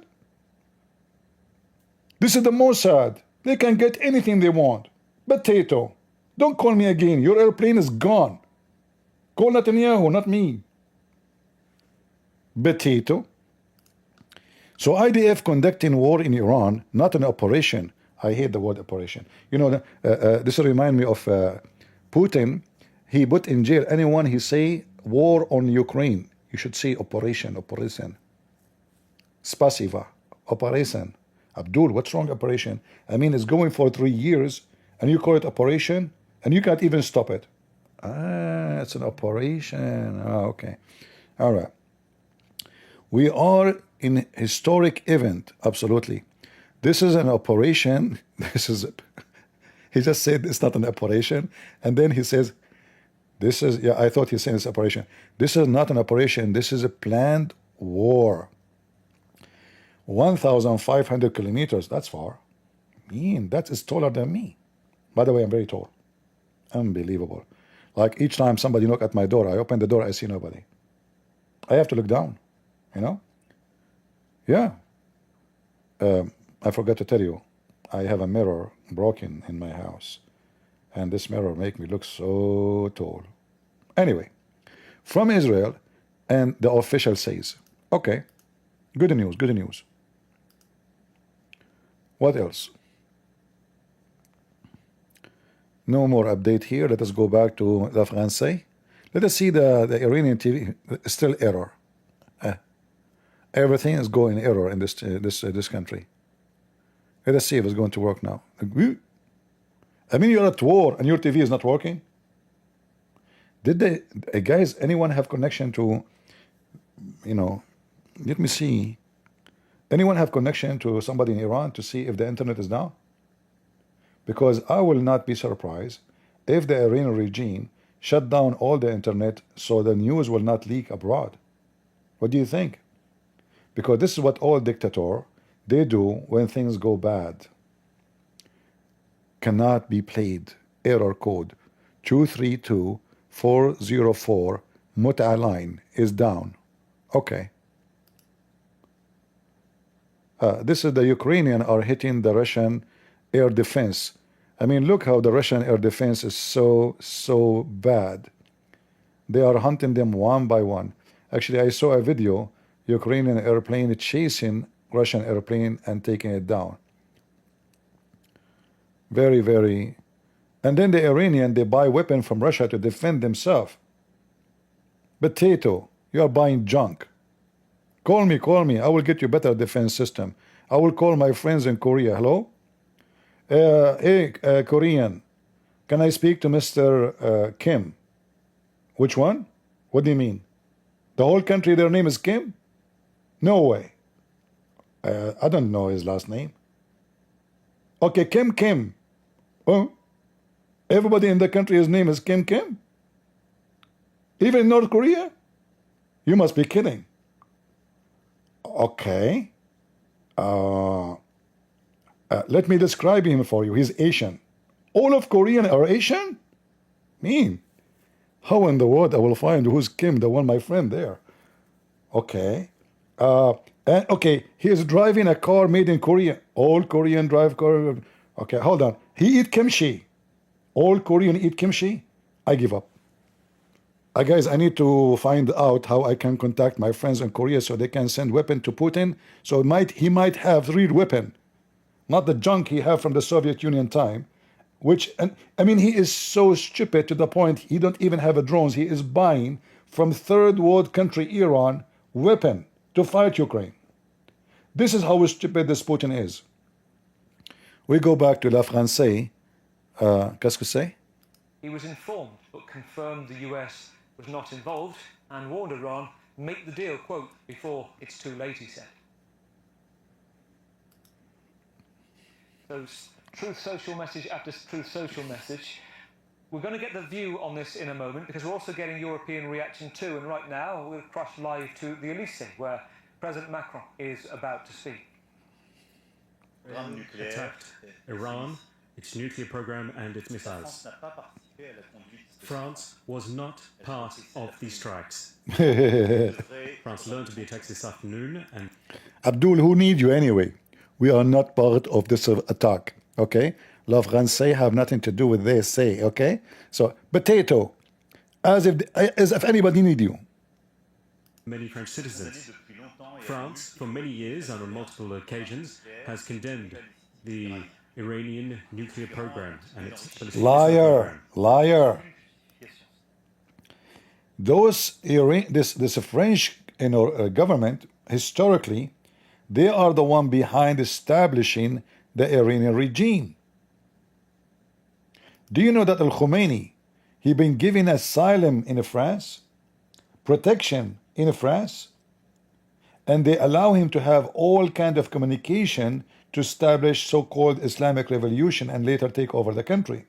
This is the Mossad. They can get anything they want. Potato. Don't call me again. Your airplane is gone. Call Netanyahu, not me. Potato. So IDF conducting war in Iran, not an operation. I hate the word operation. You know, this reminds me of Putin. He put in jail anyone he say war on Ukraine. You should say operation. Spasiva. Operation. Abdul, what's wrong operation? I mean, it's going for 3 years, and you call it operation, and you can't even stop it. Ah, it's an operation. Ah, okay. All right. We are in historic event, absolutely. This is an operation. This is, he just said it's not an operation, and then he says, this is, yeah, I thought he said it's operation. This is not an operation, this is a planned war. 1,500 kilometers, that's far. Man, that is taller than me. By the way, I'm very tall. Unbelievable. Like each time somebody knock at my door, I open the door, I see nobody. I have to look down, you know? Yeah. I forgot to tell you, I have a mirror broken in my house. And this mirror make me look so tall. Anyway, from Israel, and the official says, okay, good news, good news. What else? No more update here. Let us go back to La Française. Let us see the Iranian TV. Still error. Everything is going error in this country. Let us see if it's going to work now. I mean, you're at war and your TV is not working. Did they, guys, anyone have connection to, you know, let me see. Anyone have connection to somebody in Iran to see if the internet is down? Because I will not be surprised if the Iranian regime shut down all the internet so the news will not leak abroad. What do you think? Because this is what all dictators, they do when things go bad. Cannot be played. Error code 232404 Mut'a line is down. Okay. This is the Ukrainian are hitting the Russian air defense. I mean, look how the Russian air defense is so bad. They are hunting them one by one. Actually, I saw a video, Ukrainian airplane chasing Russian airplane and taking it down. Very, very. And then the Iranian, they buy weapon from Russia to defend themselves. Potato, you are buying junk. Call me, I will get you better defense system. I will call my friends in Korea. Hello? Hey, Korean, can I speak to Mr. Kim? Which one? What do you mean? The whole country, their name is Kim? No way. I don't know his last name. Okay, Kim. Oh, everybody in the country, his name is Kim? Even in North Korea? You must be kidding. Okay. Let me describe him for you. He's Asian. All of Korean are Asian? Mean. How in the world I will find who's Kim, the one my friend there? Okay. And okay, he is driving a car made in Korea. All Korean drive car. Okay, hold on. He eat kimchi. All Korean eat kimchi? I give up. Guys, I need to find out how I can contact my friends in Korea so they can send weapon to Putin. So he might have real weapon, not the junk he have from the Soviet Union time. Which, and I mean, he is so stupid to the point he don't even have a drones. He is buying from third world country Iran weapon to fight Ukraine. This is how stupid this Putin is. We go back to La Française. Qu'est-ce que c'est? He was informed but confirmed the US was not involved and warned Iran, make the deal, quote, before it's too late, he said. So, truth social message after truth social message. We're going to get the view on this in a moment because we're also getting European reaction too. And right now, we'll crash live to the Elysee, where President Macron is about to speak. Iran attacked Iran, its nuclear program and its missiles. France was not part of the strikes. France learned of the attacks this afternoon and... Abdul, who need you anyway? We are not part of this attack, okay? La Français have nothing to do with this, say, okay? So, potato, as if anybody need you. Many French citizens. France, for many years and on multiple occasions, has condemned the Iranian nuclear program and its ballistic missile program. Liar. This French government, historically, they are the one behind establishing the Iranian regime. Do you know that Al-Khomeini, he been given asylum in France, protection in France, and they allow him to have all kind of communication to establish so-called Islamic revolution and later take over the country.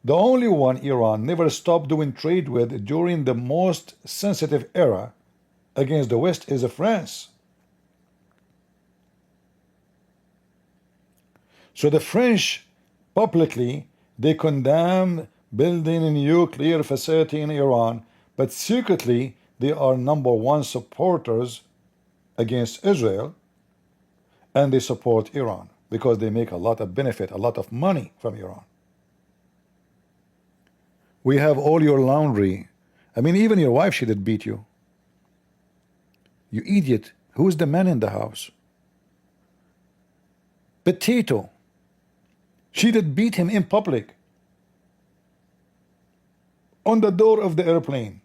The only one Iran never stopped doing trade with during the most sensitive era against the West is France. So the French publicly, they condemn building a nuclear facility in Iran, but secretly they are #1 supporters against Israel, and they support Iran because they make a lot of benefit, a lot of money from Iran. We have all your laundry. I mean, even your wife, she did beat you. You idiot. Who's the man in the house? Potato. She did beat him in public. On the door of the airplane.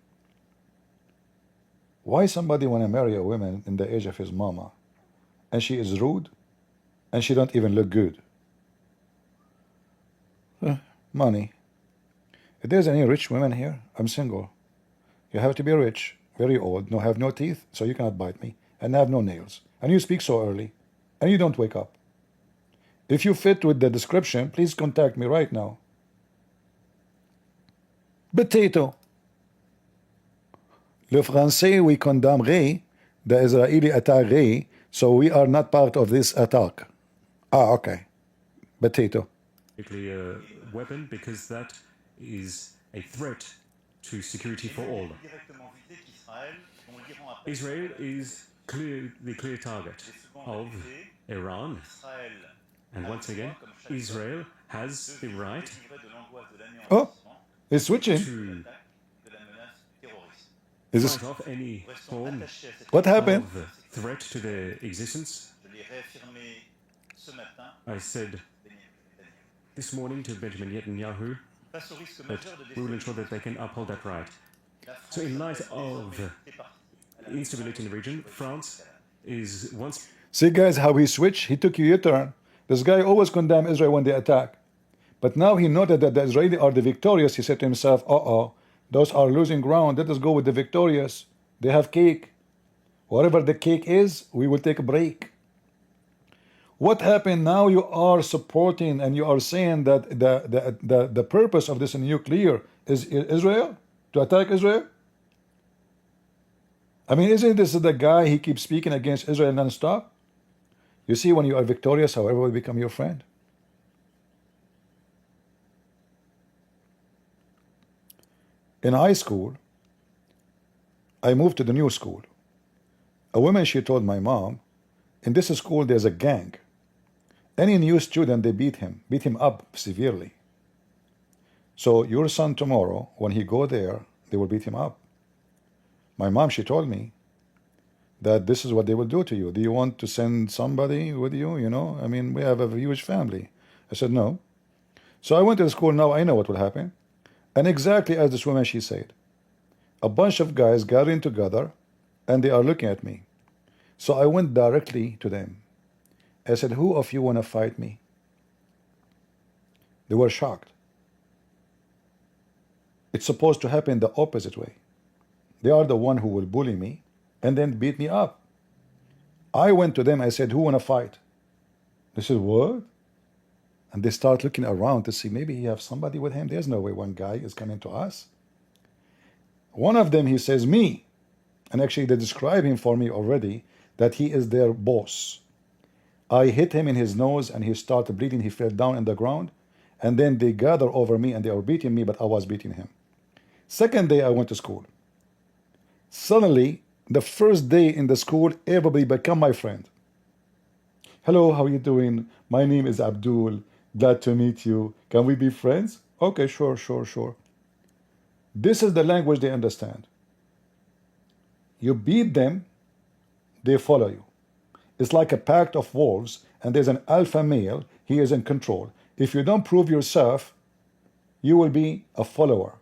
Why somebody want to marry a woman in the age of his mama and she is rude and she don't even look good? Money. If there's any rich women here, I'm single. You have to be rich, very old, have no teeth, so you cannot bite me, and have no nails. And you speak so early, and you don't wake up. If you fit with the description, please contact me right now. Potato. Le Français, we condemnerait the Israeli attack, so we are not part of this attack. Ah, okay. Potato. Nuclear weapon, because that is a threat to security for all. Israel is the clear target of Iran. And once again, Israel has the right oh, it's switching. to Is this... fight off any form What happened? of threat to their existence. I said this morning to Benjamin Netanyahu that we will ensure that they can uphold that right. So in light of instability in the region, France is once... See guys how he switched? He took your turn. This guy always condemned Israel when they attack. But now he noted that the Israelis are the victorious. He said to himself, those are losing ground. Let us go with the victorious. They have cake. Whatever the cake is, we will take a break. What happened now? You are supporting and you are saying that the purpose of this nuclear is Israel? To attack Israel? I mean, isn't this the guy, he keeps speaking against Israel non-stop? You see, when you are victorious, however, will become your friend. In high school, I moved to the new school. A woman, she told my mom, in this school there's a gang. Any new student, they beat him up severely. So your son tomorrow, when he go there, they will beat him up. My mom, she told me that this is what they will do to you. Do you want to send somebody with you? You know, I mean, we have a huge family. I said, no. So I went to the school. Now I know what will happen. And exactly as this woman, she said, a bunch of guys gathering together and they are looking at me. So I went directly to them. I said, who of you want to fight me? They were shocked. It's supposed to happen the opposite way. They are the one who will bully me and then beat me up. I went to them, I said, who want to fight? They said, what? And they start looking around to see, maybe he have somebody with him. There's no way one guy is coming to us. One of them, he says, me. And actually they describe him for me already, that he is their boss. I hit him in his nose and he started bleeding. He fell down on the ground. and then they gather over me and they were beating me, but I was beating him. Second day I went to school. Suddenly, the first day in the school, everybody become my friend. Hello, how are you doing? My name is Abdul. Glad to meet you. Can we be friends? Okay, sure, sure, sure. This is the language they understand. You beat them, they follow you. It's like a pack of wolves, and there's an alpha male, he is in control. If you don't prove yourself, you will be a follower.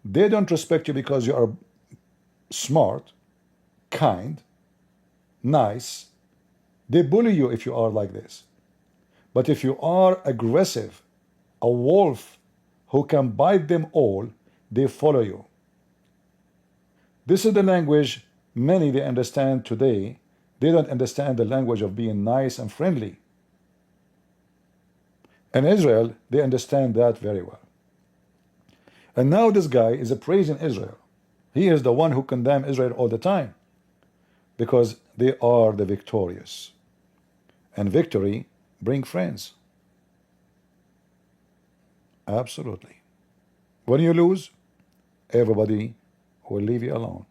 They don't respect you because you are smart, kind, nice. They bully you if you are like this. But if you are aggressive, a wolf who can bite them all, they follow you. This is the language many they understand today. They don't understand the language of being nice and friendly. In Israel, they understand that very well. And now this guy is praising Israel. He is the one who condemns Israel all the time because they are the victorious. And victory brings friends. Absolutely. When you lose, everybody will leave you alone.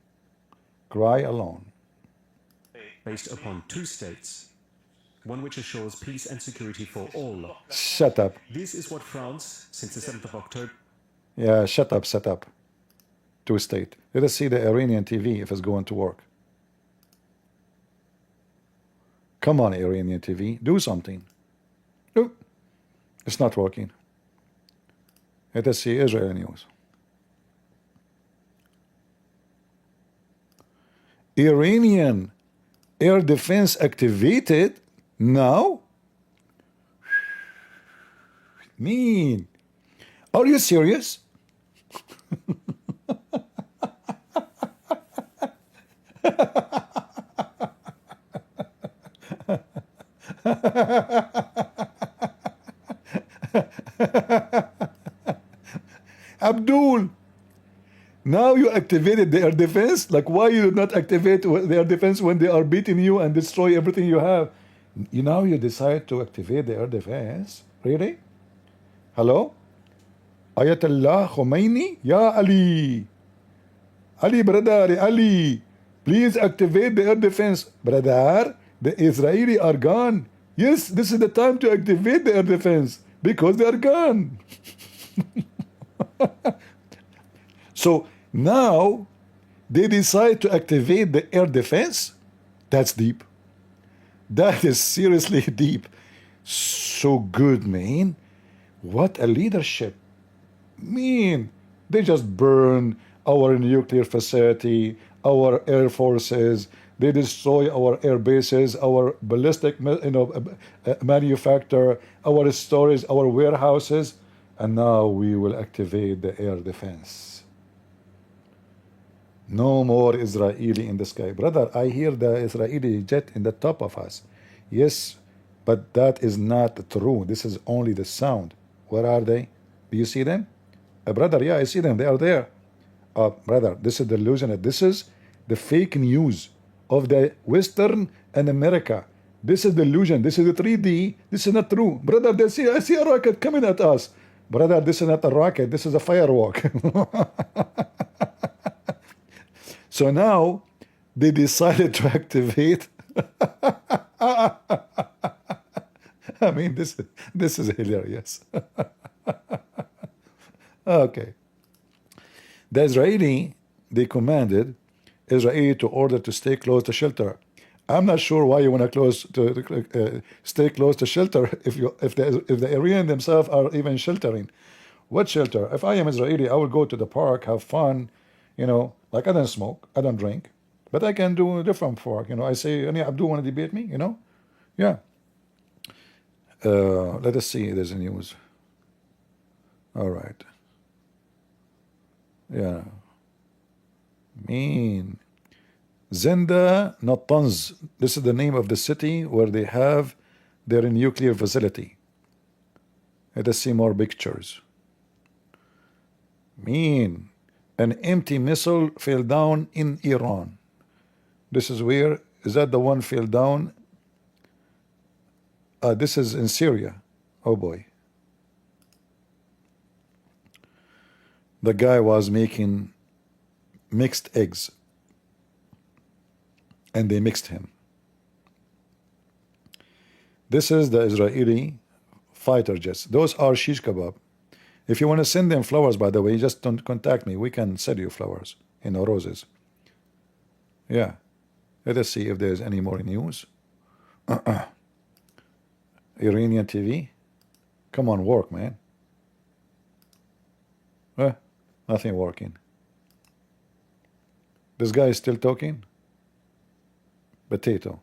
Cry alone. Based upon two states, one which assures peace and security for all. Shut up. This is what France, since the 7th of October... Yeah, shut up. Two state. Let us see the Iranian TV if it's going to work. Come on, Iranian TV, do something. No, it's not working. Let us see Israel news. Iranian air defense activated now? Mean. Are you serious? Abdul, now you activated the air defense? Like, why you did not activate the air defense when they are beating you and destroy everything you have? Now you decide to activate the air defense? Really? Hello? Ayatollah Khomeini? Ya Ali. Ali, brother, Ali. Please activate the air defense. Brother, the Israeli are gone. Yes, this is the time to activate the air defense because they are gone. So now they decide to activate the air defense? That's deep. That is seriously deep. So good, man. What a leadership. Man, they just burn our nuclear facility, our air forces. They destroy our air bases, our ballistic manufacture, our storage, our warehouses. And now we will activate the air defense. No more Israeli in the sky. Brother, I hear the Israeli jet in the top of us. Yes, but that is not true. This is only the sound. Where are they? Do you see them? Brother, yeah, I see them. They are there. Brother, this is the illusion. This is the fake news of the Western and America. This is the illusion. This is the 3D. This is not true. Brother, I see a rocket coming at us. Brother, this is not a rocket. This is a firework. So now they decided to activate. I mean, this is hilarious. Okay. The Israeli, they commanded Israel to order to stay close to shelter. I'm not sure why you want to stay close to shelter if the Iranian themselves are even sheltering. What shelter? If I am Israeli, I will go to the park, have fun, like I don't smoke, I don't drink, but I can do a different park. I say, Abdul want to debate me, Yeah. Let us see, there's a news. All right. Yeah. Mean. Zenda Natanz. This is the name of the city where they have their nuclear facility. Let us see more pictures. Mean. An empty missile fell down in Iran. This is where? Is that the one fell down? This is in Syria. Oh boy. The guy was making mixed eggs, and they mixed him. This is the Israeli fighter jets. Those are shish kebab. If you want to send them flowers, by the way, just don't contact me. We can sell you flowers, roses. Yeah. Let us see if there's any more news. Iranian TV. Come on, work, man. Nothing working. This guy is still talking. Potato.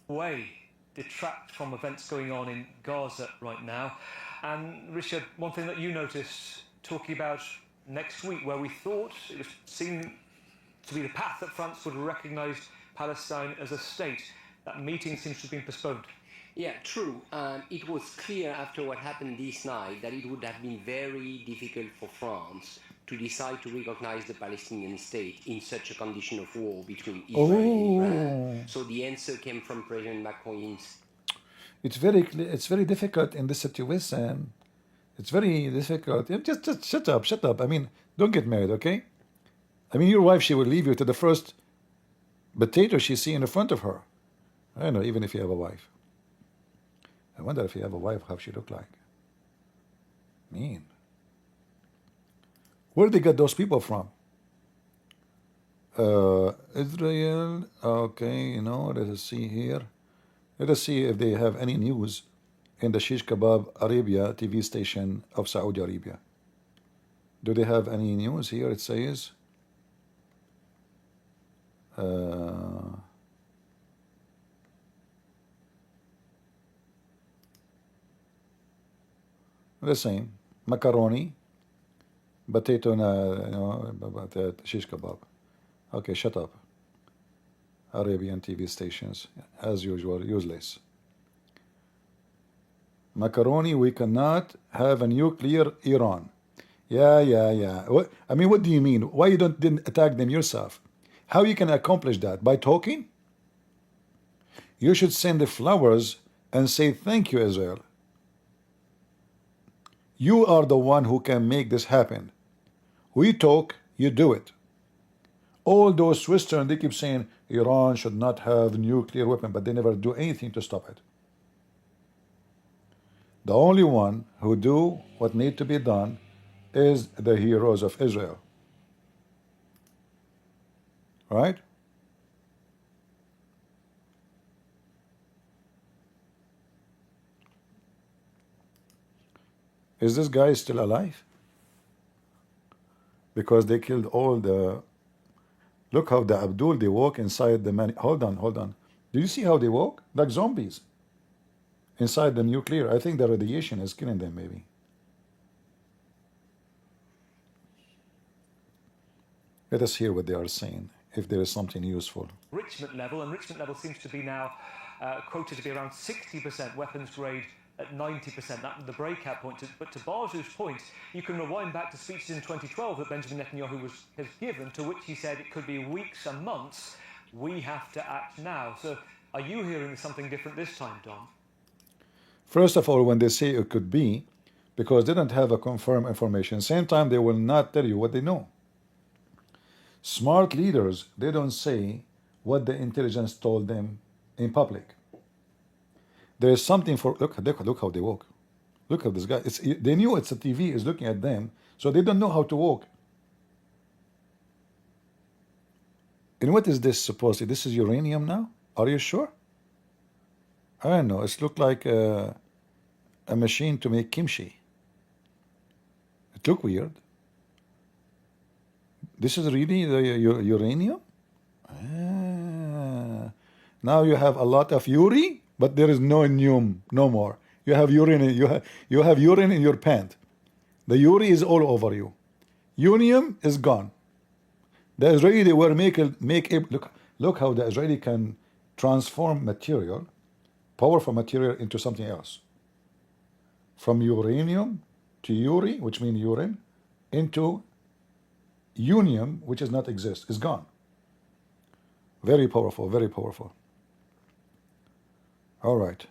Way detract from events going on in Gaza right now. And Richard, one thing that you noticed, talking about next week, where we thought it was seen to be the path that France would recognise Palestine as a state. That meeting seems to have been postponed. Yeah, true. It was clear after what happened this night that it would have been very difficult for France to decide to recognize the Palestinian state in such a condition of war between Israel and Iran. So the answer came from President Macron. It's very difficult in this situation. It's very difficult. Just shut up. I mean, don't get married, okay? I mean, your wife, she will leave you to the first potato she see in front of her. I don't know, even if you have a wife. I wonder if you have a wife, how she look like. Mean. Where did they get those people from? Israel. Okay, let us see here. Let us see if they have any news in the Shish Kebab Arabia TV station of Saudi Arabia. Do they have any news here? It says the same. Macaroni, potato, shish kebab. Okay, shut up. Arabian TV stations, as usual, useless. Macaroni, we cannot have a nuclear Iran. Yeah. What do you mean? Why you didn't attack them yourself? How you can accomplish that? By talking? You should send the flowers and say thank you, Israel. You are the one who can make this happen. We talk, you do it. All those Western, they keep saying Iran should not have nuclear weapon, but they never do anything to stop it. The only one who do what need to be done is the heroes of Israel. Right? Is this guy still alive? Because they killed all the... Look how the Abdul, they walk inside the man. Hold on. Do you see how they walk? Like zombies. Inside the nuclear. I think the radiation is killing them, maybe. Let us hear what they are saying, if there is something useful. Enrichment level, and enrichment level seems to be now quoted to be around 60%, weapons grade at 90%. That the breakout point. But to Baju's point, you can rewind back to speeches in 2012 that Benjamin Netanyahu has given, to which he said it could be weeks and months. We have to act now. So are you hearing something different this time, Dom? First of all, when they say it could be, because they don't have a confirmed information, same time they will not tell you what they know. Smart leaders, they don't say what the intelligence told them in public. There is something for... Look how they walk. Look at this guy. They knew it's a TV is looking at them, so they don't know how to walk. And what is this supposedly? This is uranium now? Are you sure? I don't know. It looked like a machine to make kimchi. It looked weird. This is really the uranium? Now you have a lot of uri, but there is no neum, no more. You have urine. You have urine in your pant. The uri is all over you. Unium is gone. The Israeli, they were look how the Israeli can transform material, powerful material, into something else. From uranium to uri, which means urine, into unium, which does not exist, is gone. Very powerful, very powerful. All right.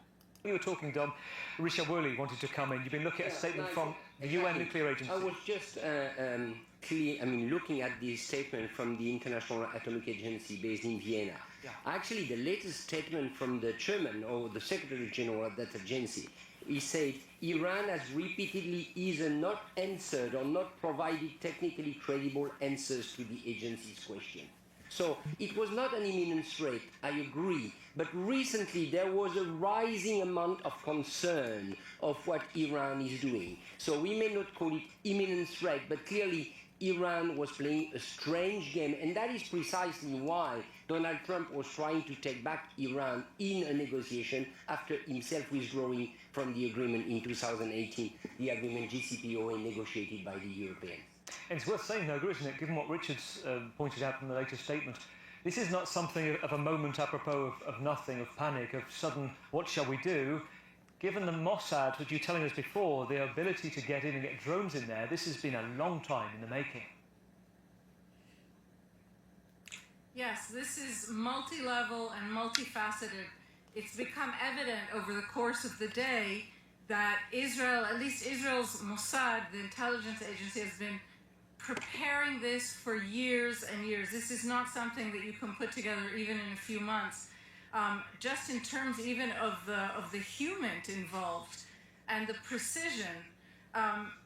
You were talking, Dom. Richard Worley wanted to come in. You've been looking at a statement from the UN nuclear agency. I was just looking at the statement from the International Atomic Agency based in Vienna. Yeah. Actually, the latest statement from the chairman or the secretary general of that agency, he said Iran has repeatedly either not answered or not provided technically credible answers to the agency's question. So it was not an imminent threat, I agree, but recently there was a rising amount of concern of what Iran is doing. So we may not call it imminent threat, but clearly Iran was playing a strange game, and that is precisely why Donald Trump was trying to take back Iran in a negotiation after himself withdrawing from the agreement in 2018, the agreement GCPOA negotiated by the Europeans. And it's worth saying, though, isn't it, given what Richard's pointed out in the latest statement, this is not something of a moment apropos of nothing, of panic, of sudden, what shall we do? Given the Mossad, which you were telling us before, their ability to get in and get drones in there, this has been a long time in the making. Yes, this is multi-level and multifaceted. It's become evident over the course of the day that Israel, at least Israel's Mossad, the intelligence agency, has been preparing this for years and years. This is not something that you can put together even in a few months. Just in terms even of the human involved and the precision.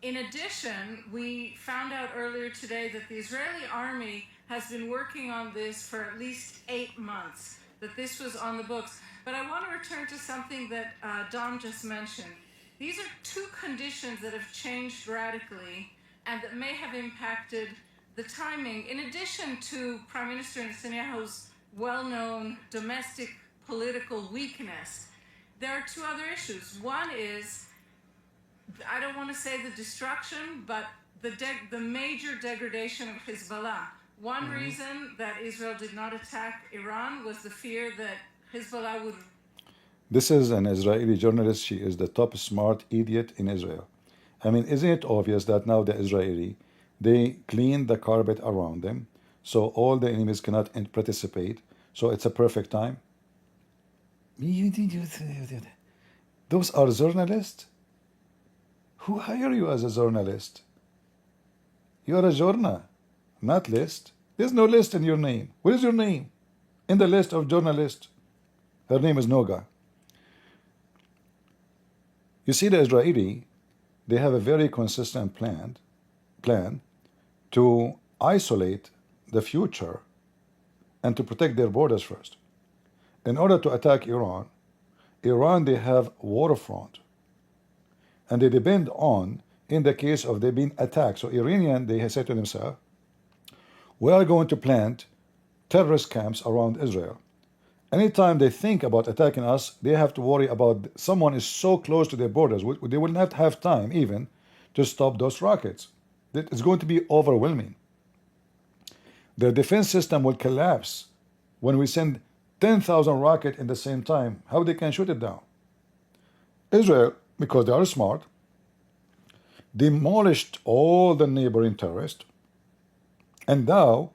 In addition, we found out earlier today that the Israeli army has been working on this for at least 8 months, that this was on the books. But I want to return to something that Dom just mentioned. These are two conditions that have changed radically and that may have impacted the timing. In addition to Prime Minister Netanyahu's well-known domestic political weakness, there are two other issues. One is, I don't want to say the destruction, but the major degradation of Hezbollah. One reason that Israel did not attack Iran was the fear that Hezbollah would... This is an Israeli journalist. She is the top smart idiot in Israel. I mean, isn't it obvious that now the Israeli, they clean the carpet around them, so all the enemies cannot participate, so it's a perfect time? Those are journalists? Who hire you as a journalist? You are a journal, not list. There's no list in your name. What is your name? In the list of journalists. Her name is Noga. You see, the Israeli, they have a very consistent plan to isolate the future and to protect their borders first. In order to attack Iran, they have waterfront. And they depend on, in the case of they being attacked. So Iranian, they have said to themselves, we are going to plant terrorist camps around Israel. Anytime they think about attacking us, they have to worry about someone is so close to their borders. They will not have time even to stop those rockets. It's going to be overwhelming. Their defense system will collapse when we send 10,000 rockets in the same time. How they can shoot it down? Israel, because they are smart, demolished all the neighboring terrorists, and now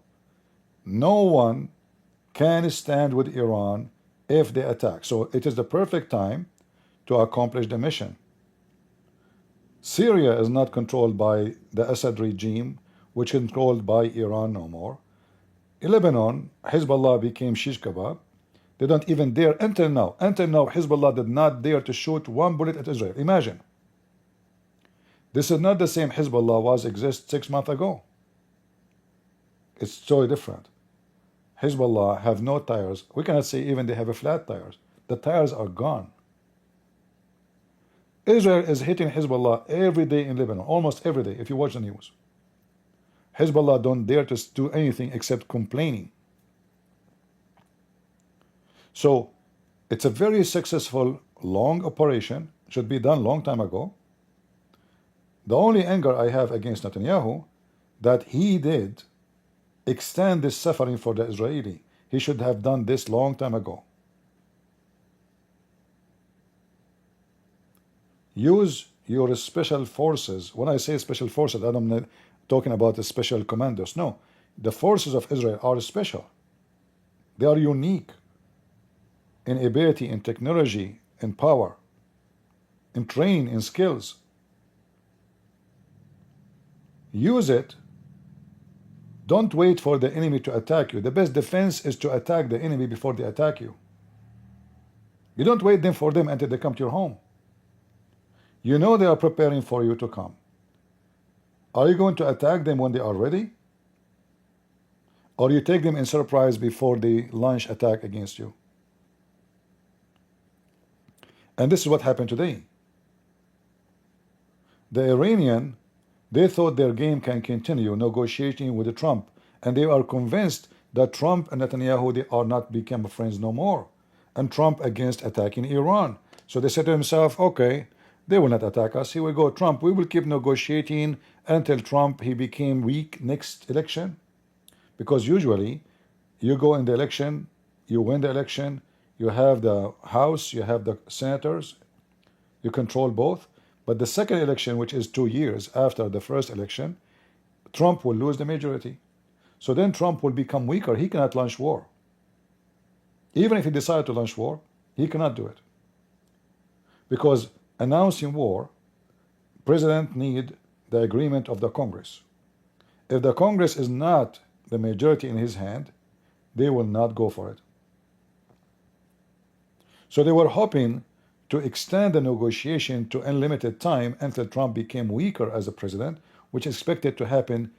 no one can stand with Iran if they attack. So it is the perfect time to accomplish the mission. Syria is not controlled by the Assad regime, which is controlled by Iran no more. In Lebanon, Hezbollah became shish kebab. They don't even dare, until now, Hezbollah did not dare to shoot one bullet at Israel. Imagine. This is not the same Hezbollah exists 6 months ago. It's so different. Hezbollah have no tires. We cannot say even they have a flat tires. The tires are gone. Israel is hitting Hezbollah every day in Lebanon, almost every day, if you watch the news. Hezbollah don't dare to do anything except complaining. So it's a very successful, long operation, should be done long time ago. The only anger I have against Netanyahu, that he did extend this suffering for the Israeli. He should have done this long time ago. Use your special forces. When I say special forces, I'm not talking about the special commandos. No, the forces of Israel are special. They are unique in ability, in technology, in power, in training, in skills. use it. Don't wait for the enemy to attack you. The best defense is to attack the enemy before they attack you. You don't wait for them until they come to your home. You know they are preparing for you to come. Are you going to attack them when they are ready? Or you take them in surprise before they launch attack against you? And this is what happened today. The Iranian, they thought their game can continue negotiating with Trump, and they are convinced that Trump and Netanyahu, they are not become friends no more, and Trump against attacking Iran. So they said to themselves, okay, they will not attack us. Here we go, Trump. We will keep negotiating until Trump he became weak next election, because usually you go in the election, you win the election, you have the House, you have the senators, you control both. But the second election, which is 2 years after the first election, Trump will lose the majority. So then Trump will become weaker. He cannot launch war. Even if he decided to launch war, he cannot do it. Because announcing war, president need the agreement of the Congress. If the Congress is not the majority in his hand, they will not go for it. So they were hoping to extend the negotiation to unlimited time until Trump became weaker as a president, which is expected to happen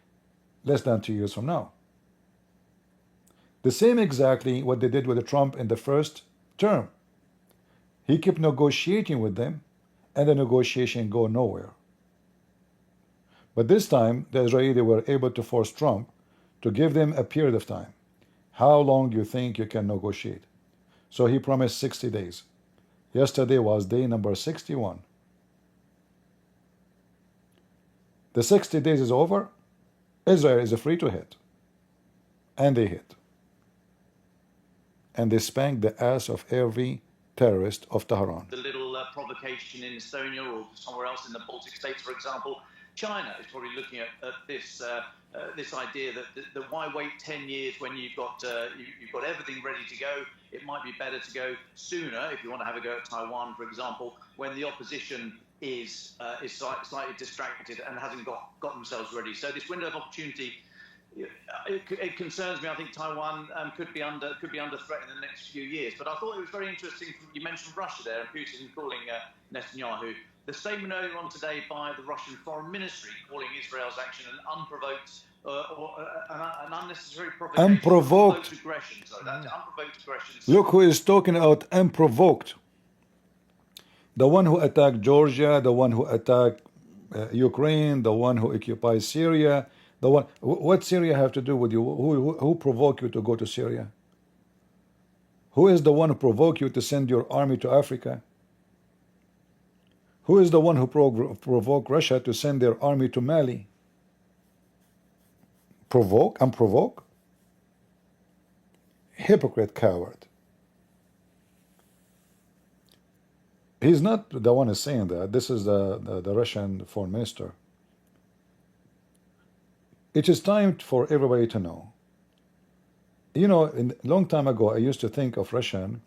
less than 2 years from now. The same exactly what they did with Trump in the first term. He kept negotiating with them, and the negotiation go nowhere. But this time, the Israelis were able to force Trump to give them a period of time. How long do you think you can negotiate? So he promised 60 days. Yesterday was day number 61. The 60 days is over. Israel is free to hit. And they hit. And they spanked the ass of every terrorist of Tehran. The little provocation in Estonia or somewhere else in the Baltic states, for example, China is probably looking at this this idea that why wait 10 years when you've got everything ready to go? It might be better to go sooner if you want to have a go at Taiwan, for example, when the opposition is slightly distracted and hasn't got themselves ready. So this window of opportunity, it concerns me. I think Taiwan could be under threat in the next few years. But I thought it was very interesting. You mentioned Russia there and Putin calling Netanyahu. The statement earlier on today by the Russian Foreign Ministry calling Israel's action an unprovoked an unnecessary provocation. Unprovoked aggression. So that's unprovoked aggression. Look who is talking about unprovoked. The one who attacked Georgia, the one who attacked Ukraine, the one who occupies Syria, the one. What Syria have to do with you? Who provoked you to go to Syria? Who is the one who provoked you to send your army to Africa? Who is the one who provoked Russia to send their army to Mali? Provoke? Unprovoke? Hypocrite, coward. He's not the one who's saying that. This is the Russian foreign minister. It is time for everybody to know. You know, a long time ago, I used to think of Russian,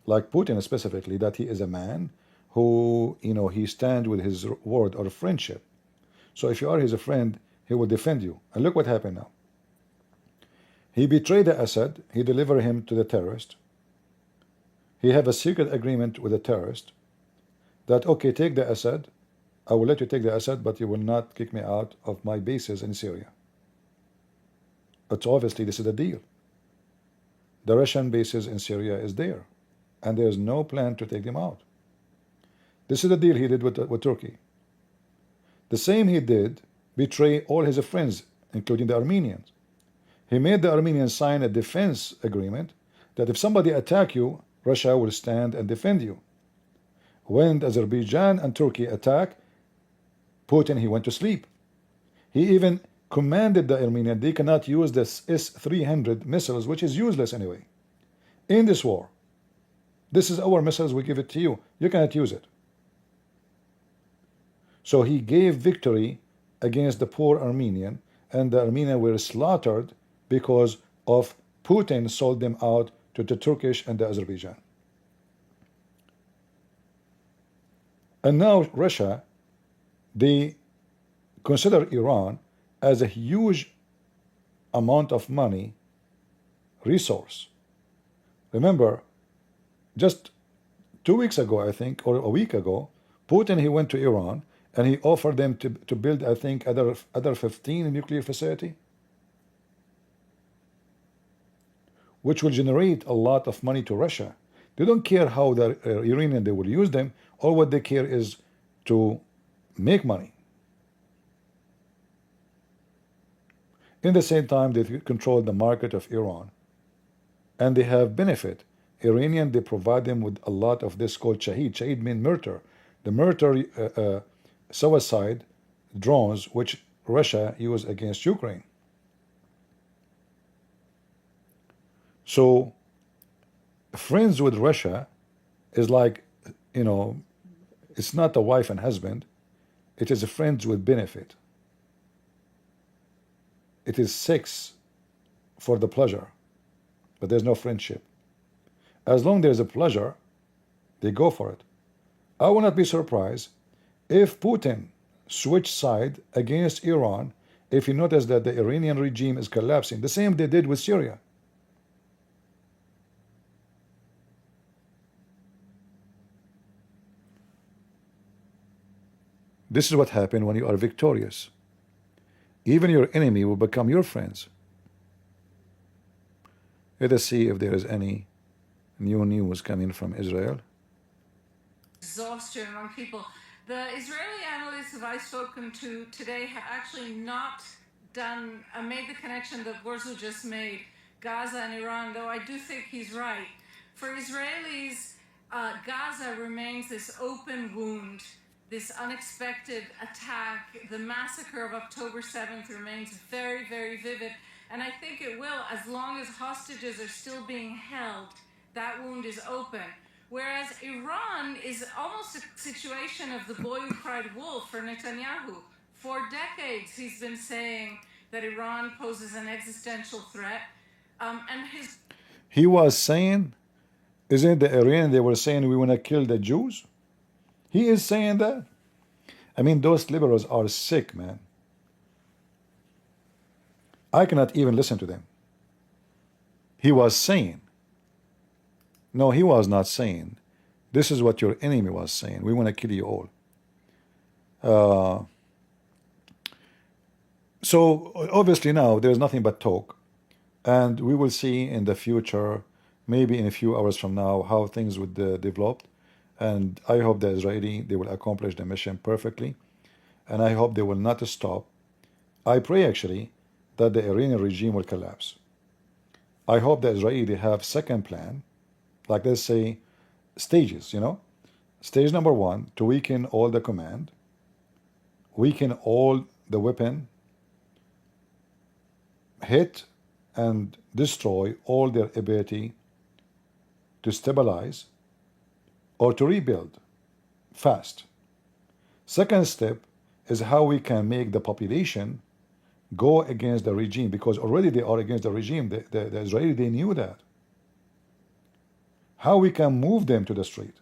like Putin specifically, that he is a man who, you know, he stands with his word or friendship. So if you are his friend, he will defend you. And look what happened now. He betrayed the Assad. He delivered him to the terrorist. He have a secret agreement with the terrorist that, okay, take the Assad. I will let you take the Assad, but you will not kick me out of my bases in Syria. But obviously this is the deal. The Russian bases in Syria is there, and there is no plan to take them out. This is the deal he did with Turkey. The same he did betray all his friends, including the Armenians. He made the Armenians sign a defense agreement that if somebody attack you, Russia will stand and defend you. When Azerbaijan and Turkey attack, Putin, he went to sleep. He even commanded the Armenians they cannot use the S-300 missiles, which is useless anyway, in this war. This is our missiles, we give it to you. You cannot use it. So he gave victory against the poor Armenian, and the Armenians were slaughtered because of Putin sold them out to the Turkish and the Azerbaijan. And now Russia, they consider Iran as a huge amount of money resource. Remember, just 2 weeks ago, I think, or a week ago, Putin, he went to Iran and he offered them to build, I think, other 15 nuclear facility, which will generate a lot of money to Russia. They don't care how the Iranian they will use them. All what they care is to make money. In the same time, they control the market of Iran, and they have benefit. Iranian, they provide them with a lot of this called Shahid. Shahid means murder. The murder, suicide drones which Russia used against Ukraine. So, friends with Russia is like, you know, it's not a wife and husband. It is a friends with benefit. It is sex for the pleasure, but there's no friendship. As long there's a pleasure, they go for it. I will not be surprised if Putin switched side against Iran if he noticed that the Iranian regime is collapsing. The same they did with Syria. This is what happened when you are victorious. Even your enemy will become your friends. Let us see if there is any new news coming from Israel. Exhaustion among people. The Israeli analysts who I've spoken to today have actually not made the connection that Borzo just made, Gaza and Iran, though I do think he's right. For Israelis, Gaza remains this open wound, this unexpected attack. The massacre of October 7th remains very, very vivid. And I think it will, as long as hostages are still being held, that wound is open. Whereas Iran is almost a situation of the boy who cried wolf for Netanyahu. For decades, he's been saying that Iran poses an existential threat. He was saying, isn't the Iranian, they were saying we want to kill the Jews? He is saying that? I mean, those liberals are sick, man. I cannot even listen to them. He was saying. No, he was not saying. This is what your enemy was saying. We want to kill you all. So, obviously now, there's nothing but talk. And we will see in the future, maybe in a few hours from now, how things would develop. And I hope the Israeli, they will accomplish the mission perfectly. And I hope they will not stop. I pray, actually, that the Iranian regime will collapse. I hope the Israeli, they have second plan, like let's say stages, you know. Stage number 1, to weaken all the command, weaken all the weapon, hit and destroy all their ability to stabilize or to rebuild fast. Second step is how we can make the population go against the regime, because already they are against the regime. The Israeli, they knew that. How we can move them to the street.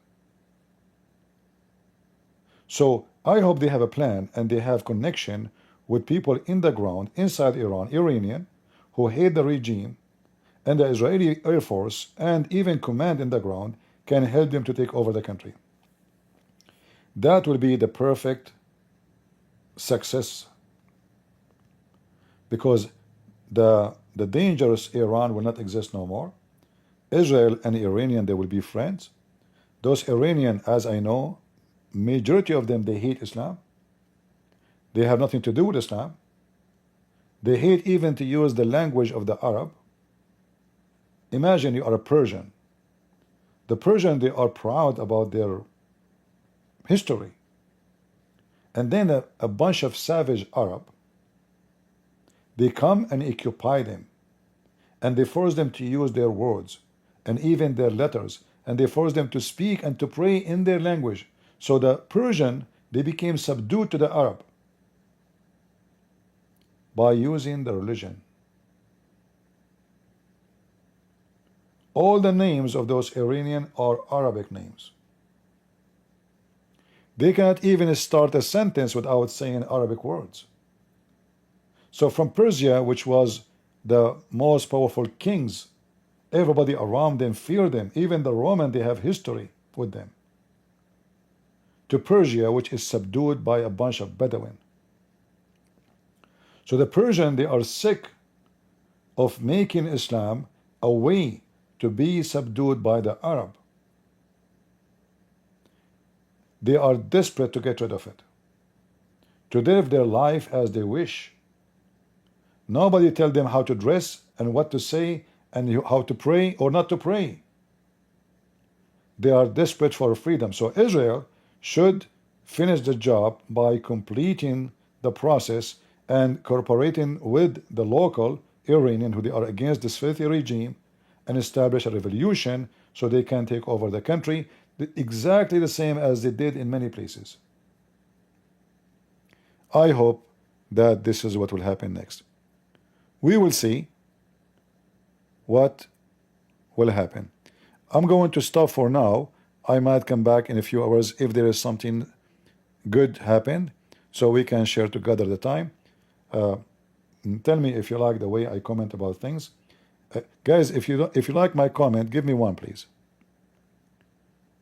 So I hope they have a plan and they have connection with people in the ground inside Iran, Iranian, who hate the regime, and the Israeli Air Force and even command in the ground can help them to take over the country. That will be the perfect success, because the dangerous Iran will not exist no more. Israel and Iranian, they will be friends. Those Iranian, as I know, majority of them, they hate Islam. They have nothing to do with Islam. They hate even to use the language of the Arab. Imagine you are a Persian. The Persian, they are proud about their history. And then a bunch of savage Arab, they come and occupy them. And they force them to use their words and even their letters. And they force them to speak and to pray in their language. So the Persian, they became subdued to the Arab by using the religion. All the names of those Iranian are Arabic names. They cannot even start a sentence without saying Arabic words. So from Persia, which was the most powerful kings, everybody around them feared them. Even the Roman, they have history with them. To Persia, which is subdued by a bunch of Bedouin. So the Persian, they are sick of making Islam a way to be subdued by the Arab. They are desperate to get rid of it, to live their life as they wish. Nobody tell them how to dress and what to say and how to pray or not to pray. They are desperate for freedom. So Israel should finish the job by completing the process and cooperating with the local Iranian, who they are against this filthy regime, and establish a revolution so they can take over the country, exactly the same as they did in many places. I hope that this is what will happen next. We will see what will happen. I'm going to stop for now. I might come back in a few hours if there is something good happened, so we can share together the time. Tell me if you like the way I comment about things. Guys, if you like my comment, give me one, please.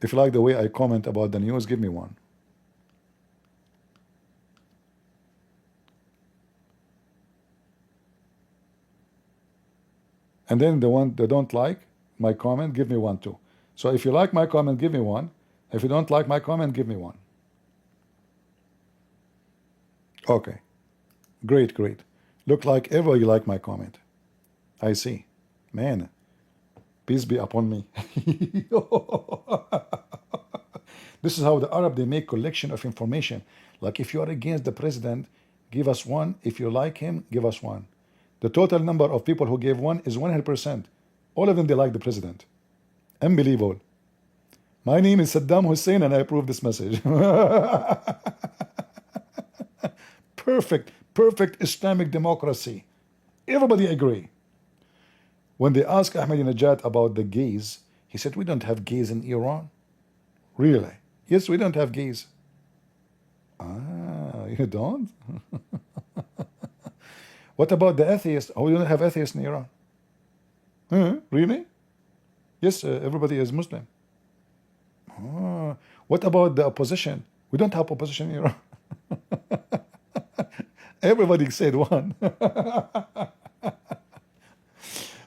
If you like the way I comment about the news, give me one. And then the one that don't like my comment, give me one too. So if you like my comment, give me one. If you don't like my comment, give me one. Okay. Great, great. Look like everybody like my comment. I see. Man, peace be upon me. This is how the Arab, they make collection of information. Like if you are against the president, give us one. If you like him, give us one. The total number of people who gave one is 100%. All of them, they like the president. Unbelievable. My name is Saddam Hussein and I approve this message. Perfect Islamic democracy. Everybody agree. When they asked Ahmadinejad about the gays, he said, we don't have gays in Iran. Really? Yes, we don't have gays. Ah, you don't? What about the atheists? Oh, we don't have atheists in Iran. Really? Yes, everybody is Muslim. Oh, what about the opposition? We don't have opposition in Iran. Everybody said one.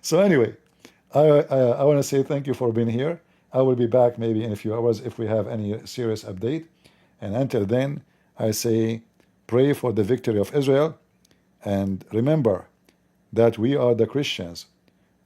So anyway, I want to say thank you for being here. I will be back maybe in a few hours if we have any serious update. And until then, I say pray for the victory of Israel. And remember that we are the Christians.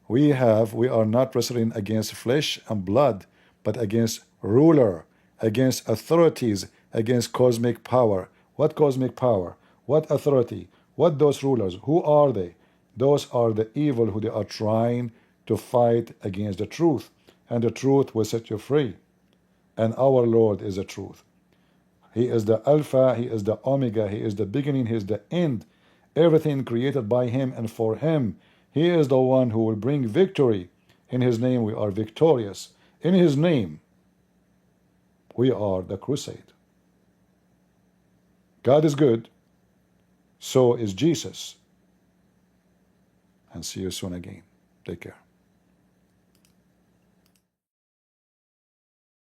We are not wrestling against flesh and blood, but against ruler, against authorities, against cosmic power. What cosmic power? What authority? What those rulers? Who are they? Those are the evil who they are trying to fight against the truth. And the truth will set you free. And our Lord is the truth. He is the Alpha, He is the Omega, He is the beginning, He is the end. Everything created by Him and for Him. He is the one who will bring victory. In His name we are victorious. In His name we are the crusade. God is good. So is Jesus. And see you soon again. Take care.